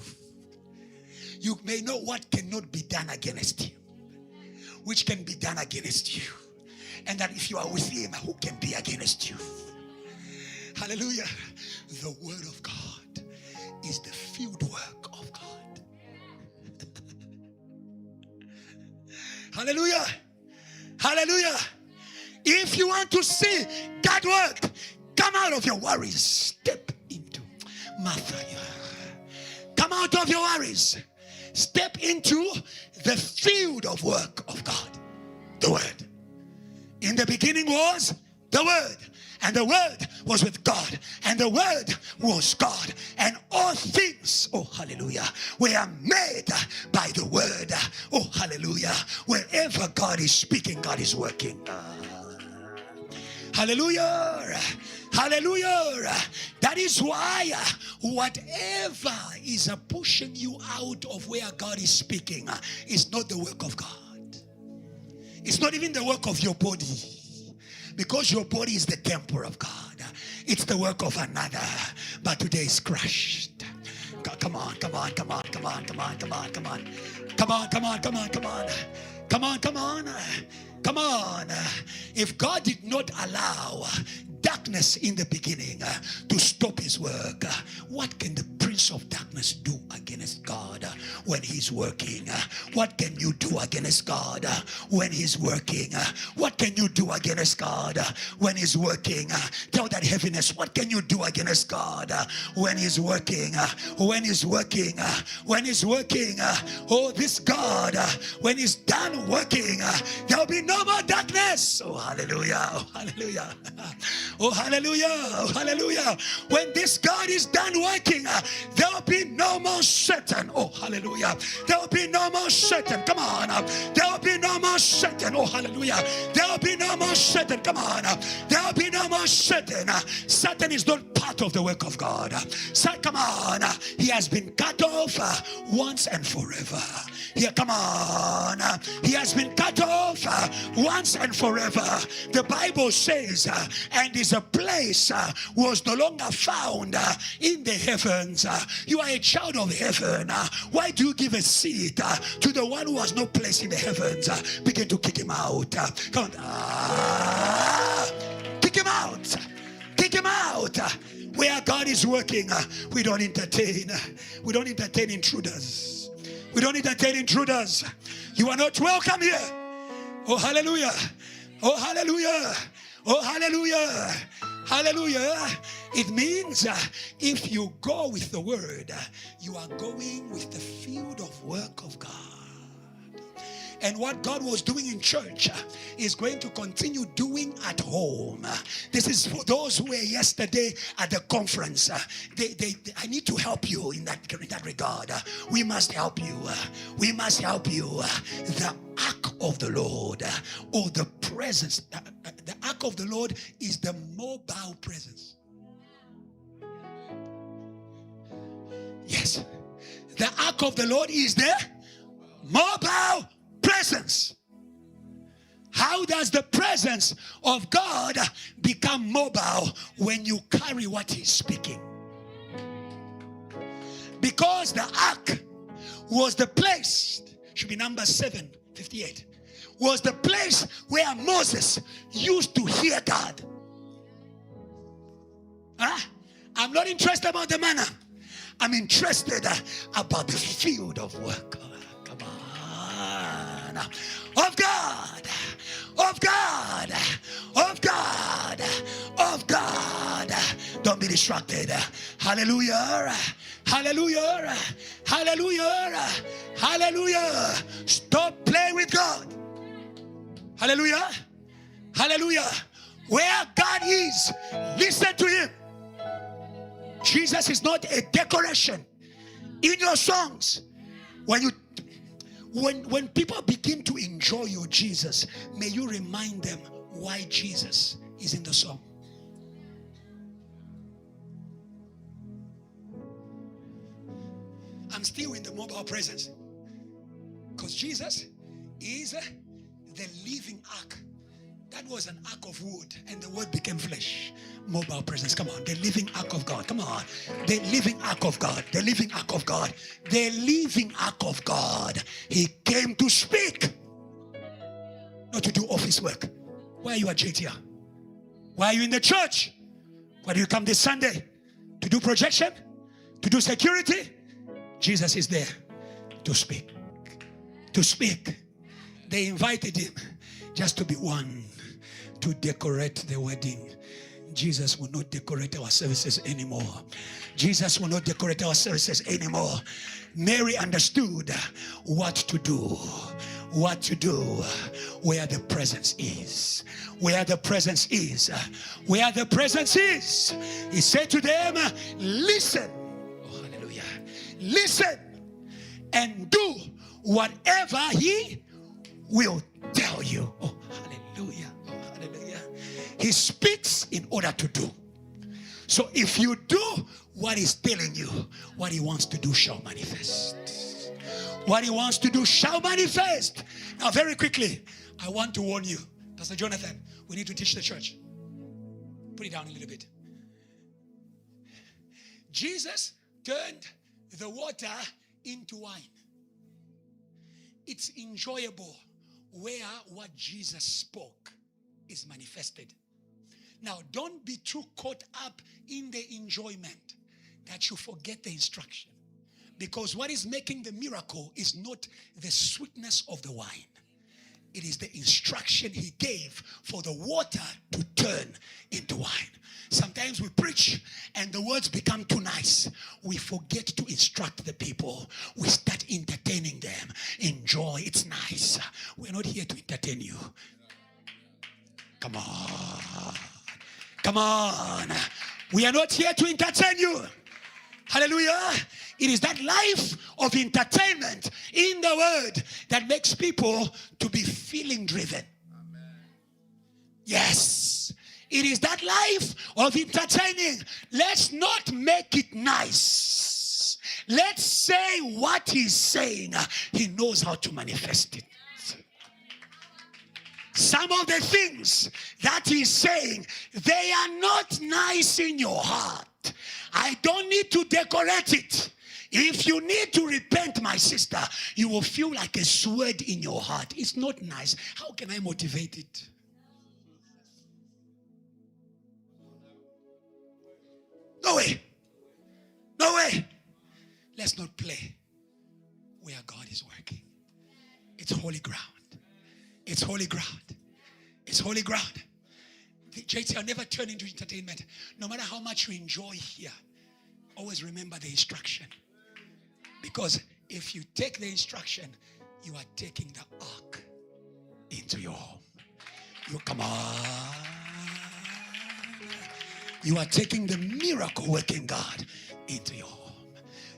You may know what cannot be done against you, which can be done against you. And that if you are with him, who can be against you? Hallelujah. The word of God is the field work of God. Hallelujah. Hallelujah. If you want to see God work, come out of your worries. Step into Martha. Come out of your worries. Step into the field of work of God. The word. In the beginning was the word. And the word was with God. And the word was God. And all things, oh hallelujah, were made by the word. Oh hallelujah. Wherever God is speaking, God is working. Hallelujah. Hallelujah. That is why whatever is pushing you out of where God is speaking is not the work of God. It's not even the work of your body. Because your body is the temple of God. It's the work of another. But today is crushed. Come on, come on, come on, come on, come on, come on, come on. Come on, come on, come on, come on. Come on, come on. Come on. If God did not allow darkness in the beginning to stop his work, what can the prince of darkness do against God when he's working? What can you do against God when he's working? What can you do against God when he's working? Tell that heaviness, what can you do against God when he's working? When he's working? When he's working? Oh, this God, when he's done working, there'll be no more darkness. Oh, hallelujah. Oh, hallelujah. Oh, hallelujah. Oh, hallelujah. When this God is done working, there will be no more Satan. Oh, hallelujah. There will be no more Satan. Come on. There will be no more Satan. Oh, hallelujah. There will be no more Satan. Come on. There will be no more Satan. Satan is not part of the work of God. Say, come on. He has been cut off once and forever. Here, come on. He has been cut off once and forever. The Bible says, and his place was no longer found in the heavens. You are a child of heaven. Why do you give a seat to the one who has no place in the heavens? Begin to kick him out. Come on. Kick him out. Kick him out. Where God is working, we don't entertain. We don't entertain intruders. We don't entertain intruders. You are not welcome here. Oh, hallelujah. Oh, hallelujah. Oh, hallelujah. Hallelujah. It means if you go with the word, you are going with the field of work of God. And what God was doing in church is going to continue doing at home. This is for those who were yesterday at the conference. I need to help you in that regard. We must help you. We must help you. The ark of the Lord, or the presence. The ark of the Lord is the mobile presence. Yes. The ark of the Lord is the mobile presence. How does the presence of God become mobile? When you carry what he's speaking. Because the ark was the place, should be number 7:58, was the place where Moses used to hear God. I'm not interested about the manna. I'm interested about the field of work. Come on. Of God. Of God. Of God. Of God. Don't be distracted. Hallelujah. Hallelujah. Hallelujah. Hallelujah. Stop playing with God. Hallelujah. Hallelujah. Where God is, listen to him. Jesus is not a decoration in your songs. When people begin to enjoy your Jesus, may you remind them why Jesus is in the song. I'm still in the mobile presence, because Jesus is the living ark. That was an ark of wood, and the word became flesh. Mobile presence. Come on. The living ark of God. Come on. The living ark of God. The living ark of God. The living ark of God. He came to speak, not to do office work. Why are you at JTR? Why are you in the church? Why do you come this Sunday? To do projection? To do security? Jesus is there to speak. To speak. They invited him just to be one, to decorate the wedding. Jesus will not decorate our services anymore. Jesus will not decorate our services anymore. Mary understood what to do. What to do where the presence is. Where the presence is. Where the presence is. He said to them, listen. Oh, hallelujah. Listen and do whatever he will tell you. Oh, hallelujah. Oh, hallelujah. He speaks in order to do. So if you do what he's telling you, what he wants to do shall manifest. What he wants to do shall manifest. Now, very quickly, I want to warn you, Pastor Jonathan, we need to teach the church. Put it down a little bit. Jesus turned the water into wine. It's enjoyable where what Jesus spoke is manifested. Now, don't be too caught up in the enjoyment that you forget the instruction. Because what is making the miracle is not the sweetness of the wine. It is the instruction he gave for the water to turn into wine. Sometimes we preach and the words become too nice. We forget to instruct the people. We start entertaining them. Enjoy, it's nice. We're not here to entertain you. Come on. Come on. We are not here to entertain you. Hallelujah. It is that life of entertainment in the word that makes people to be feeling driven. Amen. Yes. It is that life of entertaining. Let's not make it nice. Let's say what he's saying. He knows how to manifest it. Some of the things that he's saying, they are not nice in your heart. I don't need to decorate it. If you need to repent, my sister, you will feel like a sword in your heart. It's not nice. How can I motivate it? No way. No way. Let's not play where God is working. It's holy ground. It's holy ground. It's holy ground. The JT, I'll never turn into entertainment. No matter how much you enjoy here, always remember the instruction. Because if you take the instruction, you are taking the ark into your home. You come on. You are taking the miracle working God into your home.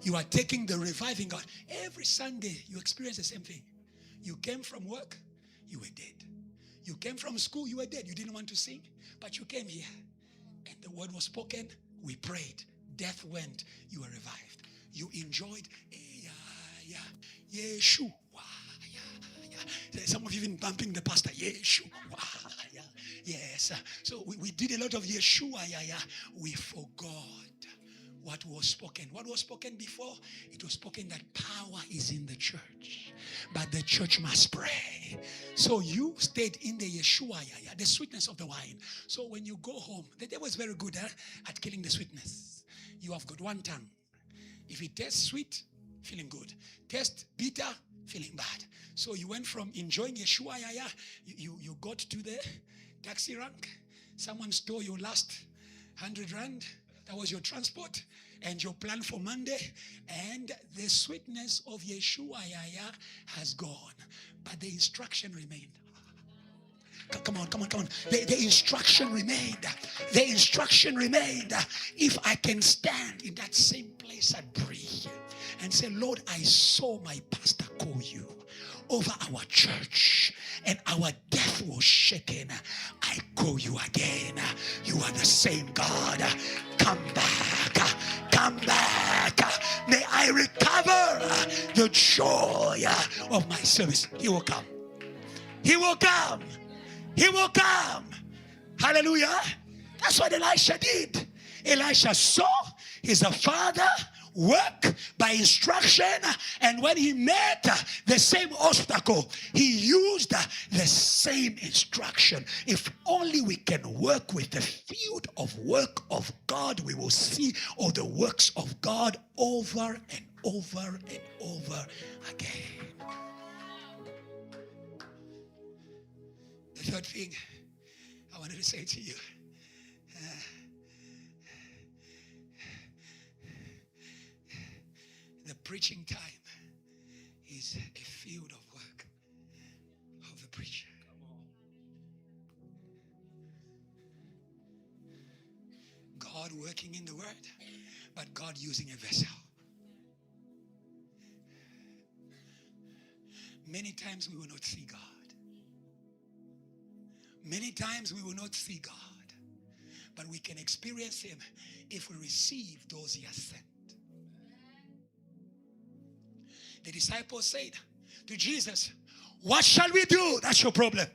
You are taking the reviving God. Every Sunday, you experience the same thing. You came from work, you were dead. You came from school, you were dead. You didn't want to sing, but you came here. And the word was spoken, we prayed. Death went, you were revived. You enjoyed, Yeshua. Some of you even bumping the pastor, Yeshua. Yes. So we did a lot of Yeshua. We forgot what was spoken. What was spoken before? It was spoken that power is in the church. But the church must pray. So you stayed in the Yeshua, the sweetness of the wine. So when you go home, the devil is very good at killing the sweetness. You have got one tongue. If it tastes sweet, feeling good. Taste bitter, feeling bad. So you went from enjoying Yeshua, you got to the taxi rank. Someone stole your last 100 rand. That was your transport and your plan for Monday. And the sweetness of Yeshua has gone. But the instruction remained. Come on. The instruction remained. The instruction remained. If I can stand in that same place and breathe and say, Lord, I saw my pastor call you over our church and our death was shaken. I call you again. You are the same God. Come back. Come back. May I recover the joy of my service. He will come. He will come. He will come. Hallelujah. That's what Elisha did. Elisha saw his father work by instruction, and when he met the same obstacle, he used the same instruction. If only we can work with the field of work of God, we will see all the works of God over and over and over again. The third thing I wanted to say to you, the preaching time is a field of work of the preacher. God working in the word, but God using a vessel. Many times we will not see God. Many times we will not see God, but we can experience him if we receive those he has sent. The disciples said to Jesus, what shall we do? That's your problem.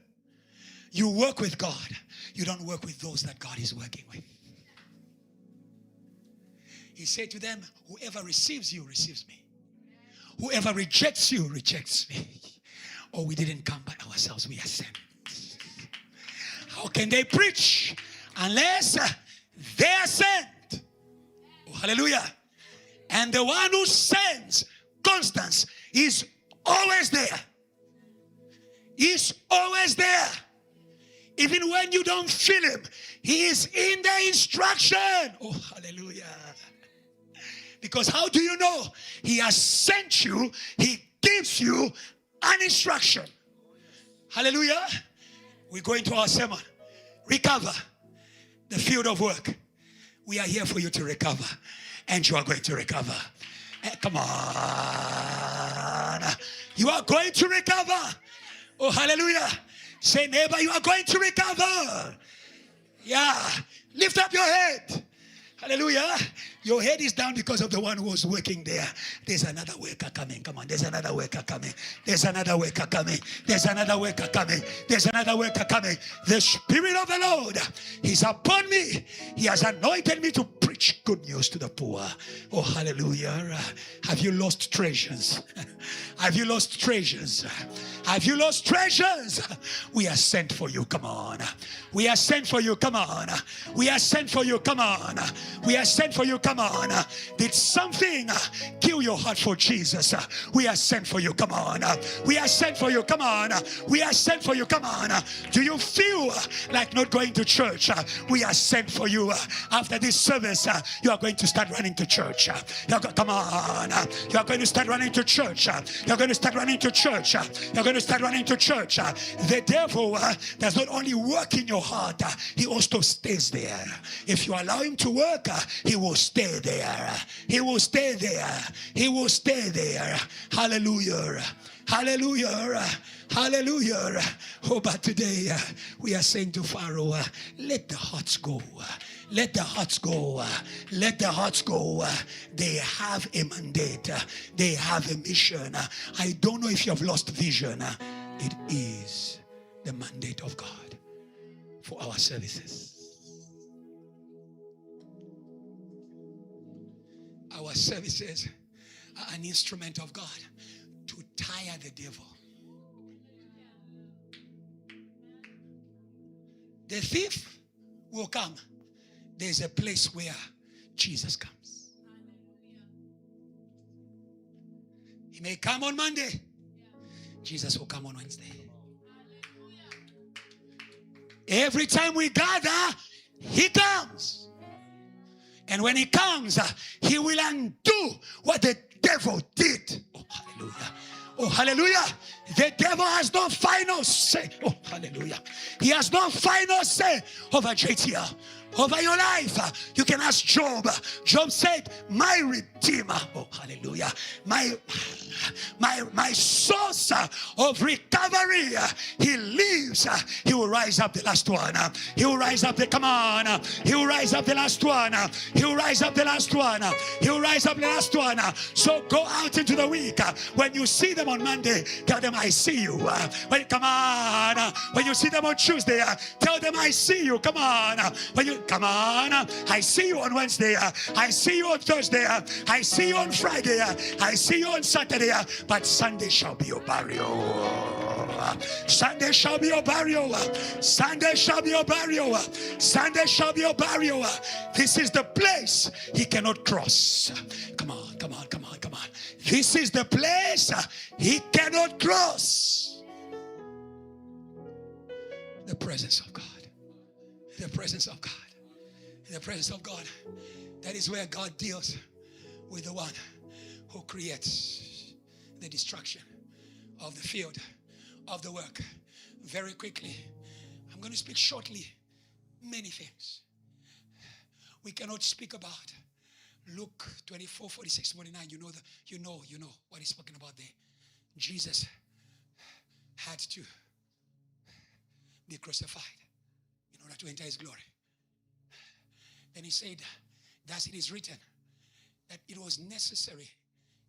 You work with God. You don't work with those that God is working with. He said to them, whoever receives you, receives me. Whoever rejects you, rejects me. Oh, we didn't come by ourselves. We are sent. How can they preach unless they are sent? Oh, hallelujah. And the one who sends, Constance, is always there. He's always there. Even when you don't feel him, he is in the instruction. Oh, hallelujah. Because how do you know? He has sent you. He gives you an instruction. Hallelujah. We go into our sermon. Recover the field of work. We are here for you to recover. And you are going to recover. Come on. You are going to recover. Oh, hallelujah. Say, neighbor, you are going to recover. Yeah. Lift up your head. Hallelujah. Your head is down because of the one who was working there. There's another worker coming. Come on. There's another worker coming. There's another worker coming. There's another worker coming. There's another worker coming. The Spirit of the Lord is upon me. He has anointed me to preach good news to the poor. Oh, hallelujah. Have you lost treasures? Have you lost treasures? Have you lost treasures? We are sent for you. Come on. We are sent for you. Come on. We are sent for you. Come on. We are sent for you. Come on. Did something kill your heart for Jesus? We are sent for you. Come on. We are sent for you. Come on. We are sent for you. Come on. Do you feel like not going to church? We are sent for you. After this service, you are going to start running to church. Come on. You are going to start running to church. You're going to start running to church. You're going to start running to church. The devil does not only work in your heart, he also stays there. If you allow him to work, he will stay there. He will stay there. He will stay there. Hallelujah. Hallelujah. Hallelujah. Oh, but today we are saying to Pharaoh, let the hearts go. Let the hearts go. Let the hearts go. They have a mandate. They have a mission. I don't know if you have lost vision. It is the mandate of God for our services. Our services are an instrument of God to tire the devil. The thief will come. There's a place where Jesus comes. He may come on Monday. Jesus will come on Wednesday. Every time we gather, he comes. And when he comes, he will undo what the devil did. Oh, hallelujah. Oh, hallelujah. The devil has no final say. Oh, hallelujah. He has no final say over JTL, over your life. You can ask Job. Job said, my Redeemer. Oh, hallelujah. My source of recovery. He lives. He will rise up the last one. He will rise up the, come on. He will rise up the last one. He will rise up the last one. He will rise up the last one. So go out into the week. When you see them on Monday, tell them I see you. Come on. When you see them on Tuesday, tell them I see you. Come on. Come on. I see you on Wednesday. I see you on Thursday. I see you on Friday. I see you on Saturday. But Sunday shall be your burial. Sunday shall be your burial. Sunday shall be your burial. Sunday shall be your burial. This is the place he cannot cross. Come on, come on, come on, come on. This is the place he cannot cross. The presence of God. The presence of God. The presence of God. That is where God deals with the one who creates the destruction of the field, of the work. Very quickly, I'm going to speak shortly many things. We cannot speak about Luke 24, 46, 49. You know what he's spoken about there. Jesus had to be crucified in order to enter his glory. Then he said, thus it is written, that it was necessary,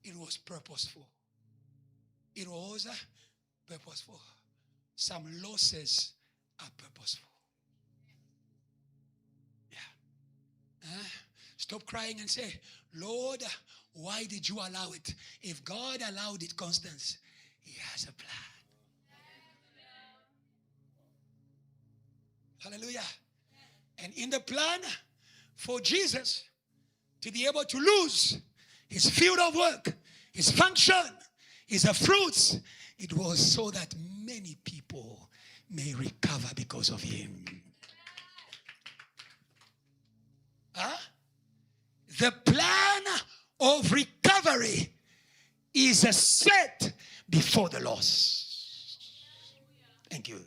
it was purposeful. It was purposeful. Some losses are purposeful. Yeah. Stop crying and say, Lord, why did you allow it? If God allowed it, Constance, he has a plan. Hallelujah. And in the plan for Jesus to be able to lose his field of work, his function, his fruits, it was so that many people may recover because of him. The plan of recovery is set before the loss. Thank you.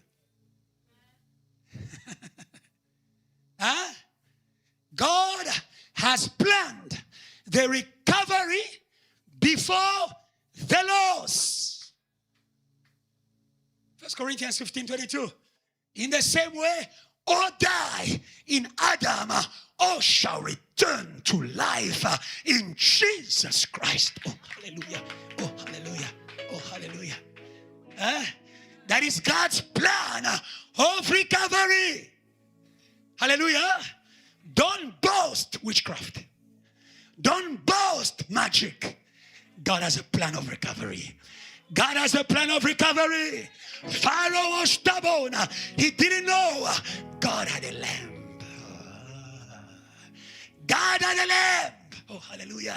God has planned the recovery before the loss. 1 Corinthians 15:22. In the same way, or die in Adam, all shall return to life in Jesus Christ. Oh, hallelujah. Oh, hallelujah. Oh, hallelujah. That is God's plan of recovery. Hallelujah. Don't boast witchcraft. Don't boast magic. God has a plan of recovery. God has a plan of recovery. Pharaoh was stubborn. He didn't know God had a lamb. God had a lamb. Oh, hallelujah.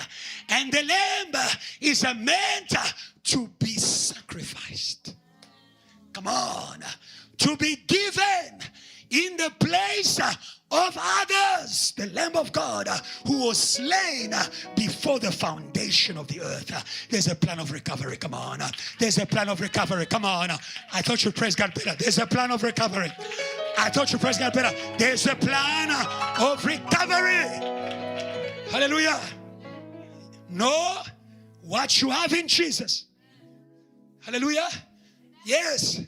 And the lamb is meant to be sacrificed. Come on. To be given in the place of others. The Lamb of God who was slain before the foundation of the earth. There's a plan of recovery. Come on. There's a plan of recovery. Come on. I thought you praise God better. There's a plan of recovery. I thought you praise God better. There's a plan of recovery. Hallelujah. Know what you have in Jesus. Hallelujah. Yes.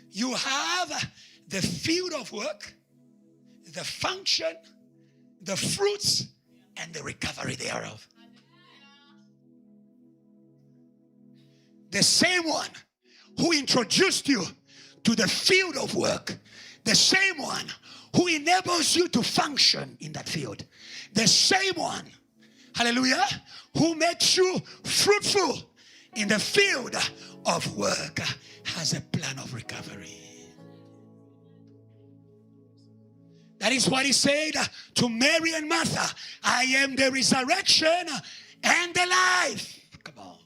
You have the field of work, the function, the fruits, and the recovery thereof. The same one who introduced you to the field of work, the same one who enables you to function in that field, the same one, hallelujah, who makes you fruitful in the field of work has a plan of recovery. That is what he said to Mary and Martha. I am the resurrection and the life. Come on.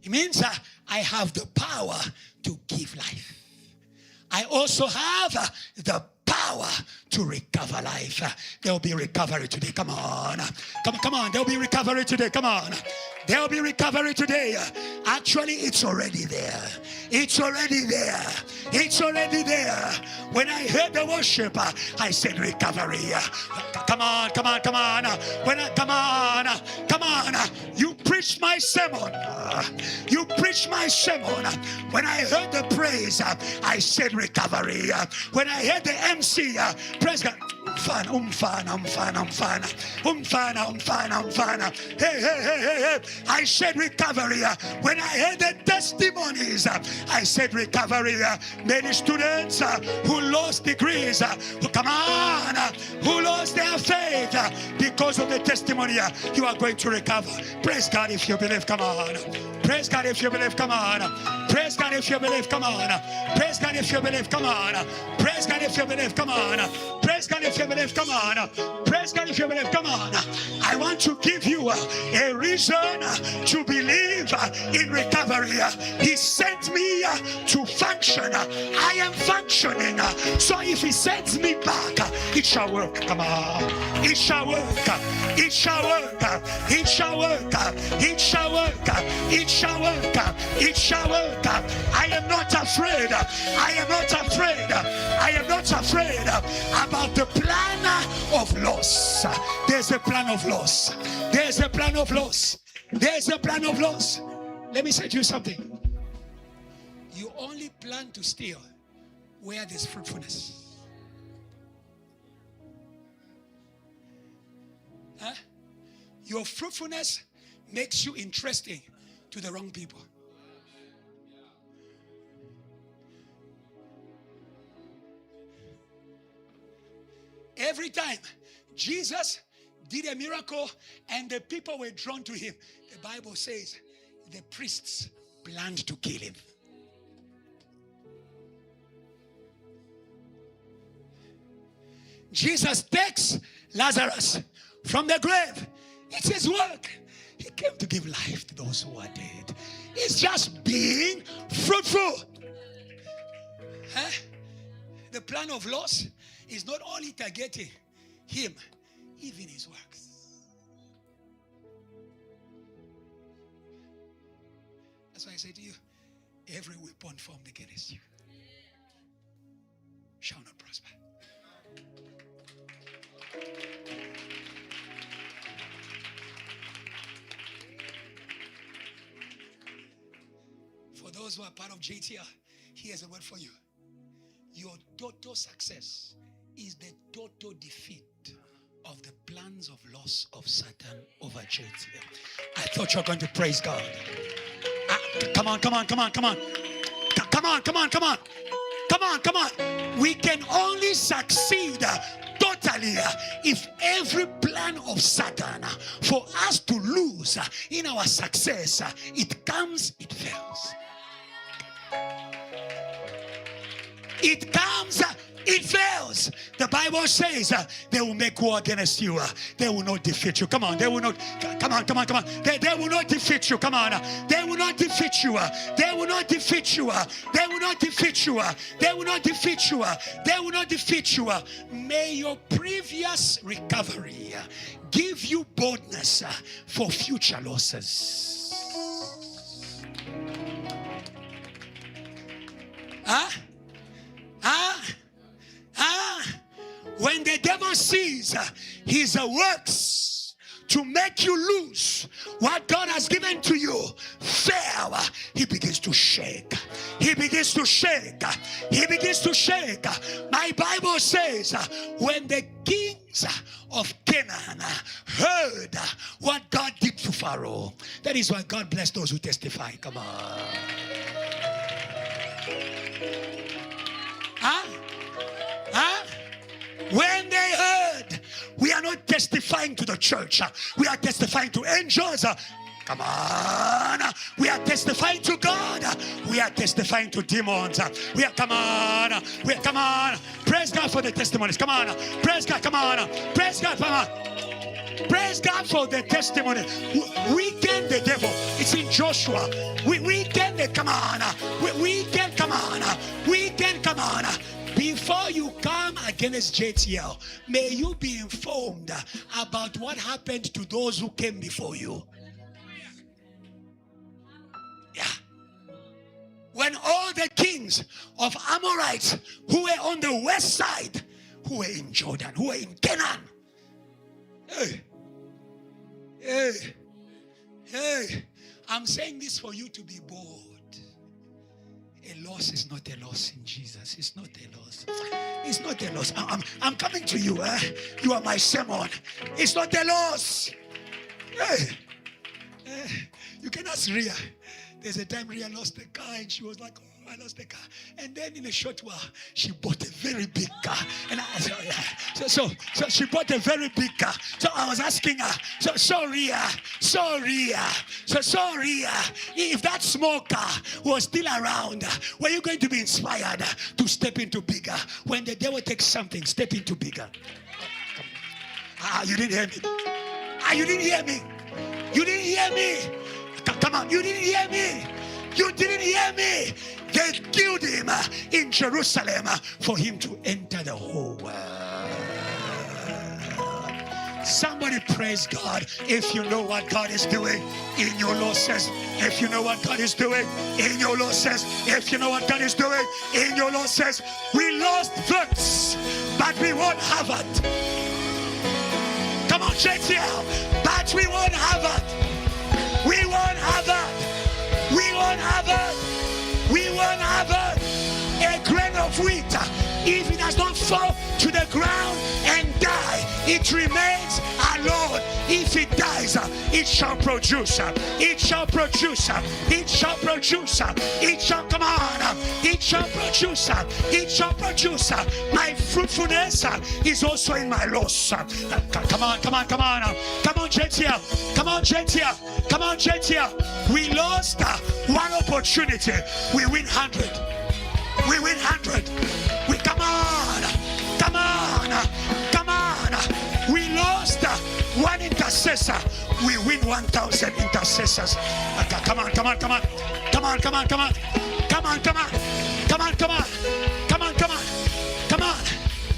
It means I have the power to give life. I also have the power to recover life. There will be recovery today. Come on. Come on. There will be recovery today. Come on. There will be recovery today. Actually, it's already there. It's already there. It's already there. When I heard the worship, I said recovery. Come on, come on, come on. Come on. You preached my sermon. You preached my sermon. When I heard the praise, I said recovery. When I heard the MC, praise God. I'm fine. Hey. I said recovery. When I heard the testimonies, I said recovery. Many students who lost degrees, come on, who lost their faith because of the testimony, you are going to recover. Praise God if you believe. Come on. Praise God if you believe. Come on. Praise God if you believe. Come on. Praise God if you believe. Come on. Praise God if you believe. Come on. Praise God if you believe. Come on. Praise God if you believe. Come on. I want to give you a reason to believe in recovery. He sent me to function. I am functioning. So if he sends me back, it shall work. Come on. It shall work. It shall work. It shall work. It shall work. It shall work. It shall work. I am not afraid. I am not afraid. I am not afraid about the plan of loss. There's a plan of loss. There's a plan of loss. There's a plan of loss. Let me say to you something. You only plan to steal where there's fruitfulness. Huh? Your fruitfulness makes you interesting to the wrong people. Every time Jesus did a miracle and the people were drawn to him, the Bible says the priests planned to kill him. Jesus takes Lazarus from the grave. It's his work. He came to give life to those who are dead. It's just being fruitful. Huh? The plan of loss is not only targeting him, even his works. That's why I say to you, every weapon formed against you shall not prosper. For those who are part of JTR, here's a word for you. Your total success is the total defeat of the plans of loss of Satan over JTL. I thought you were going to praise God. Come on. We can only succeed totally if every plan of Satan for us to lose in our success, it comes, it fails. It comes, it fails. The Bible says they will make war against you. They will not defeat you. Come on, they will not. Come on. They will not defeat you. Come on. They will not defeat you. They will not defeat you. They will not defeat you. They will not defeat you. They will not defeat you. May your previous recovery give you boldness for future losses. When the devil sees his works to make you lose what God has given to you fail, he begins to shake. He begins to shake. He begins to shake. My Bible says when the kings of Canaan heard what God did to Pharaoh, that is why God bless those who testify. Come on. When they heard, we are not testifying to the church, we are testifying to angels. Come on, we are testifying to God. We are testifying to demons. Come on. Praise God for the testimonies. Come on, praise God. Come on, praise God. Come on. Praise God for the testimony. Weaken the devil. It's in Joshua. Weaken the, come on. Weaken, come on. Weaken, come on. Before you come against JTL, may you be informed about what happened to those who came before you. Yeah. When all the kings of Amorites who were on the west side, who were in Jordan, who were in Canaan, hey, I'm saying this for you to be bold. A loss is not a loss in Jesus. It's not a loss. It's not a loss. I'm coming to you. You are my sermon. It's not a loss. You can ask Ria. There's a time Ria lost the car and she was like, oh, I lost the car. And then in a short while, she bought a very big car. And I said, oh, yeah. So she bought a very big car. So I was asking her, so Ria, if that small car was still around, were you going to be inspired to step into bigger? When the devil takes something, step into bigger. You didn't hear me. You didn't hear me. You didn't hear me. Come on, you didn't hear me. You didn't hear me. They killed him in Jerusalem for him to enter the whole world. Somebody praise God if you know what God is doing in your losses. If you know what God is doing in your losses. If you know what God is doing in your losses. We lost votes, but we won't have it. Come on, JTL. But we won't have it. We won't have it. We won't have it. We won't have it. A grain of wheat, if it does not fall to the ground and die, it remains alone. If it dies, it shall produce. It shall produce. It shall produce. It shall, come on. It shall produce. It shall produce. My fruitfulness is also in my loss. Come on. Come on, JTL. Come on, JTL. Come on, JTL. We lost one opportunity. We win 100. We win 100. We come on. We lost one intercessor. We win 1,000 intercessors. Come on.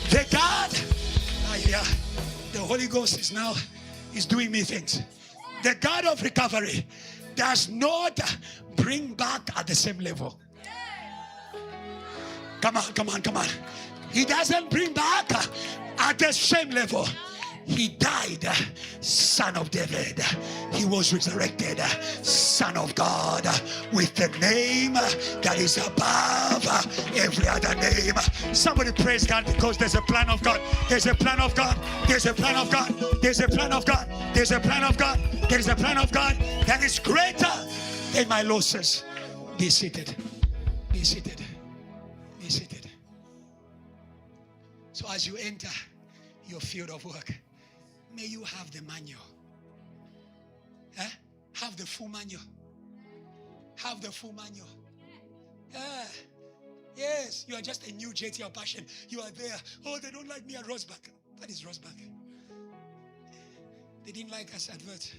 The God, the Holy Ghost is doing me things. The God of recovery does not bring back at the same level. Come on. He doesn't bring back at the same level. He died, Son of David. He was resurrected, Son of God, with the name that is above every other name. Somebody praise God, because there's a plan of God. There's a plan of God. There's a plan of God. There's a plan of God. There's a plan of God. There is a plan of God that is greater than my losses. Be seated. Be seated. Be seated. So as you enter your field of work, may you have the manual. Have the full manual. Have the full manual. Yes, you are just a new JT or passion. You are there. Oh, they don't like me at Rosebank. What is Rosebank? They didn't like us at Vert.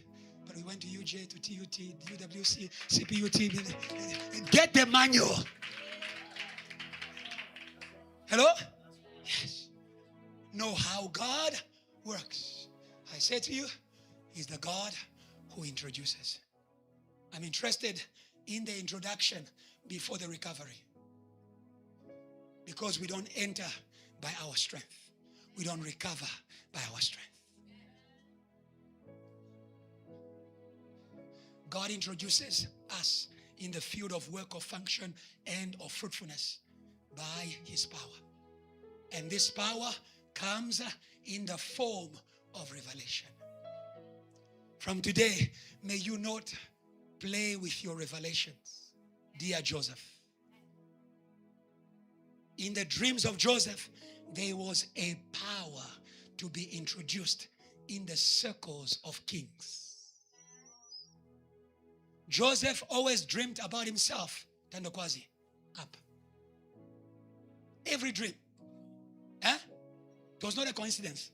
But we went to UJ, to TUT, UWC, CPUT. Get the manual. Hello? Yes. Know how God works. I say to you, He's the God who introduces. I'm interested in the introduction before the recovery. Because we don't enter by our strength. We don't recover by our strength. God introduces us in the field of work, of function, and of fruitfulness by His power. And this power comes in the form of revelation. From today, may you not play with your revelations, dear Joseph. In the dreams of Joseph, there was a power to be introduced in the circles of kings. Joseph always dreamed about himself. Tandokwazi, up. Every dream. It was not a coincidence.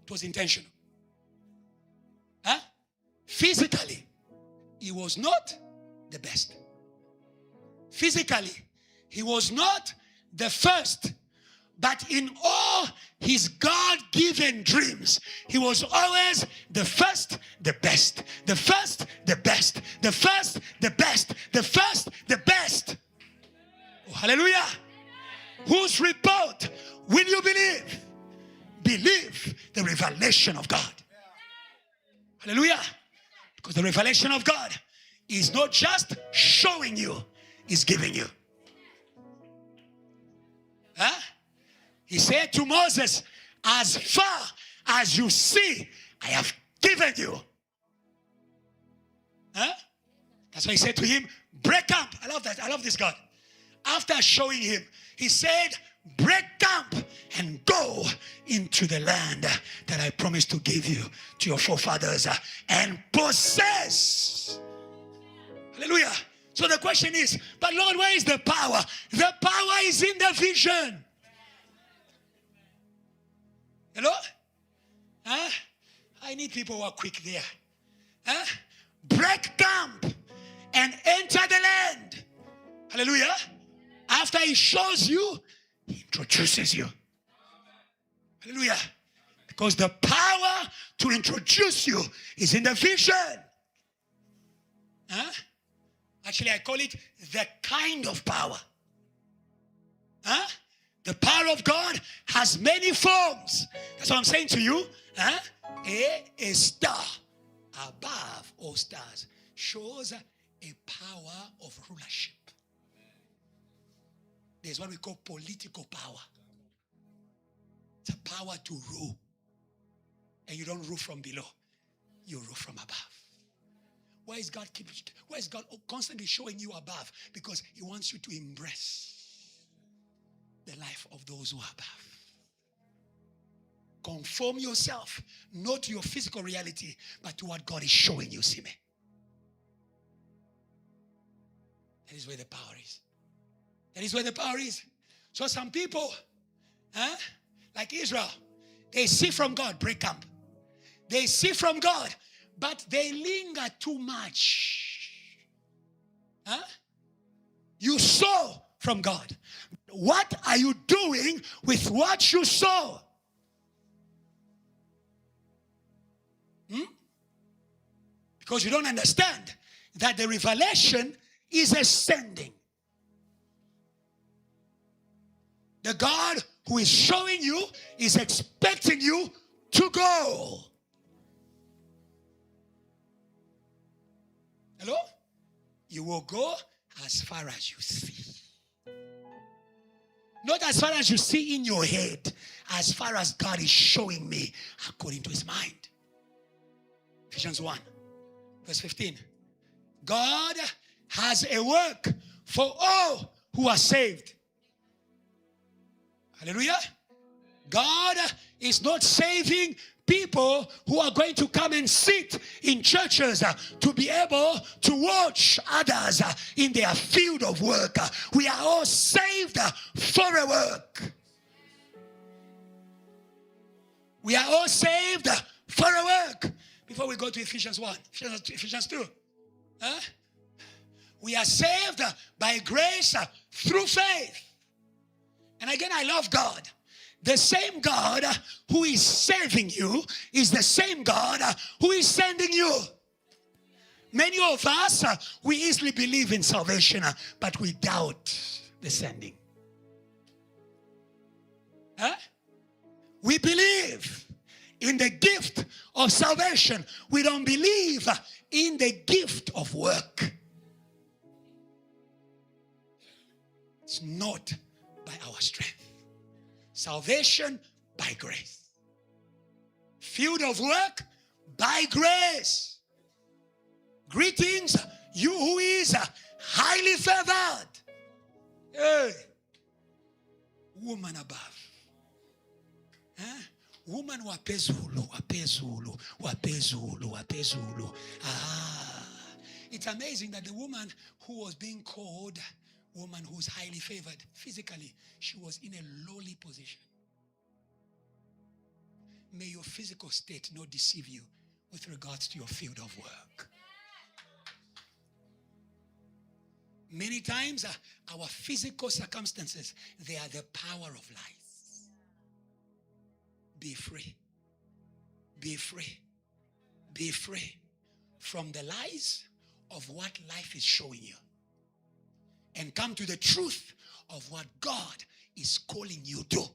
It was intentional. Physically, he was not the best. Physically, he was not the first. But in all his God-given dreams, he was always the first, the best. The first, the best. The first, the best. The first, the best. Oh, hallelujah. Whose report will you believe? Believe the revelation of God. Hallelujah. Because the revelation of God is not just showing you, it's giving you. He said to Moses, as far as you see, I have given you. That's why he said to him, break camp. I love that. I love this God. After showing him, he said, break camp and go into the land that I promised to give you to your forefathers and possess. Hallelujah. So the question is, but Lord, where is the power? The power is in the vision. Hello? I need people who are quick there. Break camp and enter the land. Hallelujah. After he shows you, he introduces you. Hallelujah. Because the power to introduce you is in the vision. Actually, I call it the kind of power. The power of God has many forms. That's what I'm saying to you. A star above all stars shows a power of rulership. There's what we call political power. It's a power to rule. And you don't rule from below. You rule from above. Why is God constantly showing you above? Because He wants you to embrace the life of those who are above. Conform yourself, not to your physical reality, but to what God is showing you, Sime. That is where the power is. That is where the power is. So some people, like Israel, they see from God, break camp. They see from God, but they linger too much. You saw from God. What are you doing with what you saw? Because you don't understand that the revelation is ascending. The God who is showing you is expecting you to go. Hello? You will go as far as you see. Not as far as you see in your head, as far as God is showing me according to his mind. Ephesians 1, verse 15. God has a work for all who are saved. Hallelujah. God is not saving people who are going to come and sit in churches to be able to watch others in their field of work. We are all saved for a work. We are all saved for a work. Before we go to Ephesians 1, Ephesians 2. We are saved by grace through faith. And again, I love God. The same God who is saving you is the same God who is sending you. Many of us, we easily believe in salvation, but we doubt the sending. We believe in the gift of salvation. We don't believe in the gift of work. It's not by our strength. Salvation by grace. Field of work by grace. Greetings, you who is highly favored. Hey, woman above. Woman wapezulu. It's amazing that the woman who was being called woman who's highly favored physically, she was in a lowly position. May your physical state not deceive you with regards to your field of work. Many times, our physical circumstances, they are the power of lies. Be free. Be free. Be free from the lies of what life is showing you. And come to the truth of what God is calling you to.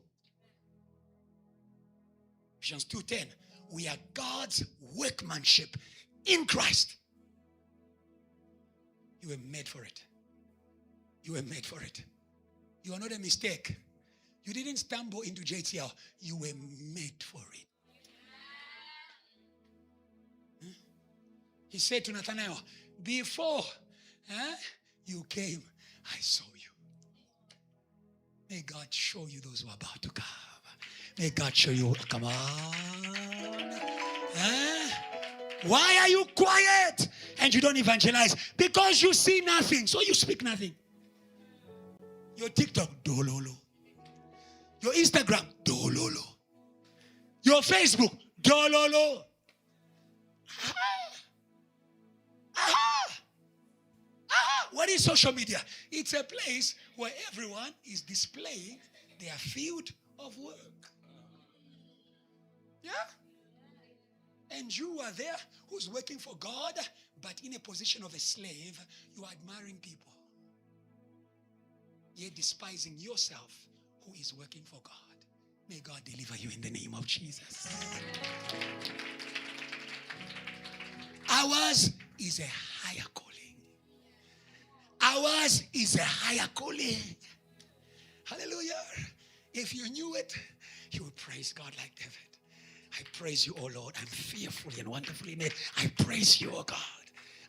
Ephesians 2:10. We are God's workmanship in Christ. You were made for it. You were made for it. You are not a mistake. You didn't stumble into JTL. You were made for it. He said to Nathanael, before you came, I saw you. May God show you those who are about to come. May God show you. Come on. Why are you quiet and you don't evangelize? Because you see nothing, so you speak nothing. Your TikTok, dololo. Your Instagram, dololo. Your Facebook, dololo. What is social media? It's a place where everyone is displaying their field of work. Yeah? And you are there who's working for God, but in a position of a slave, you are admiring people. Yet despising yourself who is working for God. May God deliver you in the name of Jesus. Ours is a higher calling. Ours is a higher calling. Hallelujah. If you knew it, you would praise God like David. I praise you, O Lord. I'm fearfully and wonderfully made. I praise you, O God.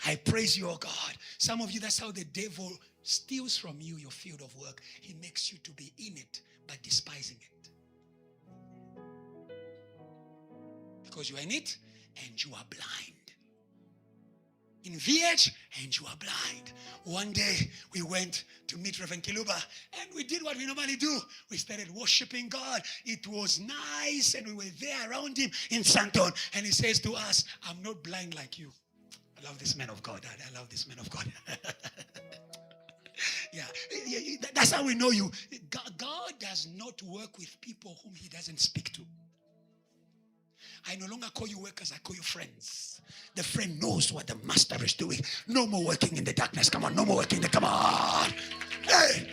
I praise you, O God. Some of you, that's how the devil steals from you your field of work. He makes you to be in it, but despising it. Because you are in it, and you are blind. In VH, and you are blind. One day, we went to meet Reverend Kiluba, and we did what we normally do. We started worshiping God. It was nice, and we were there around him in Santon. And he says to us, I'm not blind like you. I love this man of God. I love this man of God. Yeah, that's how we know you. God does not work with people whom he doesn't speak to. I no longer call you workers, I call you friends. The friend knows what the master is doing. No more working in the darkness. Come on, no more working in the, come on. Hey,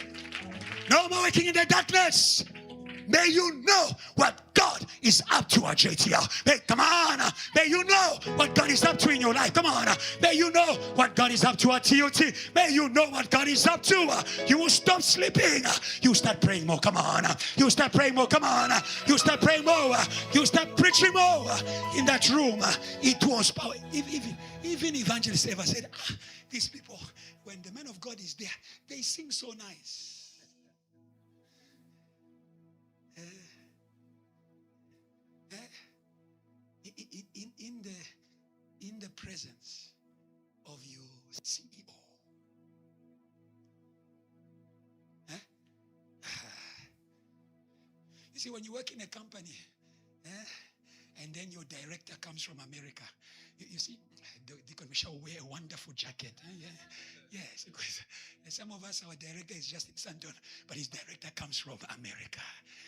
no more working in the darkness. May you know what God is up to, JTL. Hey, come on. May you know what God is up to in your life. Come on. May you know what God is up to at TOT. May you know what God is up to. You will stop sleeping. You start praying more. Come on. You start praying more. Come on. You start praying more. You start preaching more. In that room, it was power. Even evangelists ever said, these people, when the man of God is there, they sing so nice. In the presence of your CEO. You see, when you work in a company, and then your director comes from America, you see, Deacon Michelle wear a wonderful jacket. Yes, because some of us, our director is just in Santon, but his director comes from America.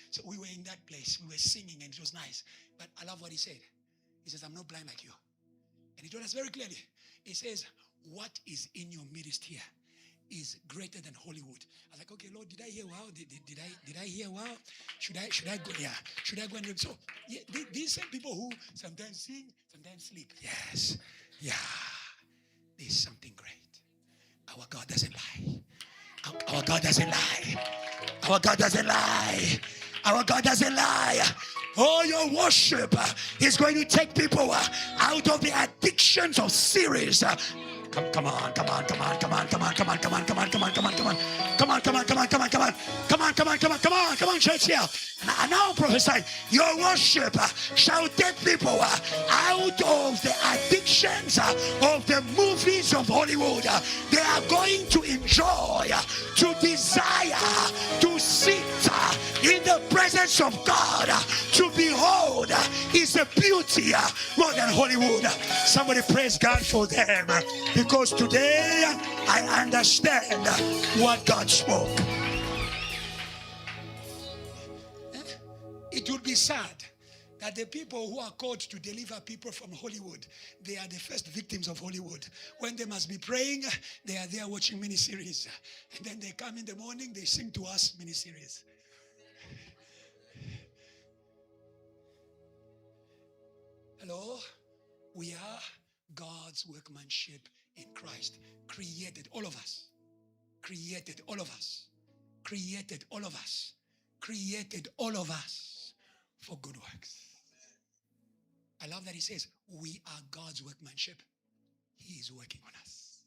So we were in that place, we were singing, and it was nice. But I love what he said. He says, I'm not blind like you. And he told us very clearly. He says, what is in your midst here is greater than Hollywood. I was like, okay, Lord, did I hear wow? Did I hear wow? Should I go? Yeah. Should I go and so yeah, these same people who sometimes sing, sometimes sleep. Yes. Yeah. There's something great. Our God doesn't lie. Our God doesn't lie. Our God doesn't lie. Our God doesn't lie. Oh, your worship is going to take people out of the addictions of series. Come on, church here. And now prophesy, your worship shall take people out of the addictions of the movies of Hollywood. They are going to enjoy, to desire, to sit in the presence of God, to behold is a beauty more than Hollywood. Somebody praise God for them, because today I understand what God spoke. It would be sad that the people who are called to deliver people from Hollywood, they are the first victims of Hollywood. When they must be praying, they are there watching miniseries. And then they come in the morning, they sing to us miniseries. Hello? We are God's workmanship in Christ. Created, all of us. Created, all of us. Created, all of us. Created, all of us for good works. I love that he says, we are God's workmanship. He is working on us.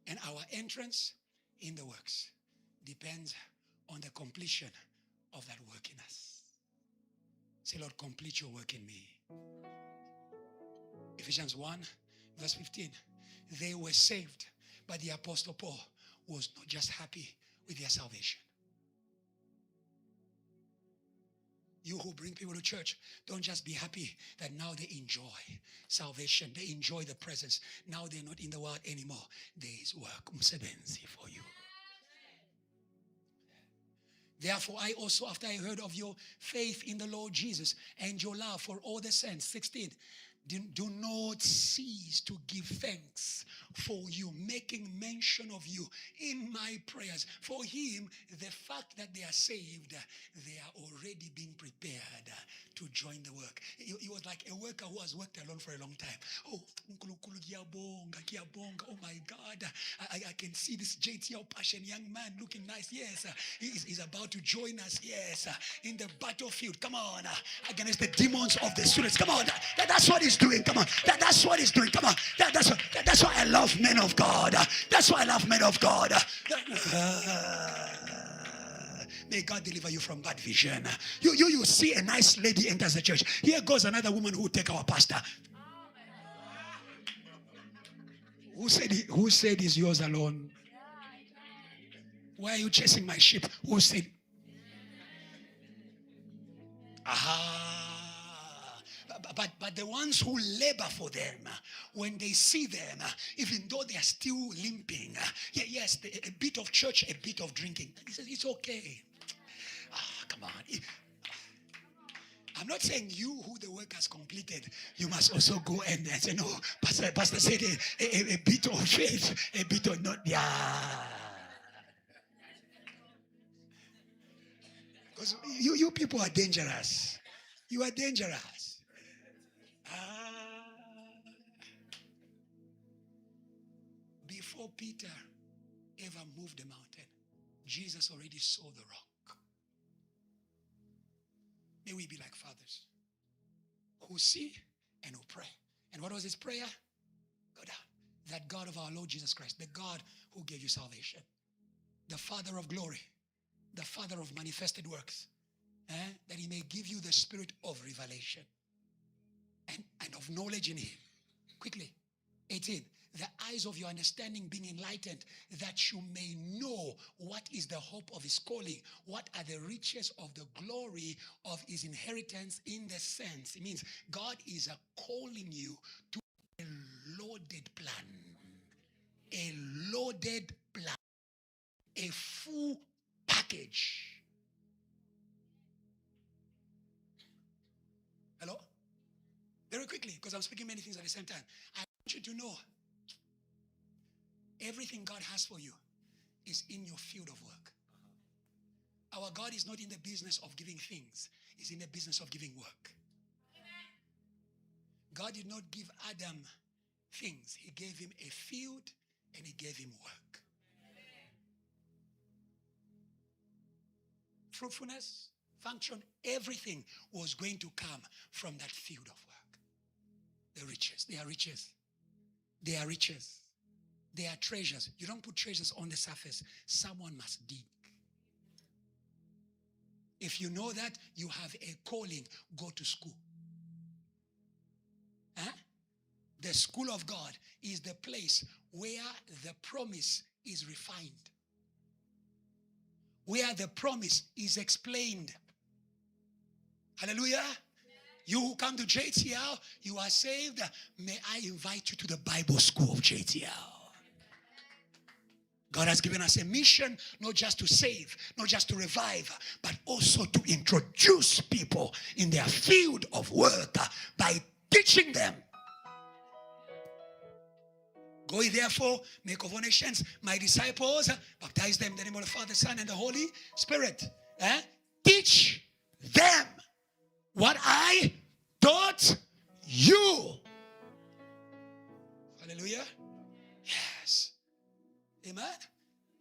And our entrance in the works depends on the completion of that work in us. Say, Lord, complete your work in me. Ephesians 1, verse 15. They were saved, but the Apostle Paul was not just happy with their salvation. You who bring people to church, don't just be happy that now they enjoy salvation. They enjoy the presence. Now they're not in the world anymore. There is work, umsebenzi for you. Therefore, I also, after I heard of your faith in the Lord Jesus and your love for all the saints, 16, do not cease to give thanks for you, making mention of you in my prayers. For him, the fact that they are saved, they are already being prepared to join the work. He was like a worker who has worked alone for a long time. Oh, oh my God, I can see this JTL passion young man looking nice. Yes, he's about to join us. Yes, in the battlefield. Come on, against the demons of the students. Come on, that's what he's doing. Come on, that's what he's doing. Come on, that's why I love men of God. That's why I love men of God. May God deliver you from bad vision. You see a nice lady enters the church. Here goes another woman who will take our pastor. Who said he's yours alone? Why are you chasing my sheep? Who said? But the ones who labor for them, when they see them, even though they are still limping, yes, a bit of church, a bit of drinking, he says it's okay. Come on. I'm not saying you who the work has completed, you must also go and say, no, Pastor said a bit of faith, a bit of not. Yeah. Because you people are dangerous. You are dangerous. Before Peter ever moved the mountain, Jesus already saw the rock. May we be like fathers who see and who pray. And what was his prayer? Go down. That God of our Lord Jesus Christ, the God who gave you salvation, the Father of glory, the Father of manifested works, that he may give you the spirit of revelation and of knowledge in him. Quickly. 18. The eyes of your understanding being enlightened, that you may know what is the hope of his calling, what are the riches of the glory of his inheritance in the sense. It means God is calling you to a loaded plan. A loaded plan. A full package. Hello? Very quickly, because I'm speaking many things at the same time. I want you to know everything God has for you is in your field of work. Our God is not in the business of giving things. He's in the business of giving work. God did not give Adam things. He gave him a field and he gave him work. Fruitfulness, function, everything was going to come from that field of work. The riches, they are riches. They are riches. They are treasures. You don't put treasures on the surface. Someone must dig. If you know that you have a calling, go to school. The school of God is the place where the promise is refined, where the promise is explained. Hallelujah. You who come to JTL, you are saved. May I invite you to the Bible school of JTL. God has given us a mission, not just to save, not just to revive, but also to introduce people in their field of work by teaching them. Go ye therefore, make of all nations my disciples, baptize them in the name of the Father, Son, and the Holy Spirit. Teach them what I taught you. Hallelujah. Yes. Amen.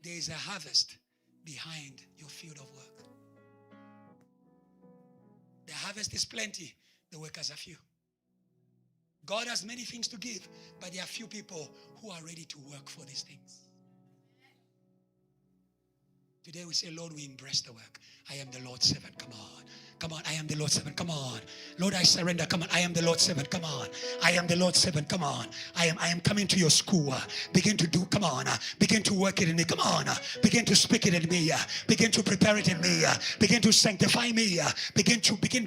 There is a harvest behind your field of work. The harvest is plenty. The workers are few. God has many things to give, but there are few people who are ready to work for these things. Today we say, Lord, we embrace the work. I am the Lord's servant. Come on. Come on. I am the Lord's servant. Come on. Lord, I surrender. Come on. I am the Lord's servant. Come on. I am the Lord's servant. Come on. I am coming to your school. Begin to do. Come on. Begin to work it in me. Come on. Begin to speak it in me. Begin to prepare it in me. Begin to sanctify me. Begin to begin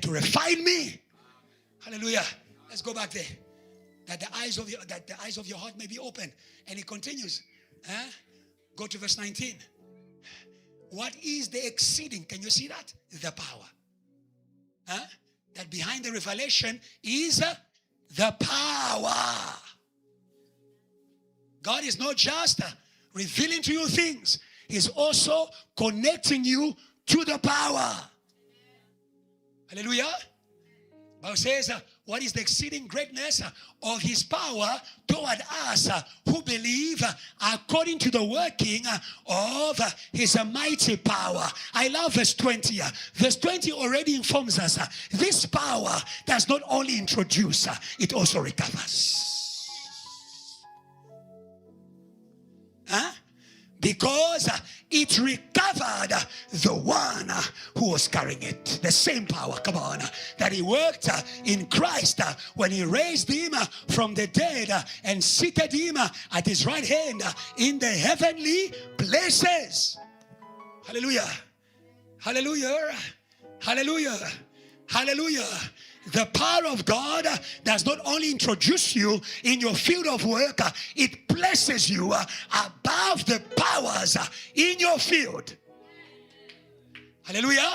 to refine me. Hallelujah. Let's go back there. That the eyes of your heart may be open. And it continues. Go to verse 19. What is the exceeding? Can you see that? The power. That behind the revelation is the power. God is not just revealing to you things. He's also connecting you to the power. Hallelujah. Bible says, what is the exceeding greatness of his power toward us who believe according to the working of his mighty power. I love verse 20. Verse 20 already informs us this power does not only introduce, it also recovers. Because it recovered the one who was carrying it. The same power, come on, that he worked in Christ when he raised him from the dead and seated him at his right hand in the heavenly places. Hallelujah. Hallelujah. Hallelujah. Hallelujah. The power of God does not only introduce you in your field of work, it places you above the powers in your field. Hallelujah.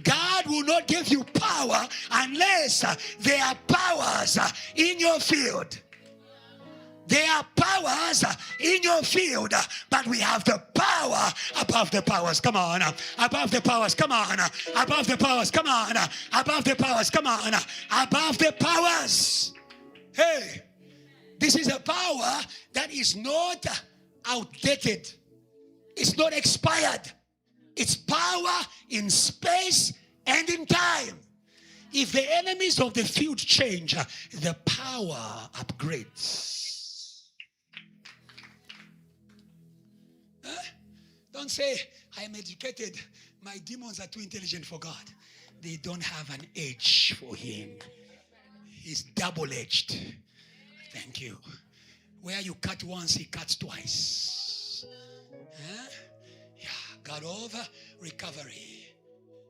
God will not give you power unless there are powers in your field. There are powers in your field, but we have the power above the powers. Come on. Above the powers. Come on. Above the powers. Come on. Above the powers. Come on. Above the powers. Hey, this is a power that is not outdated. It's not expired. It's power in space and in time. If the enemies of the field change, the power upgrades. Don't say, I am educated. My demons are too intelligent for God. They don't have an edge for him. He's double-edged. Thank you. Where you cut once, he cuts twice. Yeah, God over recovery.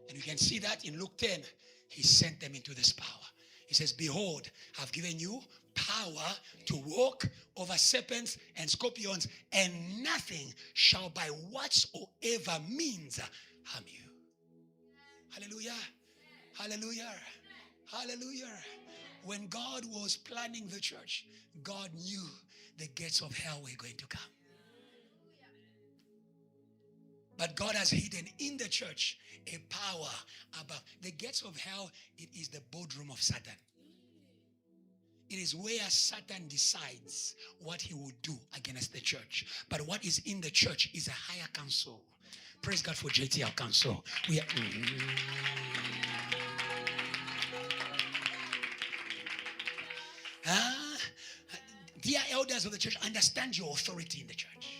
And you can see that in Luke 10. He sent them into this power. He says, behold, I've given you power to walk over serpents and scorpions, and nothing shall by whatsoever means harm you. Hallelujah. Hallelujah. Hallelujah. When God was planning the church, God knew the gates of hell were going to come. But God has hidden in the church a power above. The gates of hell, it is the boardroom of Satan. It is where Satan decides what he will do against the church. But what is in the church is a higher council. Praise God for JTL Council. We are... Dear elders of the church, understand your authority in the church.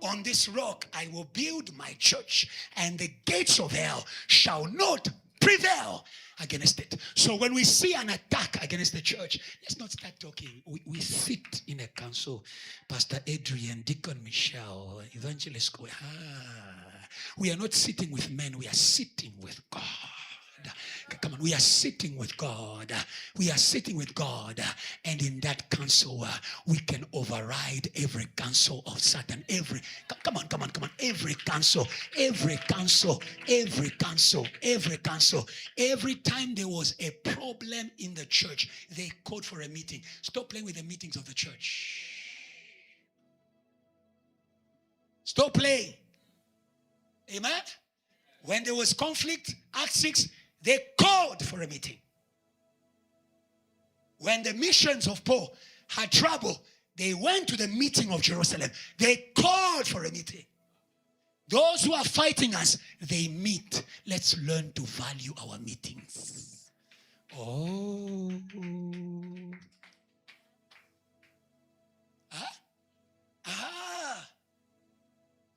On this rock I will build my church, and the gates of hell shall not prevail against it. So when we see an attack against the church, let's not start talking. We sit in a council. Pastor Adrian, Deacon Michelle, Evangelist. We are not sitting with men. We are sitting with God. Come on, we are sitting with God. We are sitting with God. And in that council, we can override every council of Satan. Come on. Every council. Every time there was a problem in the church, they called for a meeting. Stop playing with the meetings of the church. Stop playing. Amen? When there was conflict, Acts 6, they called for a meeting. When the missions of Paul had trouble, they went to the meeting of Jerusalem. They called for a meeting. Those who are fighting us, they meet. Let's learn to value our meetings. Oh.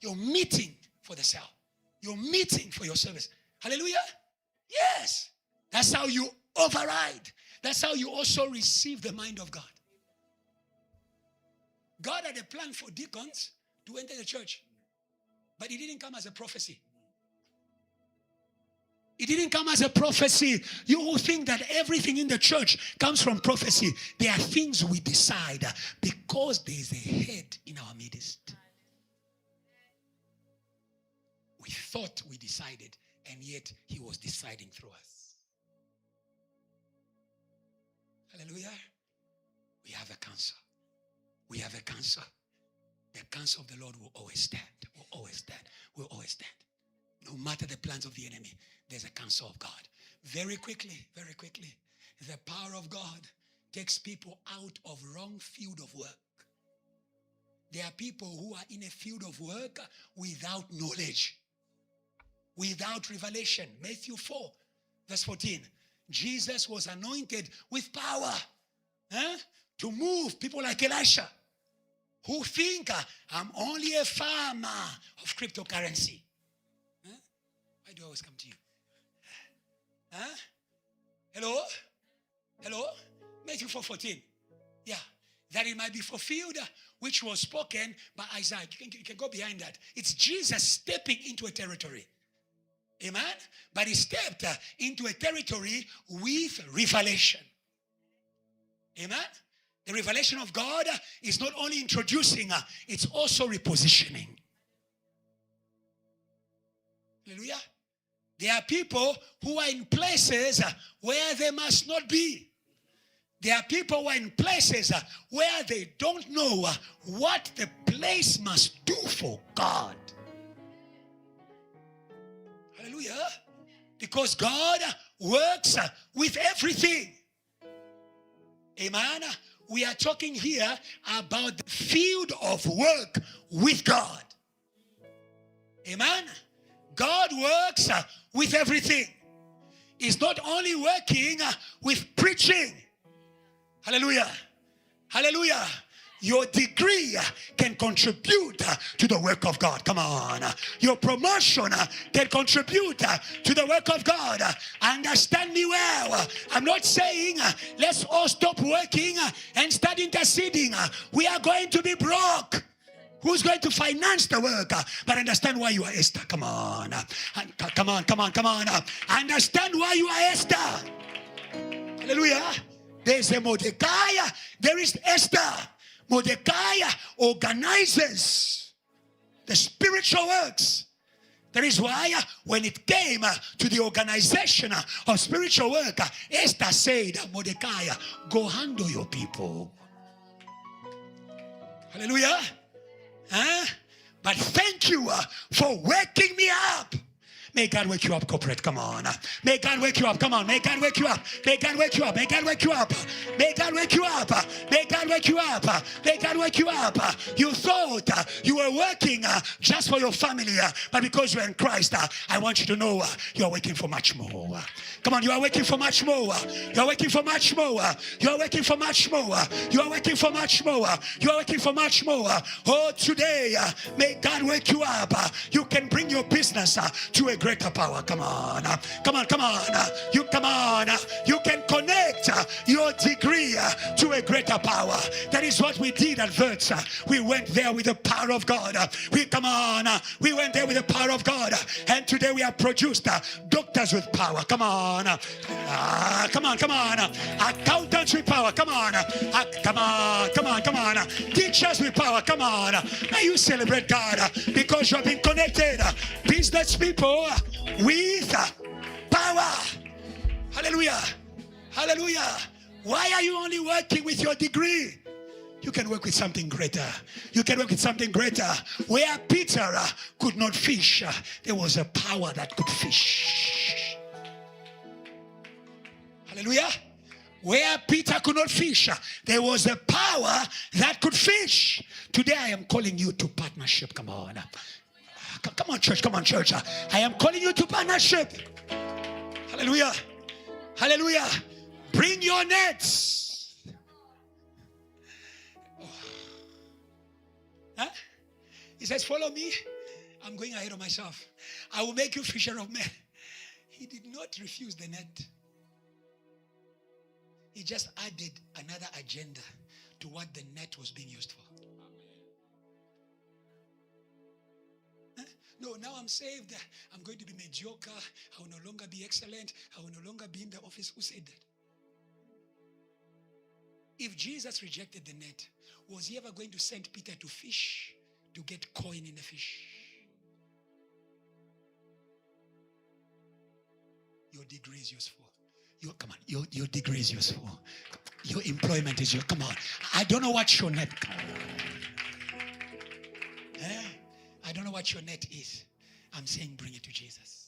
You're meeting for the cell. You're meeting for your service. Hallelujah. Yes. That's how you override. That's how you also receive the mind of God. God had a plan for deacons to enter the church. But it didn't come as a prophecy. It didn't come as a prophecy. You will think that everything in the church comes from prophecy. There are things we decide because there is a head in our midst. We thought we decided, and yet he was deciding through us. Hallelujah. We have a counsel. We have a counsel. The counsel of the Lord will always stand. Will always stand. Will always stand. No matter the plans of the enemy, there's a counsel of God. Very quickly, the power of God takes people out of wrong field of work. There are people who are in a field of work without knowledge, without revelation. Matthew 4, verse 14. Jesus was anointed with power to move people like Elisha, who think I'm only a farmer of cryptocurrency. Why do I always come to you? Hello? Matthew 4:14. Yeah. That it might be fulfilled, which was spoken by Isaiah. You can go behind that. It's Jesus stepping into a territory. Amen? But he stepped into a territory with revelation. Amen? The revelation of God is not only introducing, it's also repositioning. Hallelujah. There are people who are in places where they must not be. There are people who are in places where they don't know what the place must do for God. Hallelujah. Because God works with everything. Amen. We are talking here about the field of work with God. Amen. God works with everything. He's not only working with preaching. Hallelujah. Hallelujah. Your degree can contribute to the work of God. Come on. Your promotion can contribute to the work of God. Understand me well. I'm not saying let's all stop working and start interceding. We are going to be broke. Who's going to finance the work? But understand why you are Esther. Come on. Come on, come on, come on. Understand why you are Esther. Hallelujah. There's a Mordecai. There is Esther. Mordecai organizes the spiritual works. That is why when it came to the organization of spiritual work, Esther said, Mordecai, go handle your people. Hallelujah. Huh? But thank you for waking me up. May God wake you up, corporate. Come on. May God wake you up. Come on. May God wake you up. May God wake you up. May God wake you up. May God wake you up. May God wake you up. May God wake you up. You thought you were working just for your family, but because you're in Christ, I want you to know you are waiting for much more. Come on, you are waiting for much more. You are waiting for much more. You are waiting for much more. You are waiting for much more. You are waiting for much more. Oh, today, may God wake you up. You can bring your business to a greater power. Come on. Come on, come on. You come on. You can connect your degree to a greater power. That is what we did at Verts. We went there with the power of God. We come on. We went there with the power of God. And today we have produced doctors with power. Come on. Come on, come on. Accountants with power. Come on. Come on, come on, come on. Teachers with power. Come on. May you celebrate God because you have been connected. Business people with power. Hallelujah. Hallelujah. Why are you only working with your degree? You can work with something greater. You can work with something greater. Where Peter could not fish, there was a power that could fish. Hallelujah. Where Peter could not fish, there was a power that could fish. Today I am calling you to partnership. Come on. Come on, church. Come on, church. I am calling you to partnership. Hallelujah. Hallelujah. Bring your nets. Oh. Huh? He says, follow me. I'm going ahead of myself. I will make you fisher of men. He did not refuse the net. He just added another agenda to what the net was being used for. No, now I'm saved. I'm going to be mediocre. I will no longer be excellent. I will no longer be in the office. Who said that? If Jesus rejected the net, was he ever going to send Peter to fish to get coin in the fish? Your degree is useful. Come on, your degree is useful. Your employment is useful. Come on. I don't know what your net. I don't know what your net is. I'm saying bring it to Jesus.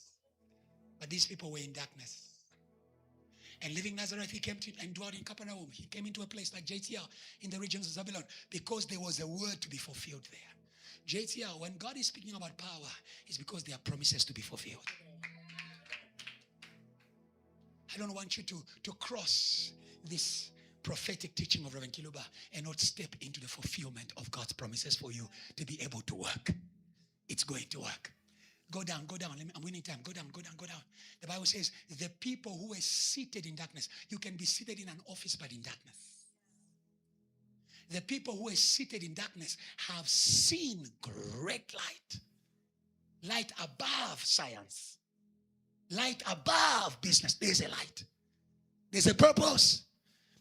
But these people were in darkness. And leaving Nazareth, he came to and dwelt in Capernaum. He came into a place like JTL in the regions of Zebulun because there was a word to be fulfilled there. JTL, when God is speaking about power, it's because there are promises to be fulfilled. I don't want you to cross this prophetic teaching of Reverend Kiluba and not step into the fulfillment of God's promises for you to be able to work. It's going to work. Go down, go down. I'm winning time. Go down, go down, go down. The Bible says the people who are seated in darkness, you can be seated in an office but in darkness. The people who are seated in darkness have seen great light. Light above science. Light above business. There's a light. There's a purpose.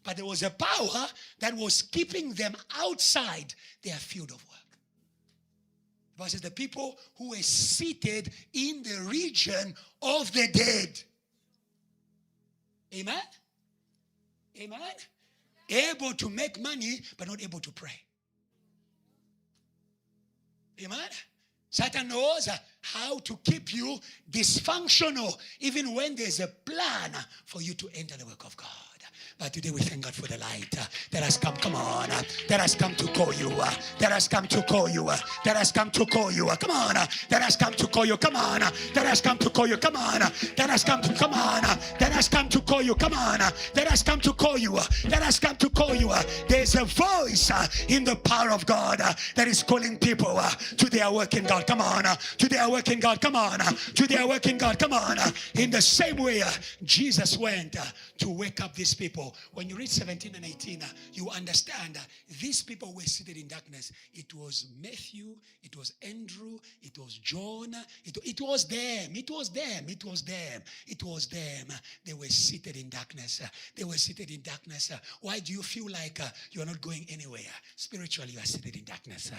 But there was a power that was keeping them outside their field of work. The Bible says the people who were seated in the region of the dead. Amen? Amen? able to make money, but not able to pray. Amen? Satan knows how to keep you dysfunctional, even when there's a plan for you to enter the work of God. But today we thank God for the light that has come. Come on. That has come to call you. That has come to call you. That has come to call you. Come on. That has come to call you. Come on. That has come to call you. Come on. That has come to come on. That has come to call you. Come on. That has come to call you. That has come to call you. There's a voice in the power of God that is calling people to their work in God. Come on. To their work in God. Come on. To their work in God. Come on. In the same way Jesus went to wake up these people. When you read 17 and 18, you understand these people were seated in darkness. It was Matthew, it was Andrew, it was John, it was them, it was them, it was them, it was them. They were seated in darkness. They were seated in darkness. Why do you feel like you are not going anywhere? Spiritually, you are seated in darkness.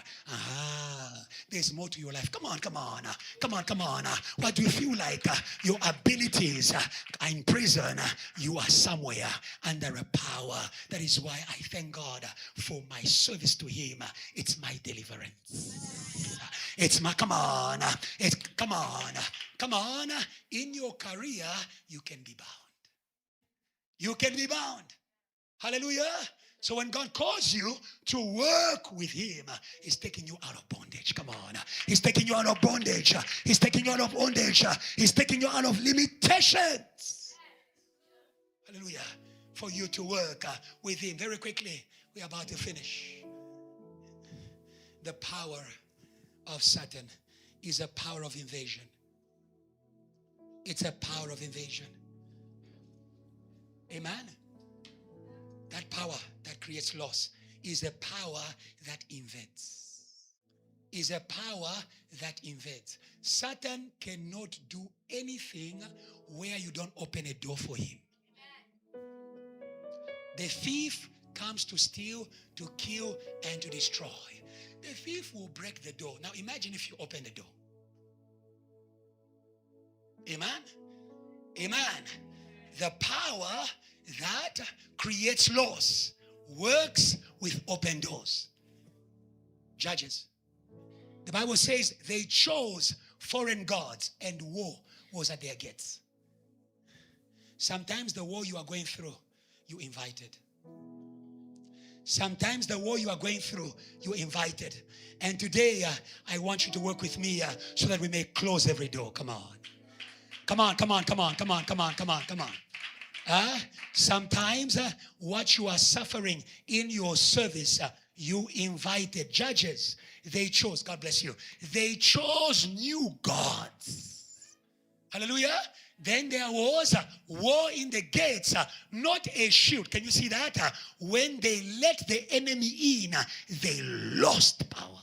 There's more to your life. Come on, come on, come on, come on. Why do you feel like your abilities are in prison? You are somewhere under a power. That is why I thank God for my service to him. It's my deliverance. It's my, come on. It's, come on. Come on. In your career, you can be bound. You can be bound. Hallelujah. So when God calls you to work with him, he's taking you out of bondage. Come on. He's taking you out of bondage. He's taking you out of bondage. He's taking you out of limitations. Hallelujah. For you to work with him. Very quickly, we're about to finish. The power of Satan is a power of invasion. It's a power of invasion. Amen. That power that creates loss is a power that invades. Is a power that invades. Satan cannot do anything where you don't open a door for him. The thief comes to steal, to kill, and to destroy. The thief will break the door. Now imagine if you open the door. Amen? Amen. The power that creates loss works with open doors. Judges. The Bible says they chose foreign gods and war was at their gates. Sometimes the war you are going through, you invited. Sometimes the war you are going through, you invited. And today, I want you to work with me so that we may close every door. Come on. Come on, come on, come on, come on, come on, come on, come on. Sometimes what you are suffering in your service, you invited. Judges, they chose, God bless you, they chose new gods. Hallelujah. Then there was a war in the gates, not a shield. Can you see that? When they let the enemy in, they lost power.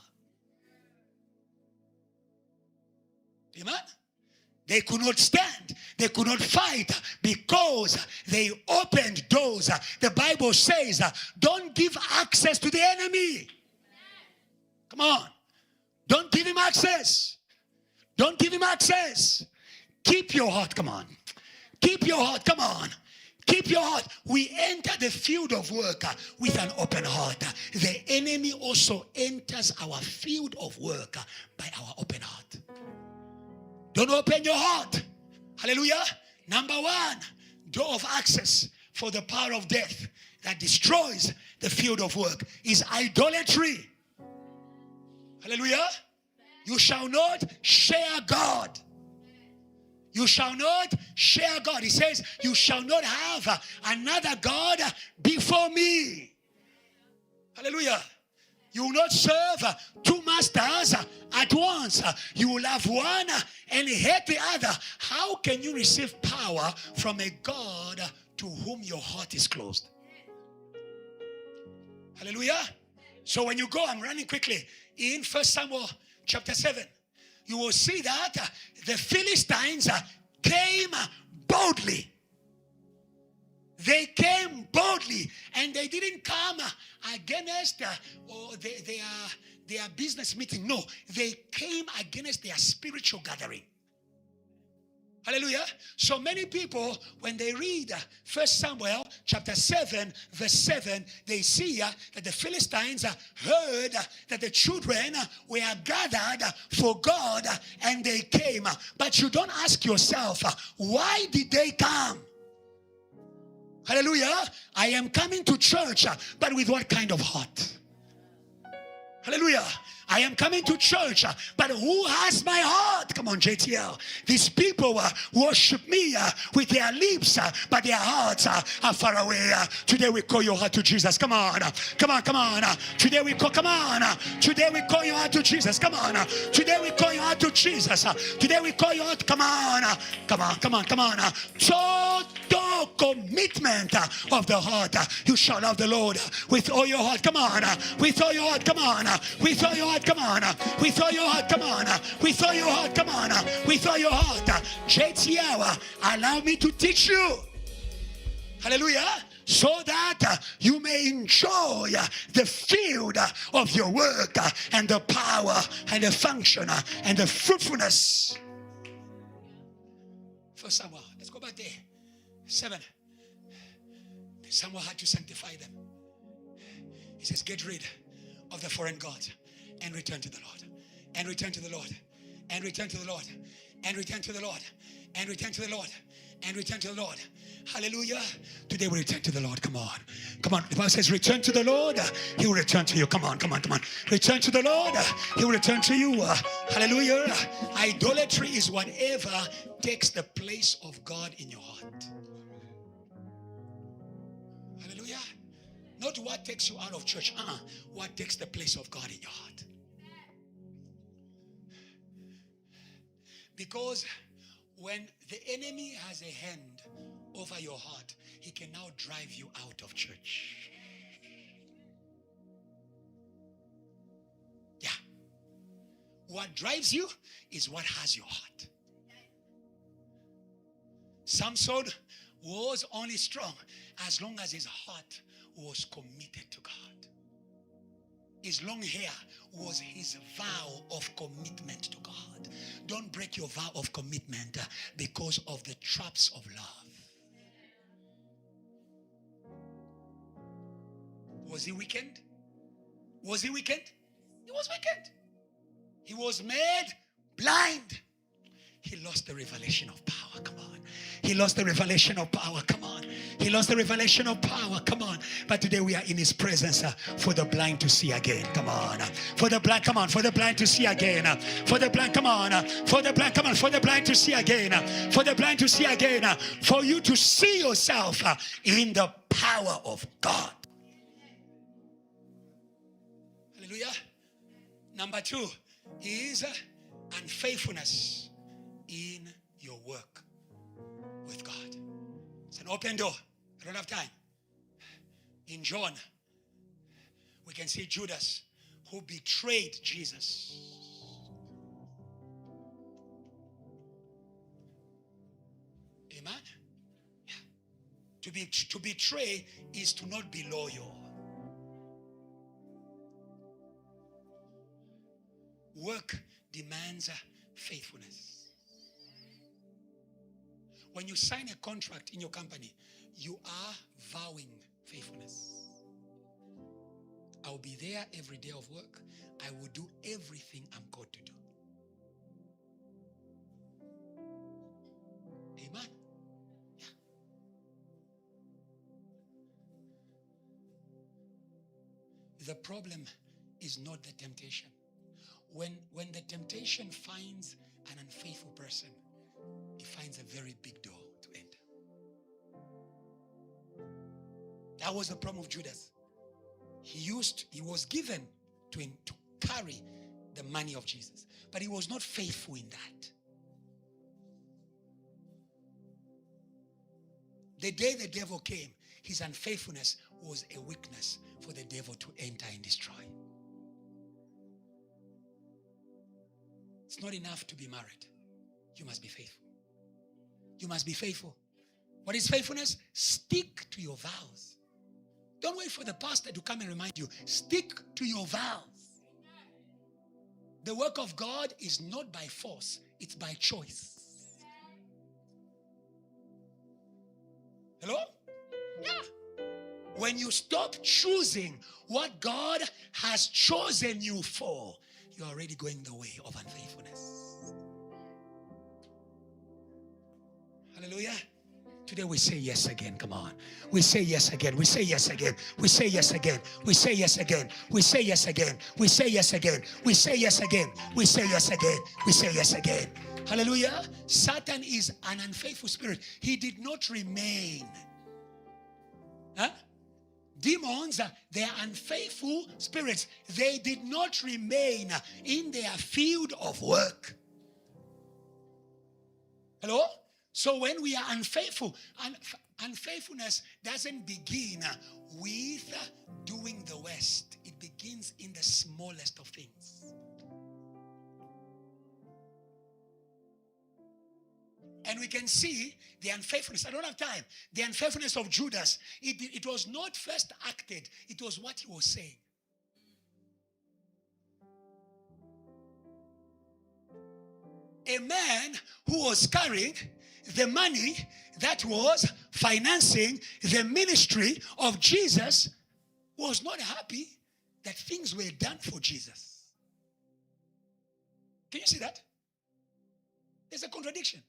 Amen? They could not stand. They could not fight because they opened doors. The Bible says, don't give access to the enemy. Come on. Don't give him access. Don't give him access. Keep your heart, come on. Keep your heart, come on. Keep your heart. We enter the field of work with an open heart. The enemy also enters our field of work by our open heart. Don't open your heart. Hallelujah. Number one, door of access for the power of death that destroys the field of work is idolatry. Hallelujah. You shall not share God. You shall not share God. He says, you shall not have another God before me. Hallelujah. You will not serve two masters at once. You will have one and hate the other. How can you receive power from a God to whom your heart is closed? Hallelujah. So when you go, I'm running quickly, in 1 Samuel chapter 7. You will see that the Philistines came boldly. They came boldly, and they didn't come against their business meeting. No, they came against their spiritual gathering. Hallelujah. So many people, when they read 1 Samuel chapter 7, verse 7, they see that the Philistines heard that the children were gathered for God and they came. But you don't ask yourself, why did they come? Hallelujah. I am coming to church, but with what kind of heart? Hallelujah. I am coming to church, but who has my heart? Come on, JTL. These people worship me with their lips, but their hearts are far away. Today we call your heart to Jesus. Come on. Come on, come on. Today we call, come on. Today we call your heart to Jesus. Come on. Today we call your heart to Jesus. Today we call your heart. Come on. Come on, come on, come on. Total commitment of the heart. You shall love the Lord with all your heart. Come on. With all your heart. Come on. With all your heart. Come on, with all your heart, come on, with all your heart, come on, with all your heart. JTL, allow me to teach you. Hallelujah. So that you may enjoy the field of your work and the power and the function and the fruitfulness. First Samuel, let's go back there. 7. Samuel had to sanctify them. He says, get rid of the foreign gods. And return to the Lord. And return to the Lord. And return to the Lord. And return to the Lord. And return to the Lord. And return to the Lord. Hallelujah. Today we return to the Lord. Come on. Come on. The Bible says return to the Lord. He will return to you. Come on. Come on. Come on. Return to the Lord. He will return to you. Hallelujah. Idolatry is whatever takes the place of God in your heart. Hallelujah. Not what takes you out of church. What takes the place of God in your heart. Because when the enemy has a hand over your heart, he can now drive you out of church. Yeah. What drives you is what has your heart. Samson was only strong as long as his heart was committed to God. His long hair was his vow of commitment to God. Don't break your vow of commitment because of the traps of love. Was he wicked? Was he wicked? He was wicked. He was made blind. He lost the revelation of power. Come on. He lost the revelation of power. Come on. He lost the revelation of power. Come on. But today we are in his presence for the blind to see again. Come on. For the blind, come on. For the blind to see again. For the blind, come on. For the blind, come on. For the blind to see again. For the blind to see again. For you to see yourself in the power of God. Hallelujah. Number 2 is unfaithfulness in your work with God. It's an open door. I don't have time. In John, we can see Judas who betrayed Jesus. Amen? Yeah. To betray is to not be loyal. Work demands faithfulness. When you sign a contract in your company, you are vowing faithfulness. I will be there every day of work. I will do everything I'm called to do. Amen. Yeah. The problem is not the temptation. When the temptation finds an unfaithful person, it finds a very big door to enter. That was the problem of Judas. He was given to carry the money of Jesus, but he was not faithful in that. The day the devil came, his unfaithfulness was a weakness for the devil to enter and destroy. It's not enough to be married. You must be faithful. You must be faithful. What is faithfulness? Stick to your vows. Don't wait for the pastor to come and remind you. Stick to your vows. The work of God is not by force, it's by choice. Hello? Yeah. When you stop choosing what God has chosen you for, you're already going the way of unfaithfulness. Hallelujah. Today we say yes again. Come on. We say yes again. We say yes again. We say yes again. We say yes again. We say yes again. We say yes again. We say yes again. We say yes again. We say yes again. Hallelujah. Satan is an unfaithful spirit. He did not remain. Huh? Demons, they are unfaithful spirits. They did not remain in their field of work. Hello? So when we are unfaithful, unfaithfulness doesn't begin with doing the worst. It begins in the smallest of things. And we can see the unfaithfulness. I don't have time. The unfaithfulness of Judas. It was not first acted. It was what he was saying. A man who was carrying the money that was financing the ministry of Jesus was not happy that things were done for Jesus. Can you see that? There's a contradiction.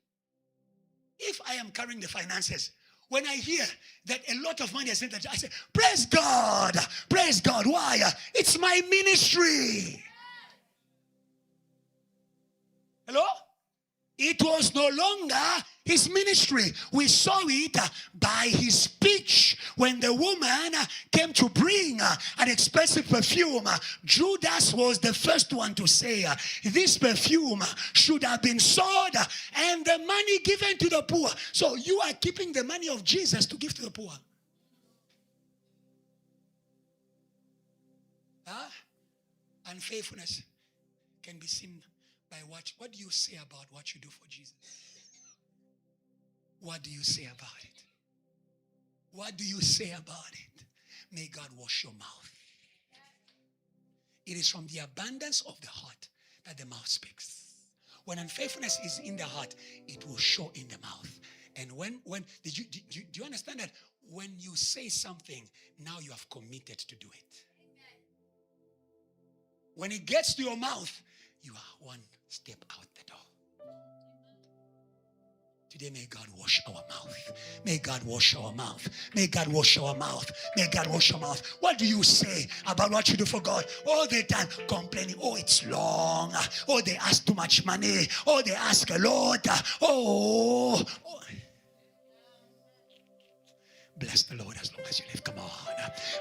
If I am carrying the finances, when I hear that a lot of money is sent, I say, praise God. Praise God. Why? It's my ministry. Hello? It was no longer his ministry. We saw it by his speech when the woman came to bring an expensive perfume. Judas was the first one to say, this perfume should have been sold and the money given to the poor. So you are keeping the money of Jesus to give to the poor. Unfaithfulness can be seen by what do you say about what you do for Jesus? What do you say about it? What do you say about it? May God wash your mouth. It is from the abundance of the heart that the mouth speaks. When unfaithfulness is in the heart, it will show in the mouth. And do you understand that when you say something, now you have committed to do it? When it gets to your mouth, you are one step out the door. Today, may God wash our mouth. May God wash our mouth. May God wash our mouth. May God wash our mouth. What do you say about what you do for God? All the time complaining. Oh, it's long. Oh, they ask too much money. Oh, they ask a lot. Oh. Bless the Lord as long as you live. Come on.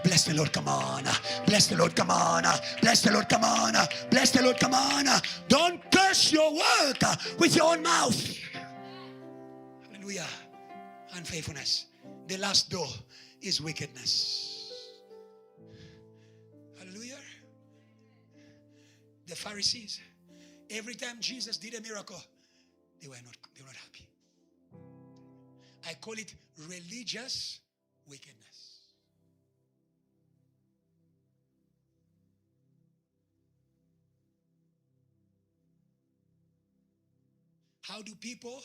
Bless the Lord. Come on. Bless the Lord. Come on. Bless the Lord. Come on. Bless the Lord. Come on. Don't curse your work with your own mouth. Hallelujah. Unfaithfulness. The last door is wickedness. Hallelujah. The Pharisees, every time Jesus did a miracle, they were not happy. I call it religious wickedness. How do people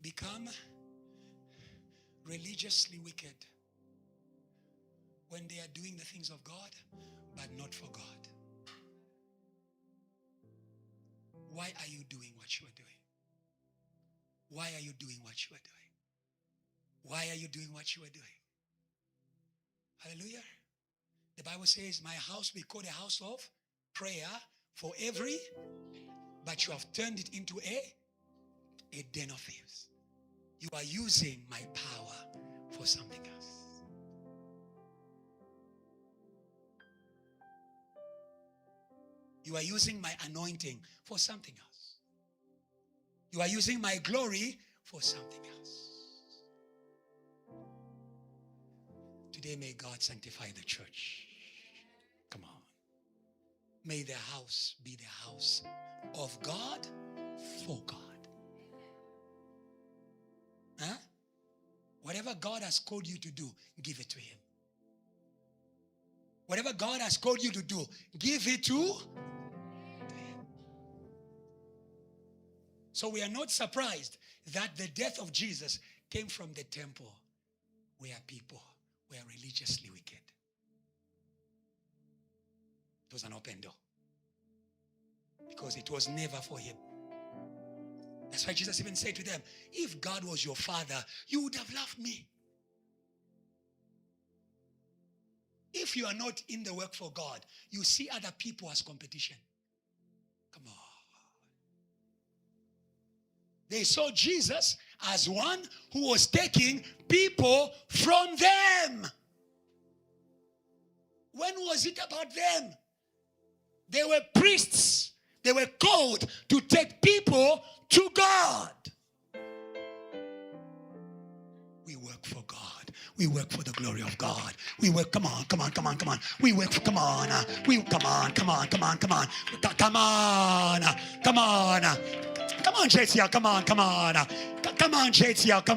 become religiously wicked? When they are doing the things of God, but not for God. Why are you doing what you are doing? Why are you doing what you are doing? Why are you doing what you are doing? Hallelujah. The Bible says, my house will be called a house of prayer for every, but you have turned it into a den of thieves. You are using my power for something else. You are using my anointing for something else. You are using my glory for something else. Today, may God sanctify the church. Come on. May the house be the house of God for God. Huh? Whatever God has called you to do, give it to Him. Whatever God has called you to do, give it to Him. So we are not surprised that the death of Jesus came from the temple. where people were religiously wicked. It was an open door. Because it was never for him. That's why Jesus even said to them, if God was your father, you would have loved me. If you are not in the work for God, you see other people as competition. Come on. They saw Jesus as one who was taking people from them. When was it about them? They were priests. They were called to take people to God. We work for God. We work for the glory of God. We work, come on. We work for, come on, JTL, come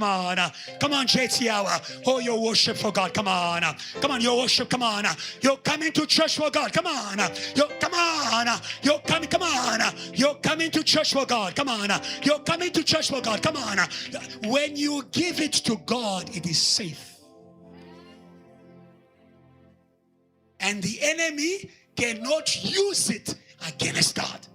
on, JTL. Oh, your worship for God, come on, your worship, come on. You're coming to church for God, come on. You're coming to church for God, come on. You're coming to church for God, come on. When you give it to God, it is safe. And the enemy cannot use it against God.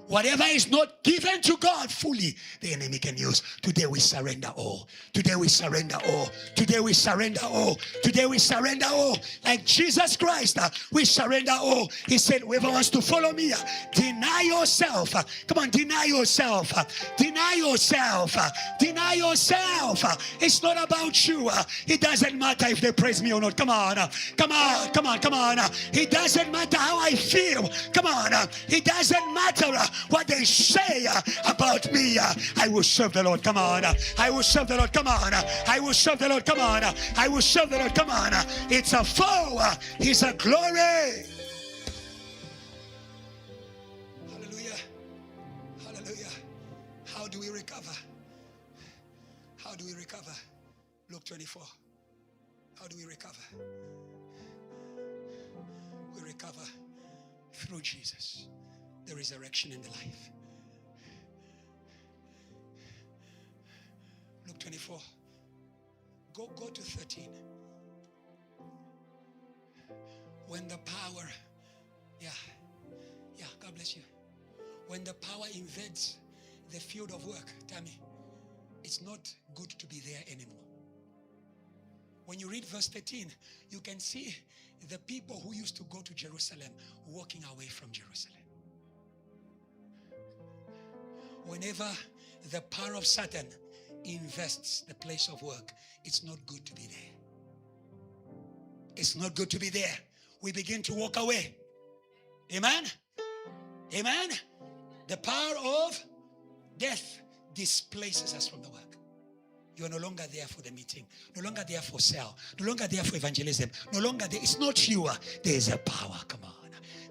Whatever is not given to God fully, the enemy can use. Today we surrender all. Today we surrender all. Today we surrender all. Today we surrender all. Like Jesus Christ, we surrender all. He said, whoever wants to follow me, deny yourself. Come on, deny yourself. Deny yourself. Deny yourself. It's not about you. It doesn't matter if they praise me or not. Come on. It doesn't matter how I feel. Come on. It doesn't matter what they say about me. I will serve the Lord. Come on. I will serve the Lord. Come on. I will serve the Lord. Come on. I will serve the Lord. Come on. It's a foe. He's a glory. Hallelujah. Hallelujah. How do we recover? How do we recover? Luke 24. How do we recover? We recover through Jesus. The resurrection and the life. Luke 24. Go to 13. When the power, God bless you. When the power invades the field of work, Tammy, it's not good to be there anymore. When you read verse 13, you can see the people who used to go to Jerusalem walking away from Jerusalem. Whenever the power of Satan invests the place of work, it's not good to be there. It's not good to be there. We begin to walk away. Amen? Amen? The power of death displaces us from the work. You are no longer there for the meeting. No longer there for sale. No longer there for evangelism. No longer there. It's not you. There is a power. Come on.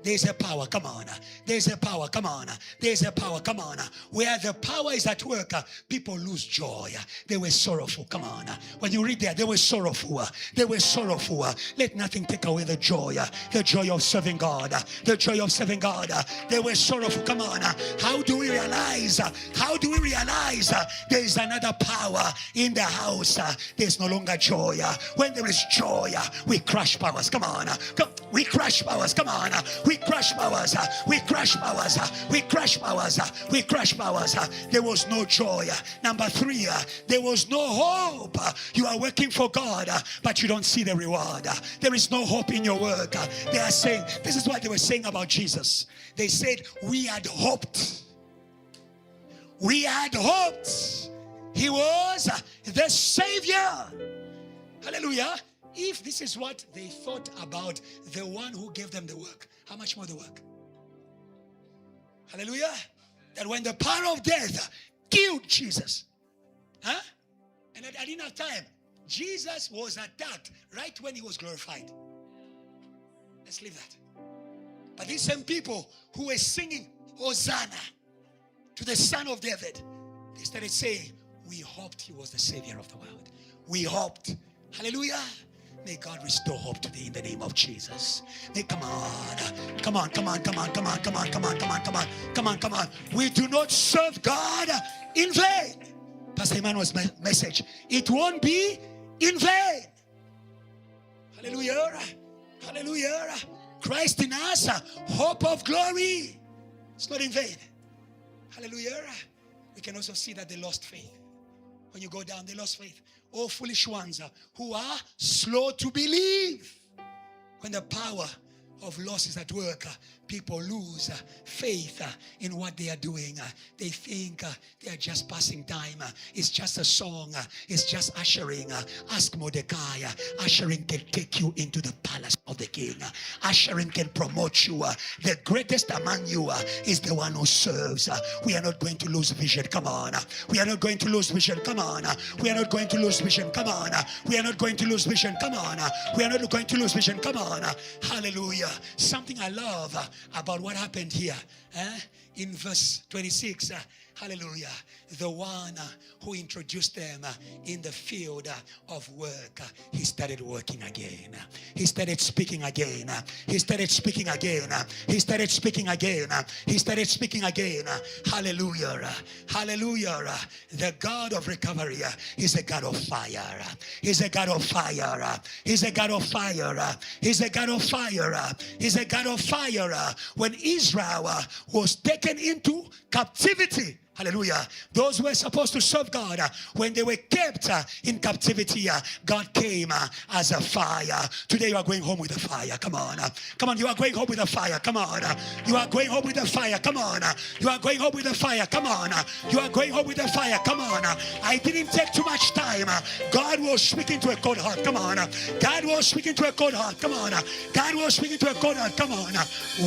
There's a power, come on. There's a power, come on. There's a power, come on. Where the power is at work, people lose joy. They were sorrowful, come on. When you read there, they were sorrowful. They were sorrowful. Let nothing take away the joy of serving God. The joy of serving God. They were sorrowful, come on. How do we realize? How do we realize there is another power in the house? There's no longer joy. When there is joy, we crush powers, come on. We crush powers, come on. We crush powers. We crush powers. We crush powers. We crush powers. There was no joy. Number 3, there was no hope. You are working for God, but you don't see the reward. There is no hope in your work. They are saying, this is what they were saying about Jesus. They said, we had hoped. We had hoped. He was the Savior. Hallelujah. If this is what they thought about the one who gave them the work, how much more the work? Hallelujah. That when the power of death killed Jesus, and I didn't have time. Jesus was attacked right when he was glorified. Let's leave that. But these same people who were singing Hosanna to the Son of David, they started saying, we hoped he was the Savior of the world. We hoped. Hallelujah. May God restore hope today in the name of Jesus. Come on. We do not serve God in vain. Pastor Emmanuel's message. It won't be in vain. Hallelujah. Hallelujah. Christ in us, hope of glory. It's not in vain. Hallelujah. We can also see that they lost faith. When you go down, they lost faith. Oh, foolish ones who are slow to believe. When the power of loss is at work, people lose faith in what they are doing. They think they are just passing time. It's just a song. It's just ushering. Ask Mordecai. Ushering can take you into the palace of the king. Ushering can promote you. The greatest among you is the one who serves. We are not going to lose vision. Come on. We are not going to lose vision. Come on. We are not going to lose vision. Come on. We are not going to lose vision. Come on. We are not going to lose vision. Come on. Hallelujah. Something I love about what happened here in verse 26. Hallelujah. The one who introduced them in the field of work, he started working again. He started speaking again. He started speaking again. He started speaking again. He started speaking again. Hallelujah. Hallelujah. The God of recovery is a God of fire. He's a God of fire. He's a God of fire. He's a God of fire. He's a God of fire. When Israel was taken into captivity, hallelujah, those who were supposed to serve God, when they were kept in captivity, God came as a fire. Today you are going home with a fire. Come on. Come on, you are going home with a fire. Come on. You are going home with a fire. Come on. You are going home with a fire. Come on. You are going home with a fire. Come on. I didn't take too much time. God was speaking to a cold heart. Come on. God was speaking to a cold heart. Come on. God was speaking to a cold heart. Come on.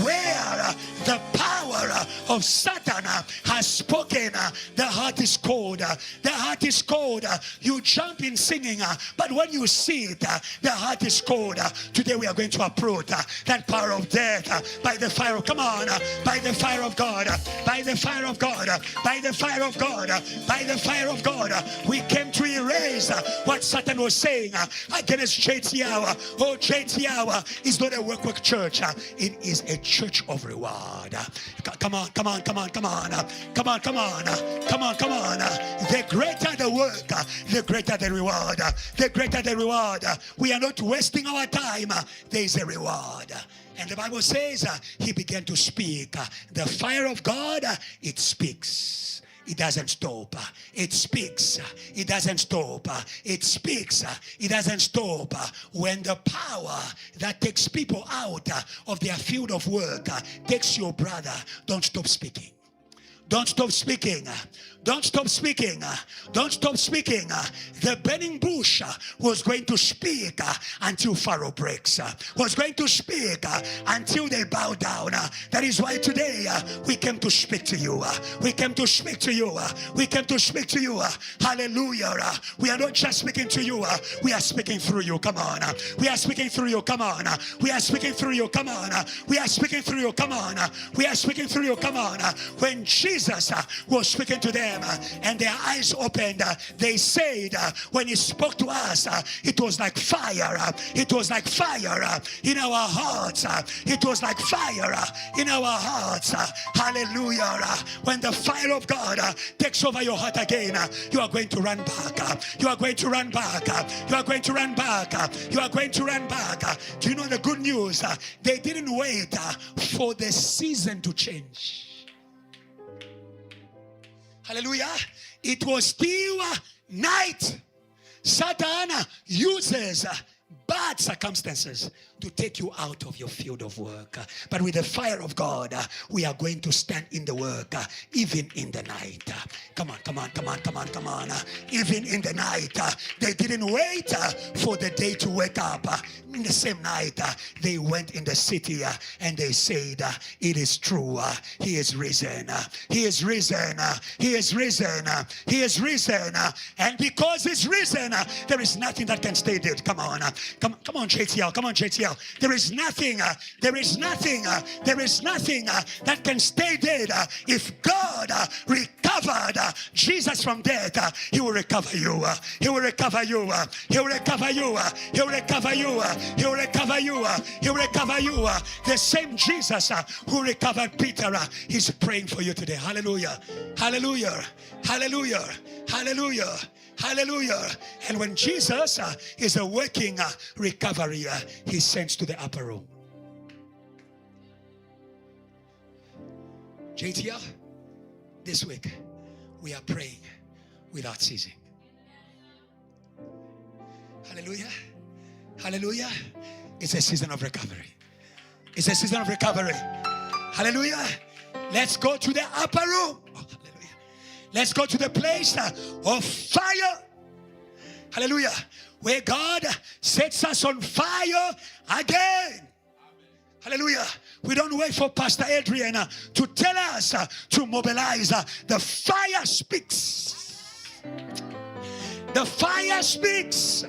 Where the power of Satan has spoken, the heart is cold. The heart is cold. You jump in singing, but when you see it, the heart is cold. Today we are going to approach that power of death by the fire of, come on, by the fire of God, by the fire of God, by the fire of God, by the fire of God. We came to erase what Satan was saying against JTR. Oh, JTR is not a work church. It is a church of reward. Come on, come on, come on, come on, come on, come on, come on, come on. The greater the work, the greater the reward. The greater the reward. We are not wasting our time. There is a reward. And the Bible says he began to speak. The fire of God, it speaks. It doesn't stop. It speaks. It doesn't stop. It speaks. It doesn't stop. When the power that takes people out of their field of work takes your brother, don't stop speaking. Don't stop speaking. Don't stop speaking. Don't stop speaking. The burning bush was going to speak until Pharaoh breaks. Was going to speak until they bow down. That is why today we came to speak to you. We came to speak to you. We came to speak to you. Hallelujah. We are not just speaking to you. We are speaking through you. Come on. We are speaking through you. Come on. We are speaking through you. Come on. We are speaking through you. Come on. We are speaking through you. Come on. When Jesus was speaking to them and their eyes opened, they said when he spoke to us, it was like fire. It was like fire in our hearts. It was like fire in our hearts. Hallelujah. When the fire of God takes over your heart again, you are going to run back. You are going to run back. You are going to run back. You are going to run back. Do you know the good news? They didn't wait for the season to change. Hallelujah. It was still night. Satan uses bad circumstances to take you out of your field of work. But with the fire of God, we are going to stand in the work, even in the night. Come on, come on, come on, come on, come on. Even in the night, they didn't wait for the day to wake up. In the same night, they went in the city and they said, it is true, he is risen. He is risen. He is risen. He is risen. And because he's risen, there is nothing that can stay dead. Come on. Come on, JTL. Come on, JTL. There is nothing that can stay dead. If God recovered Jesus from death, he will recover you. He will recover you. He will recover you. He will recover you. He will recover you. He will recover you. The same Jesus who recovered Peter is praying for you today. Hallelujah. Hallelujah. Hallelujah. Hallelujah. Hallelujah. And when Jesus is working recovery, he sends to the upper room. JTL, this week we are praying without ceasing. Hallelujah. Hallelujah. It's a season of recovery. It's a season of recovery. Hallelujah. Let's go to the upper room. Oh, hallelujah. Let's go to the place of fire. Hallelujah. Where God sets us on fire again. Hallelujah. We don't wait for Pastor Adrian to tell us to mobilize. The fire speaks. The fire speaks.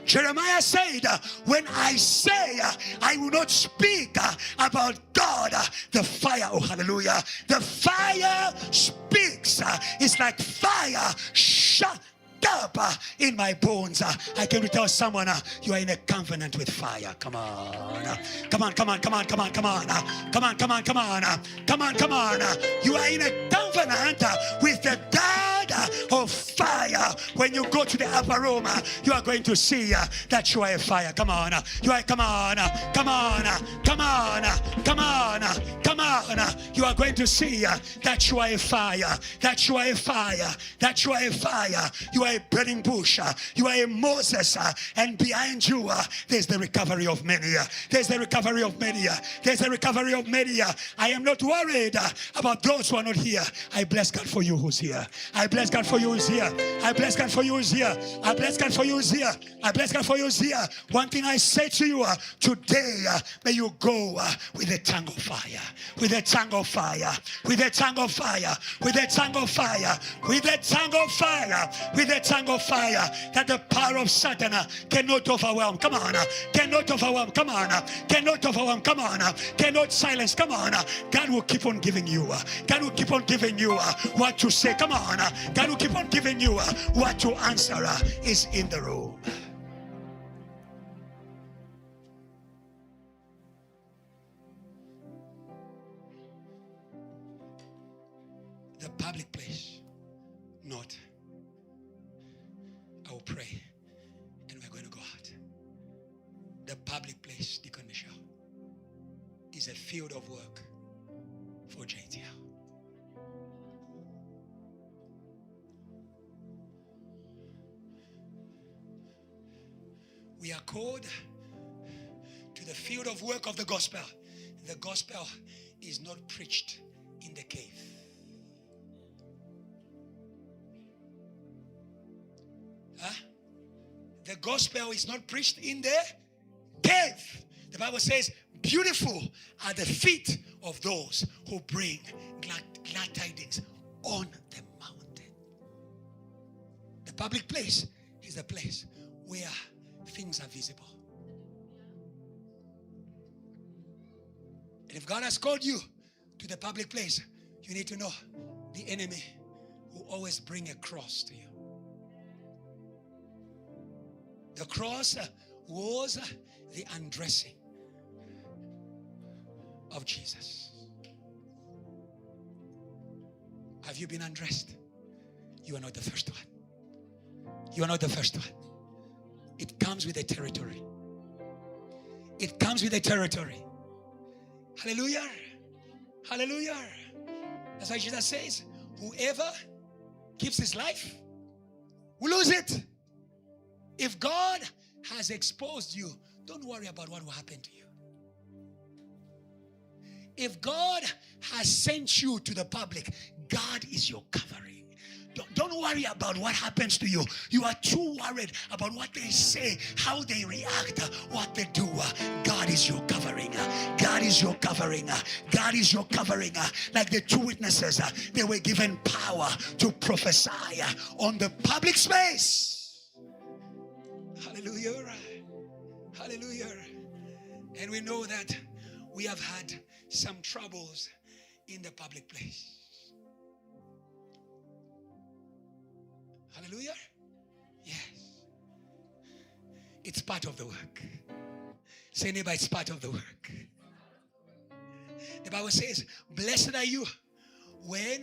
Jeremiah said, when I say I will not speak about God, the fire, oh hallelujah, the fire speaks. It's like fire shut up in my bones. I came to tell someone you are in a covenant with fire. Come on. Come on, come on, come on, come on, come on. Come on, come on, come on. Come on, come on. You are in a covenant with the God of fire. When you go to the upper room, you are going to see that you are a fire. Come on. You are, come on, come on, come on, come on, come on. You are going to see that you are a fire, that you are a fire, that you are a fire. You are a burning bush. You are a Moses, and behind you there's the recovery of many. There's the recovery of many. There's the recovery of many. I am not worried about those who are not here. I bless God for you who's here. I bless God for you who's here. I bless God for you who's here. I bless God for you who's here. I bless God for you who's here. One thing I say to you today, may you go with a tongue of fire. With a tongue of fire. With a tongue of fire. With a tongue of fire. With a tongue of fire. With a tongue of fire that the power of Satan cannot overwhelm. Come on. Cannot overwhelm. Come on. Cannot overwhelm. Come on. Cannot silence. Come on. God will keep on giving you. God will keep on giving you what to say. Come on. God will keep on giving you what to answer is in the room. The public place, not. I will pray and we're going to go out. The public place, Deacon Michelle, is a field of work for JTL. We are called to the field of work of the gospel. The gospel is not preached in the cave. The gospel is not preached in the cave. The Bible says, beautiful are the feet of those who bring glad tidings on the mountain. The public place is the place where things are visible. And if God has called you to the public place, you need to know the enemy will always bring a cross to you. The cross was the undressing of Jesus. Have you been undressed? You are not the first one. You are not the first one. It comes with the territory. It comes with the territory. Hallelujah. Hallelujah. That's why Jesus says, whoever keeps his life will lose it. If God has exposed you, don't worry about what will happen to you. If God has sent you to the public, God is your covering. Don't worry about what happens to you. You are too worried about what they say, how they react, what they do. God is your covering. God is your covering. God is your covering. Like the two witnesses, they were given power to prophesy on the public space. Hallelujah. Hallelujah. And we know that we have had some troubles in the public place. Hallelujah. Yes. It's part of the work. Say neighbor, it's part of the work. The Bible says, blessed are you when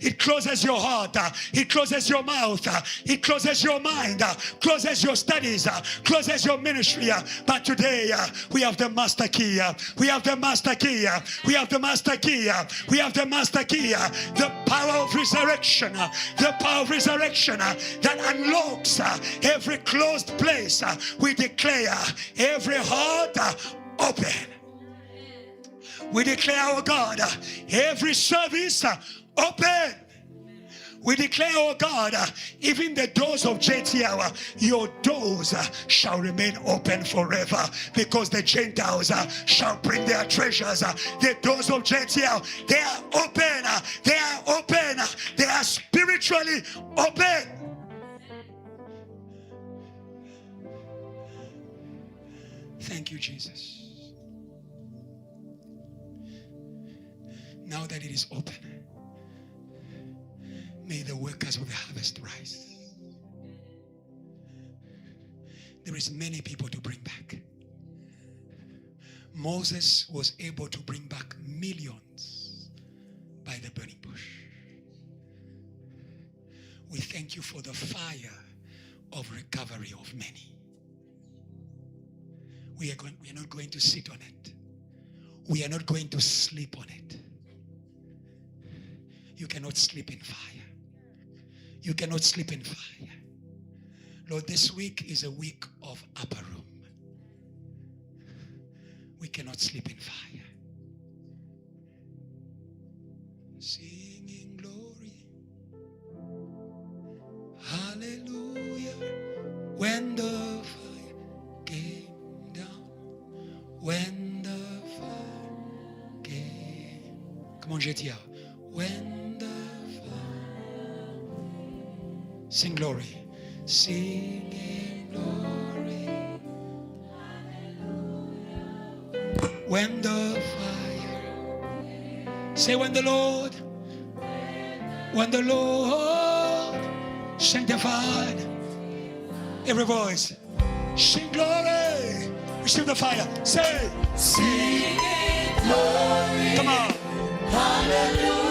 It closes your heart. It closes your mouth. It closes your mind. Closes your studies. Closes your ministry. But today we have the master key. We have the master key. We have the master key. We have the master key. The power of resurrection. The power of resurrection that unlocks every closed place. We declare every heart open. We declare, our God, every service open. We declare, oh God, even the doors of JTL, your doors shall remain open forever, because the Gentiles shall bring their treasures. The doors of JTL, they are open. They are open. They are spiritually open. Thank you, Jesus. Now that it is open, may the workers of the harvest rise. There is many people to bring back. Moses was able to bring back millions by the burning bush. We thank you for the fire of recovery of many. We are not going to sit on it. We are not going to sleep on it. You cannot sleep in fire. You cannot sleep in fire. Lord, this week is a week of upper room. We cannot sleep in fire. Singing glory, hallelujah, when the fire came down, when the fire came. Come on, JTR. When sing glory, singing glory, hallelujah. When the fire, say when the Lord sanctified, every voice, sing glory, receive the fire, say, singing glory, come on, hallelujah.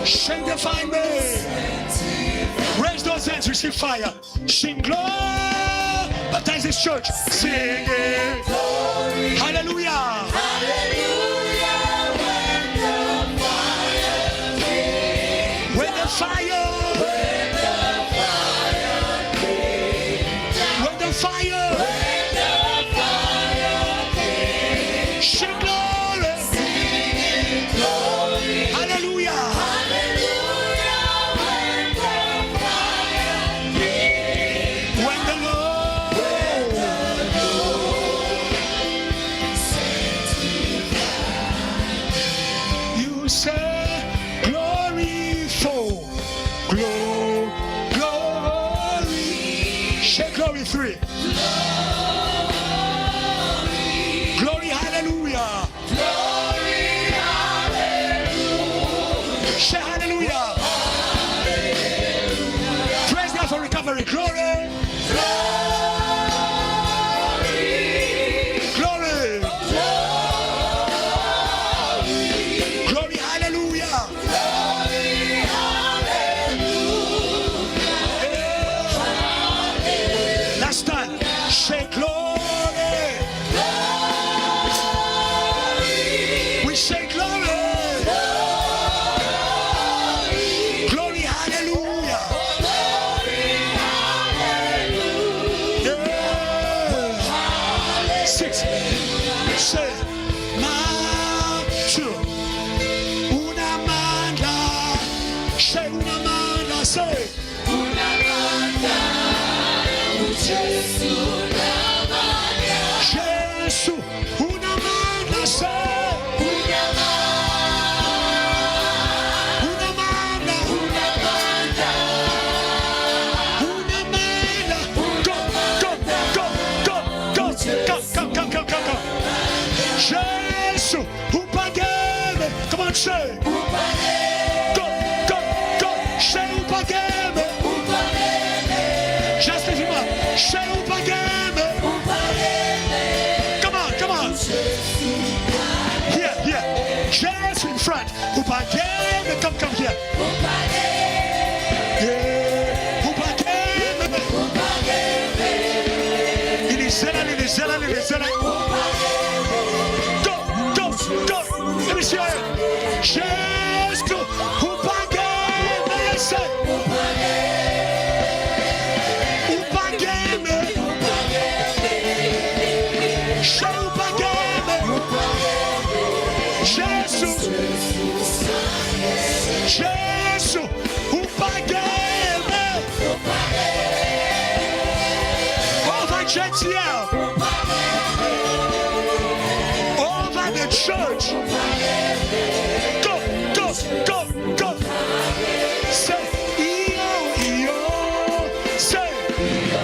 Sanctify me. Raise those hands, receive fire. Sing glory. Baptize this church. Sing it. Hallelujah. Hallelujah. When the fire. When the fire. When the fire. When the fire. Sing glory. Sing glory. Hallelujah. Three. Glory, hallelujah. Glory, hallelujah. Say hallelujah. Hallelujah. Praise God for recovery. Glory. Glory. Glory. Glory. Glory, hallelujah. Glory, hallelujah. Last time. Say glory. Glory. We say glory. Glory. Glory, hallelujah. Glory, hallelujah. Yeah. 6. Say, Machu. Una manda. Say una manda. Say. Una manda. Jesus. Una manda, say. Una manda. Una manda. Jesu upageme se upageme she upageme Jesu Jesu upageme over JTL over the church. Go, go, go, go. Say, yo, yo. Say, yo.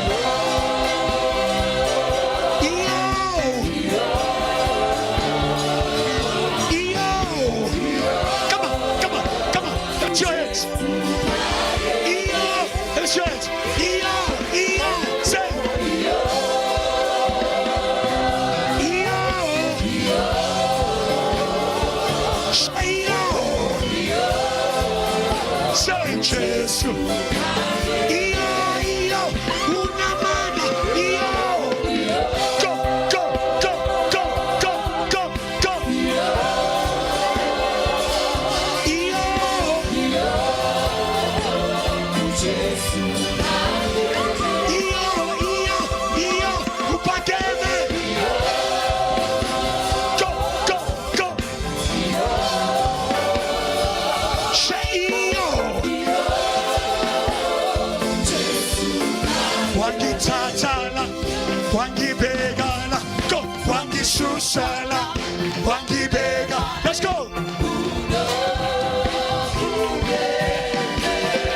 Yo. Come on, come on, come on. Lift your hands. Yo. Lift your hands. Yo, yo. Say, yo. Say Jesu, io, una mano, io, go, go, go, go, go, go, go, io, upageme, go, go, go, say io. Wangi tatala, wangi begala, go, wangi susala, wangi bega. Let's go.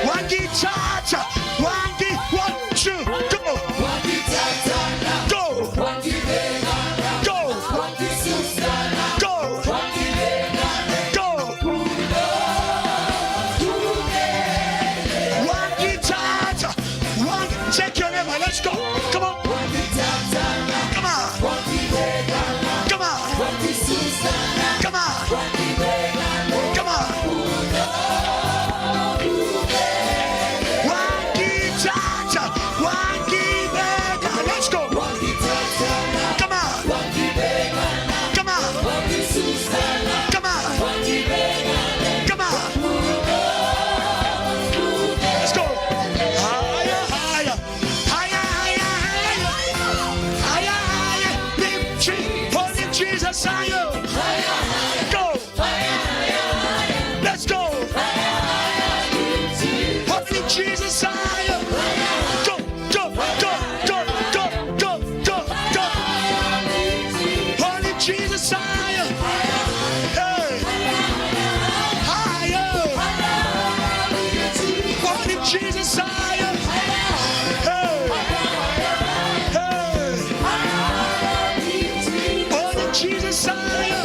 Wangi tata, wangi 1, 2, go. Wangi tatala, go. Wangi begala, go. Wangi susala, go. Wangi begala, go. Wangi tata, wangi. Take your name, let's go. Come on. Come on. Come on. Come on. Come on. Wangi tata, wangi bega. Let's go. Come on. Come on. Come on. Come on. Let's go. Higher, higher. Higher, higher, higher. Higher, higher. Lift Jesus higher. Go. Let's go. Holy Jesus higher. Go, go, go, go, go, go, go, go. Holy Jesus higher. Hey. Higher. Holy Jesus higher. Hey. Hey. Holy Jesus higher.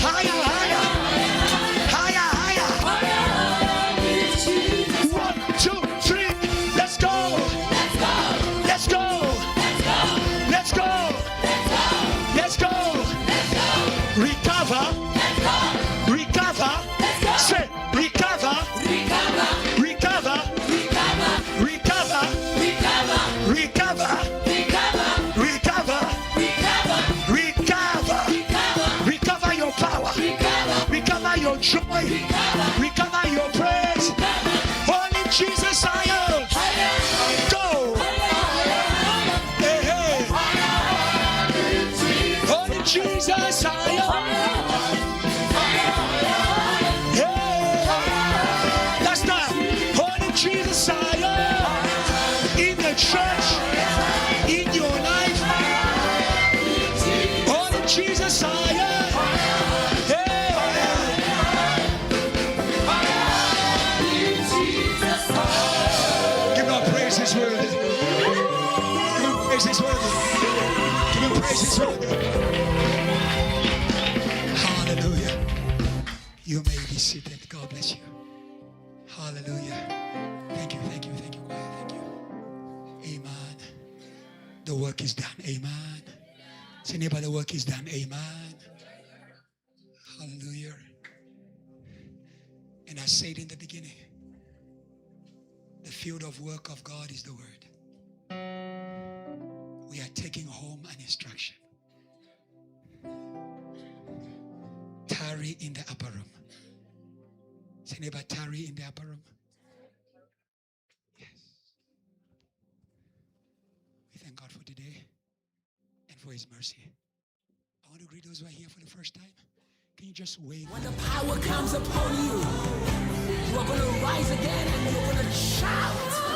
Higher, higher. Higher, higher. 1, 2, 3. Let's go. Let's go. Let's go. Let's go. Recover. Recover. Say recover. Recover. Recover. Recover. Recover. Recover. Recover your power. Recover your joy. Recover your praise. Holy Jesus, higher. Go. Hey, hey. Holy Jesus, higher. Hey. That's not. Holy Jesus, higher. In the church. In your life. Holy Jesus, higher. Hey. Give him praise, he's worthy. Give him praise, he's worthy. Give him praise, he's worthy. Hallelujah. You may be seated. God bless you. Hallelujah. Thank you, thank you, thank you. Thank you. Amen. The work is done. Amen. Say neighbor, the work is done. Amen. Hallelujah. And I said in the beginning, the field of work of God is the word. We are taking home an instruction. tarry in the upper room. Say, neighbor, tarry in the upper room. Yes. We thank God for today and for his mercy. I want to greet those who are here for the first time. Can you just wave? When the power comes upon you, you are going to rise again and you're going to shout.